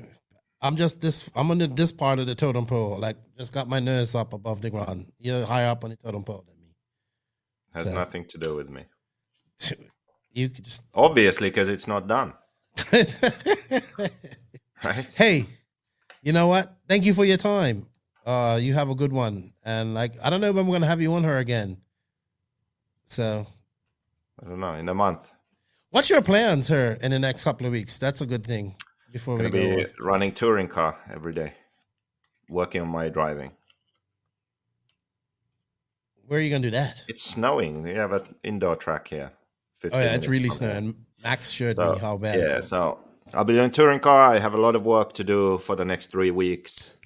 I'm on this part of the totem pole. Like, just got my nose up above the ground. You're higher up on the totem pole than me. Has nothing to do with me. You could just obviously, because it's not done. Right? Hey, you know what? Thank you for your time. You have a good one. And I don't know when we're gonna have you on her again. So I don't know, in a month. What's your plans here in the next couple of weeks? That's a good thing. Before we go running touring car every day, working on my driving. Where are you gonna do that? It's snowing. We have an indoor track here. Oh yeah, it's really snowing. Max showed me how bad. Yeah, so I'll be doing touring car. I have a lot of work to do for the next 3 weeks,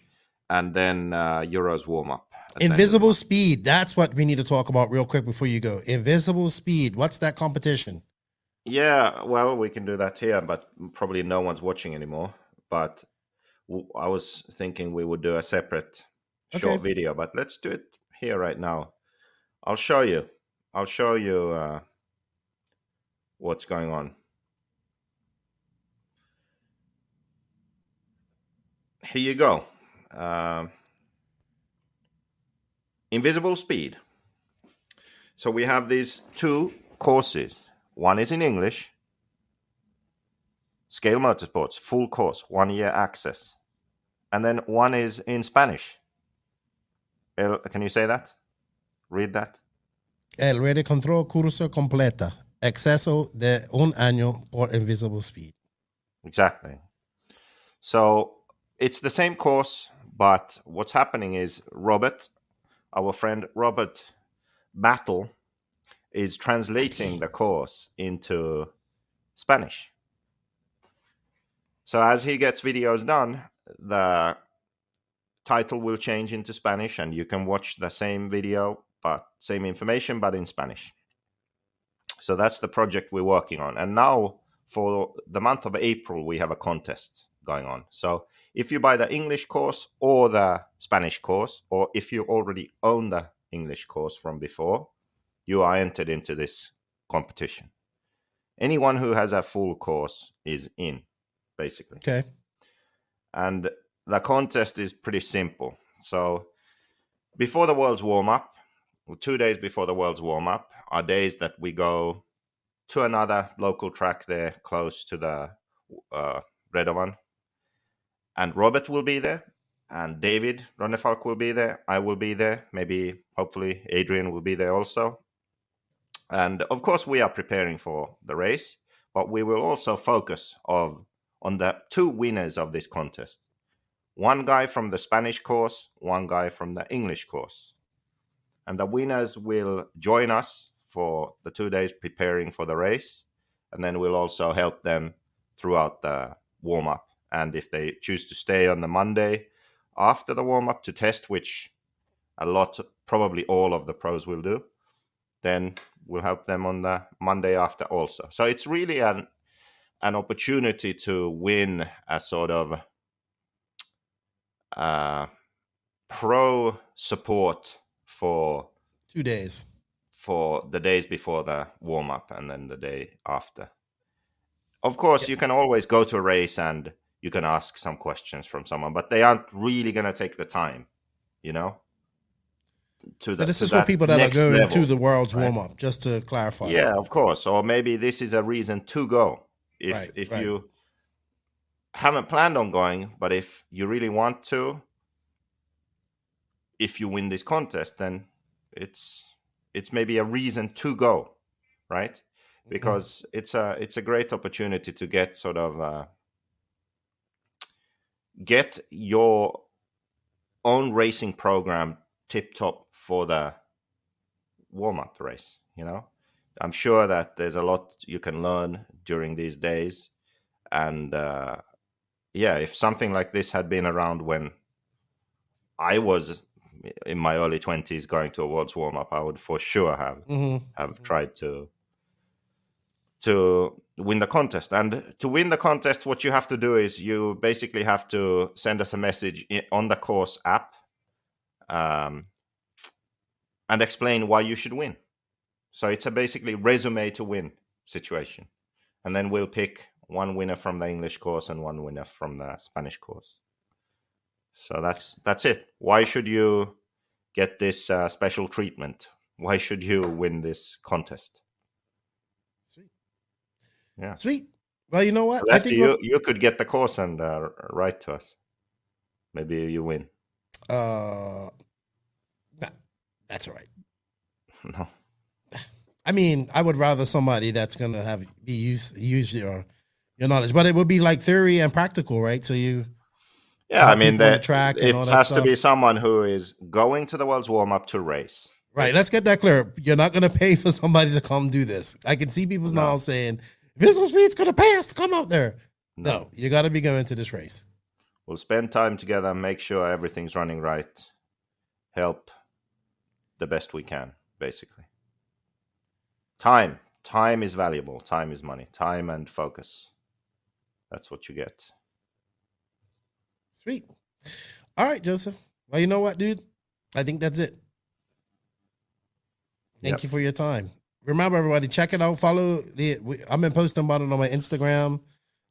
and then Euros warm up. InvisibleSpeed. That's what we need to talk about real quick before you go. InvisibleSpeed. What's that competition? Yeah, well, we can do that here, but probably no one's watching anymore. But I was thinking we would do a separate short video, but let's do it here right now. I'll show you. What's going on. Here you go. InvisibleSpeed. So we have these 2 courses. One is in English. Scale Motorsports, full course, 1 year access. And then one is in Spanish. Can you say that? Read that. El Ready Control Curso Completa. Acceso de un año por InvisibleSpeed. Exactly. So it's the same course, but what's happening is our friend Robert Battle, is translating the course into Spanish. So as he gets videos done, the title will change into Spanish, and you can watch the same video, but same information, but in Spanish. So that's the project we're working on. And now for the month of April, we have a contest going on. So if you buy the English course or the Spanish course, or if you already own the English course from before, you are entered into this competition. Anyone who has a full course is in, basically. Okay. And the contest is pretty simple. So before the World's warm-up, 2 days before the World's warm-up, are days that we go to another local track there close to the Redovan. And Robert will be there. And David Ronnefalk will be there. I will be there. Maybe, hopefully, Adrian will be there also. And of course, we are preparing for the race, but we will also focus on the 2 winners of this contest. One guy from the Spanish course, one guy from the English course. And the winners will join us for the 2 days preparing for the race. And then we'll also help them throughout the warm-up. And if they choose to stay on the Monday after the warm-up to test, which probably all of the pros will do, then we'll help them on the Monday after also. So it's really an opportunity to win a sort of pro support for 2 days. For the days before the warm-up and then the day after. Of course, you can always go to a race and you can ask some questions from someone, but they aren't really going to take the time, But this is for people that are going to the World's warm-up, just to clarify. Yeah, of course. Or maybe this is a reason to go. If you haven't planned on going, but if you really want to, if you win this contest, then it's maybe a reason to go, right? because it's a great opportunity to get sort of get your own racing program tip top for the warm-up race. I'm sure that there's a lot you can learn during these days, and if something like this had been around when I was in my early 20s going to a world's warm-up, I would for sure have tried to win the contest. And to win the contest, what you have to do is you basically have to send us a message on the course app and explain why you should win. So it's a basically resume to win situation. And then we'll pick one winner from the English course and one winner from the Spanish course. So that's it. Why should you get this special treatment? Why should you win this contest? Sweet. Yeah. Sweet. Well, you know what? So I think you could get the course and write to us. Maybe you win. Nah, that's all right. No. I mean, I would rather somebody that's gonna use your knowledge, but it would be like theory and practical, right? So you, I mean, the track and it all that has stuff. to be someone who is going to the world's warm up to race. Right. Let's get that clear. You're not gonna pay for somebody to come do this. I can see people now saying, InvisibleSpeed's gonna pay us to come out there. No, you got to be going to this race. We'll spend time together, make sure everything's running right, help the best we can, basically. Time is valuable. Time is money. Time and focus. That's what you get. Sweet. All right, Joseph. Well, you know what, dude? I think that's it. Thank you for your time. Remember, everybody, check it out. Follow I've been posting about it on my Instagram.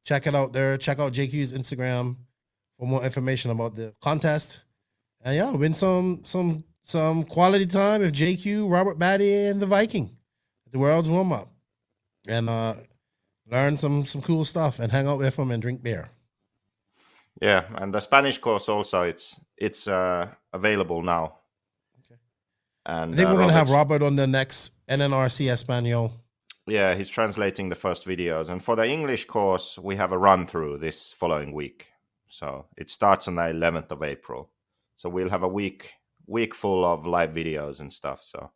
Check it out there. Check out JQ's Instagram for more information about the contest. And win some quality time with JQ, Robert Batty, and the Viking. The world's warm up, and learn some cool stuff and hang out with them and drink beer. Yeah, and the Spanish course also it's available now. Okay. And I think we're gonna have Robert on the next NNRC Espanol. Yeah, he's translating the first videos, and for the English course, we have a run through this following week. So it starts on the 11th of April. So we'll have a week full of live videos and stuff. So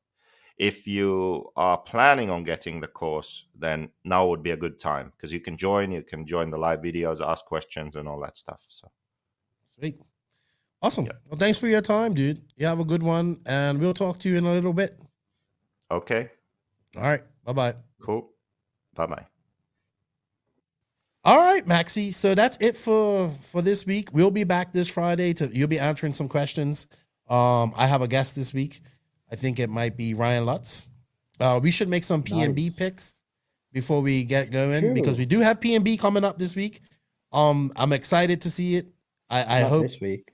if you are planning on getting the course, then now would be a good time because you can join the live videos, ask questions and all that stuff. So sweet. Awesome. Yep. Well, thanks for your time, dude. You have a good one, and we'll talk to you in a little bit. Okay. All right. Bye-bye. Cool. Bye-bye. All right, Maxie. So that's it for this week. We'll be back this Friday. You'll be answering some questions. I have a guest this week. I think it might be Ryan Lutz. We should make some P&B picks before we get going because we do have P&B coming up this week. I'm excited to see it. I hope this week.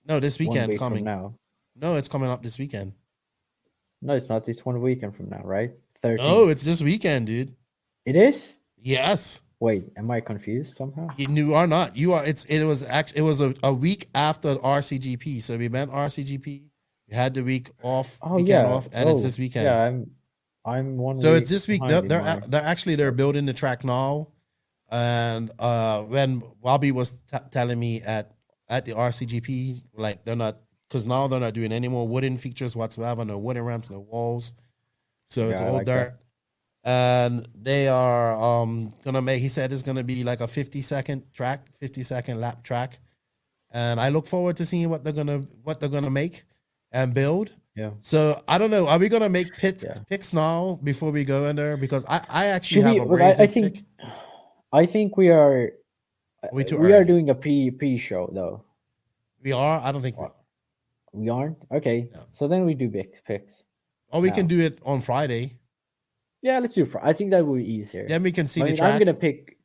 No, this weekend 1 week coming. from now. No, it's coming up this weekend. No, it's not. It's 1 weekend from now, right? 13th. No, it's this weekend, dude. It is? Yes. Wait, am I confused somehow? You are not. You are. It was a week after Rcgp. So we met Rcgp. We had the week off. Weekend off, and it's this weekend. Yeah, I'm 1 week. So it's this week. They're building the track now, and when Bobby was telling me at the Rcgp, like they're not doing any more wooden features whatsoever. No wooden ramps, no walls. So it's all dirt. And they are gonna make. He said it's gonna be like a 50-second lap track, and I look forward to seeing what they're gonna make and build. Yeah. So I don't know. Are we gonna make picks now before we go in there? Because I actually have a racing pick. I think we are. We are doing a pre-show though. We are. I don't think we aren't. Okay. No. So then we do big picks. Or we can do it on Friday. Yeah, let's do. I think that would be easier. Then we can see the track. I'm gonna pick.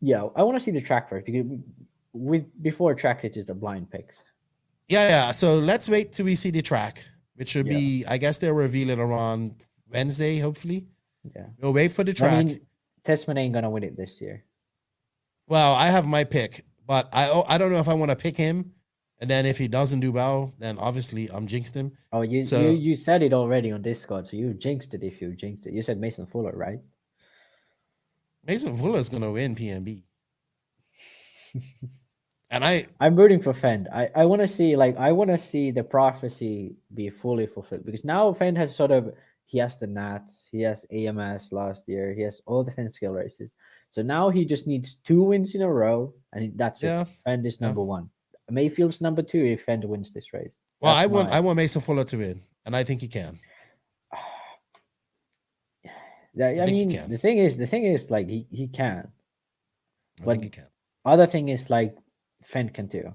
Yeah, I want to see the track first because before track it's just a blind picks. Yeah. So let's wait till we see the track, which should be. I guess they'll reveal it around Wednesday, hopefully. Yeah. We'll wait for the track. I mean, Testman ain't gonna win it this year. Well, I have my pick, but I don't know if I want to pick him And then if he doesn't do well, then obviously I'm jinxed him. Oh, you said it already on Discord, so you jinxed it if you jinxed it. You said Mason Fuller, right? Mason Fuller is gonna win PNB. And I'm rooting for Fend. I want to see the prophecy be fully fulfilled, because now Fend has he has the Nats, he has AMS last year, he has all the 10 skill races. So now he just needs 2 wins in a row, and that's it. Fend is number 1. Mayfield's number 2 if Fend wins this race. Well, I want Mason Fuller to win, and I think he can. I mean, the thing is, like he can. I think he can. Other thing is like Fend can too,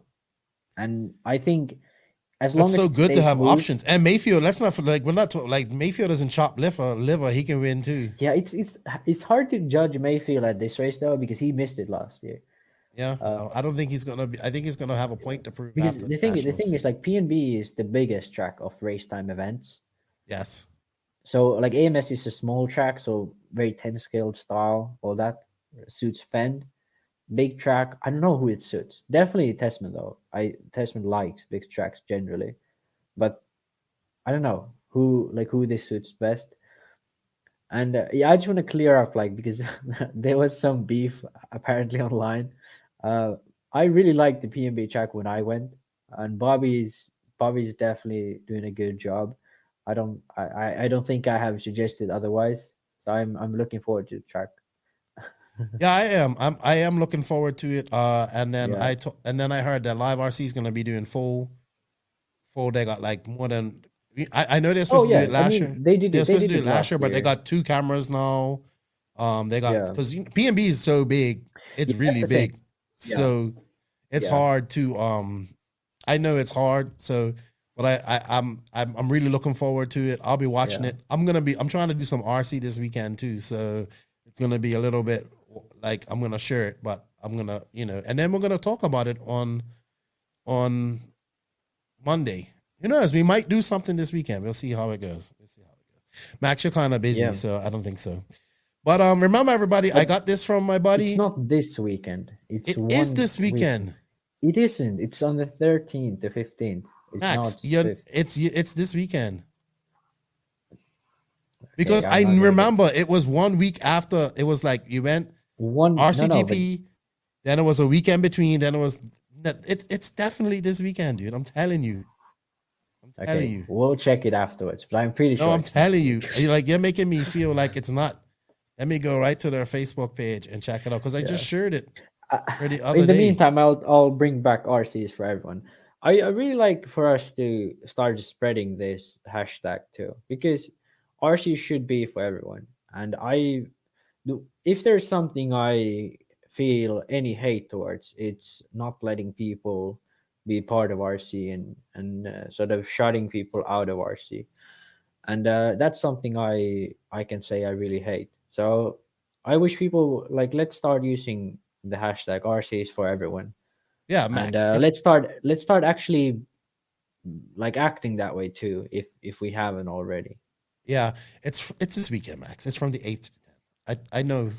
and I think as long as it's so good to have smooth, options. And Mayfield, let's not we're not like Mayfield doesn't chop liver. He can win too. Yeah, it's hard to judge Mayfield at this race though, because he missed it last year. Yeah, I don't think he's gonna be. I think he's gonna have a point to prove. Because after the thing is like PNB is the biggest track of race time events. Yes. So like AMS is a small track, so very 10 skilled style, all that suits Fend. Big track, I don't know who it suits. Definitely Testament though. Testament likes big tracks generally, but I don't know who this suits best. And I just want to clear up because there was some beef apparently online. I really liked the PNB track when I went, and Bobby's definitely doing a good job. I don't think I have suggested otherwise. So I'm looking forward to the track. Yeah, I am. I am looking forward to it. And then I heard that Live RC is gonna be doing full. They got like more than. I know they're supposed to do it last year. They're supposed to do it last year, but they got 2 cameras now. They got because PNB is so big, it's really big. So it's hard to. I know it's hard. So, but I'm really looking forward to it. I'll be watching it. I'm trying to do some RC this weekend too. So it's gonna be a little bit like I'm gonna share it, but I'm gonna and then we're gonna talk about it on Monday. Who knows? We might do something this weekend. We'll see how it goes. Max, you're kind of busy, so I don't think so. But remember, everybody, I got this from my buddy. It's not this weekend. It is this weekend. It isn't. It's on the 13th to 15th. Max, it's this weekend. Because I remember it was 1 week after. It was like you went RCGP, then it was a weekend between. Then it was. It's definitely this weekend, dude. I'm telling you. We'll check it afterwards, but I'm pretty sure. No, I'm telling you. You're making me feel like it's not. Let me go right to their Facebook page and check it out because I just shared it the other day. In the meantime, I'll bring back RCs for everyone. I really like for us to start spreading this hashtag too, because RC should be for everyone. And if there's something I feel any hate towards, it's not letting people be part of RC and sort of shutting people out of RC. And that's something I can say I really hate. So I wish people let's start using the hashtag RCs for everyone. Yeah, Max. And let's start actually acting that way too, if we haven't already. Yeah, it's this weekend, Max. It's from the 8th to 10th. I know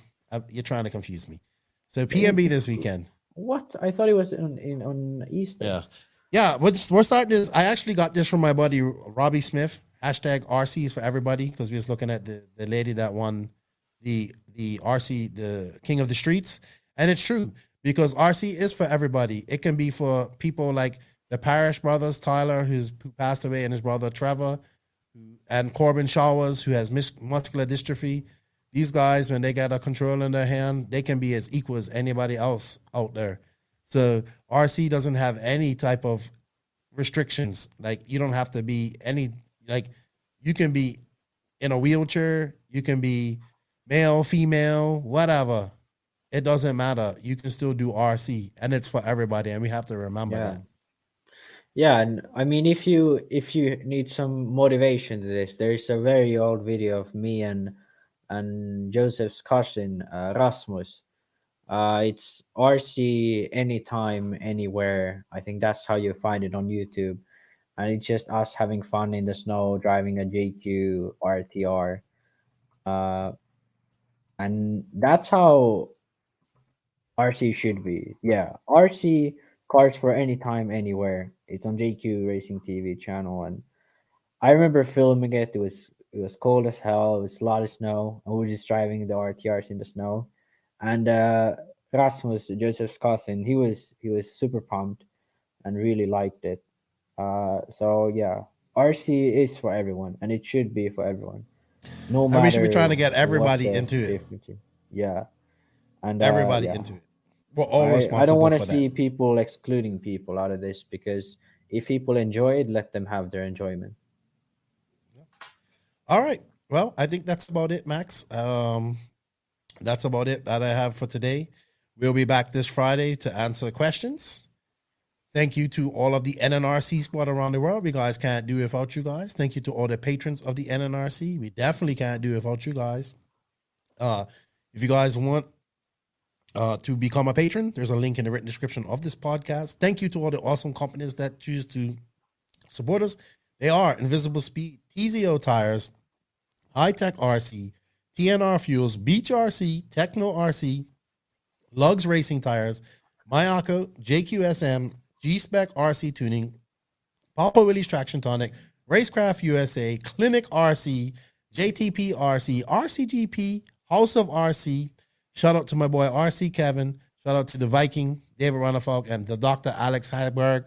you're trying to confuse me. So PNB this weekend. What? I thought it was on Easter. Yeah. We're starting this. I actually got this from my buddy Robbie Smith. Hashtag RCs for everybody, because we was looking at the lady that won the RC, the King of the Streets, and it's true because RC is for everybody. It can be for people like the Parrish brothers, Tyler, who passed away, and his brother Trevor, and Corbin Showers, who has muscular dystrophy. These guys, when they get a control in their hand, they can be as equal as anybody else out there. So RC doesn't have any type of restrictions. Like you don't have to be you can be in a wheelchair, you can be male, female, whatever. It doesn't matter. You can still do RC, and it's for everybody, and we have to remember that. Yeah, and I mean, if you need some motivation to this, there's a very old video of me and Joseph's cousin Rasmus. It's RC anytime, anywhere. I think that's how you find it on YouTube, and it's just us having fun in the snow, driving a JQ RTR, and that's how RC should be. Yeah, RC Cars for any time, anywhere. It's on JQ Racing TV channel, and I remember filming it. It was cold as hell. It was a lot of snow, and we were just driving the RTRs in the snow. And Rasmus, Joseph's cousin, he was super pumped and really liked it. So yeah, RC is for everyone, and it should be for everyone. No matter. We should be trying to get everybody into it. Yeah, and everybody into it. We're all responsible. I don't want to see people excluding people out of this, because if people enjoy it, let them have their enjoyment. All right. Well, I think that's about it, Max. That's about it that I have for today. We'll be back this Friday to answer questions. Thank you to all of the NNRC squad around the world. We guys can't do it without you guys. Thank you to all the patrons of the NNRC. We definitely can't do it without you guys. If you guys want to become a patron, there's a link in the written description of this podcast. Thank you to all the awesome companies that choose to support us. They are InvisibleSpeed, TZO Tires, High Tech RC, TNR Fuels, Beach RC, Techno RC, Lugs Racing Tires, Mayako, JQSM, G-Spec RC Tuning, Papa Willie's Traction Tonic, Racecraft USA, Clinic RC, JTP RC, Rcgp, House of RC. Shout out to my boy RC Kevin. Shout out to the Viking, David Ronnefalk, and the Dr. Alex Heiberg.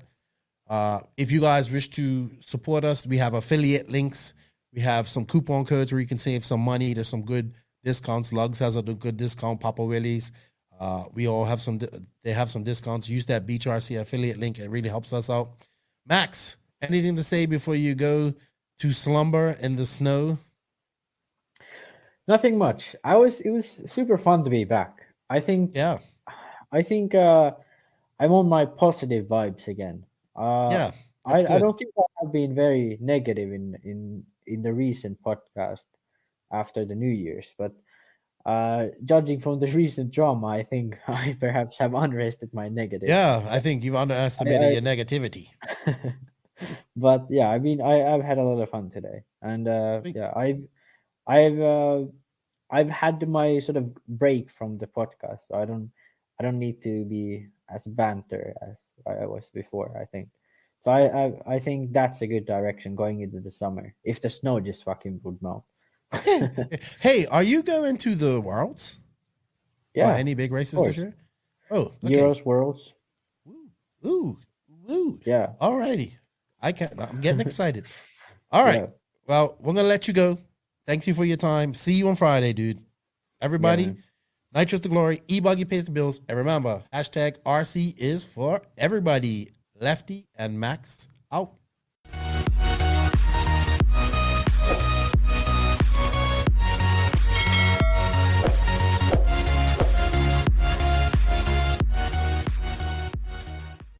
If you guys wish to support us, we have affiliate links. We have some coupon codes where you can save some money. There's some good discounts. Lugs has a good discount. Papa Willie's. We all have some. They have some discounts. Use that Beach RC affiliate link. It really helps us out. Max, anything to say before you go to slumber in the snow? Nothing much. It was super fun to be back. I think I'm on my positive vibes again. I don't think I have been very negative in the recent podcast after the New Year's, but judging from the recent drama, I think I perhaps have underestimated my negative. Yeah, I think you've underestimated your negativity. But yeah, I mean, I've had a lot of fun today, and I've had my sort of break from the podcast, so I don't need to be as banter as I was before, I think. So I think that's a good direction going into the summer, if the snow just fucking would melt. Hey, are you going to the Worlds? Yeah. Any big races this year? Oh, okay. Euros, Worlds. Ooh. Yeah. All righty. I'm getting excited. All right. Yeah. Well, we're going to let you go. Thank you for your time. See you on Friday, dude. Everybody, Nitro's the glory. E-Buggy pays the bills. And remember, #RC is for everybody. Lefty and Max out.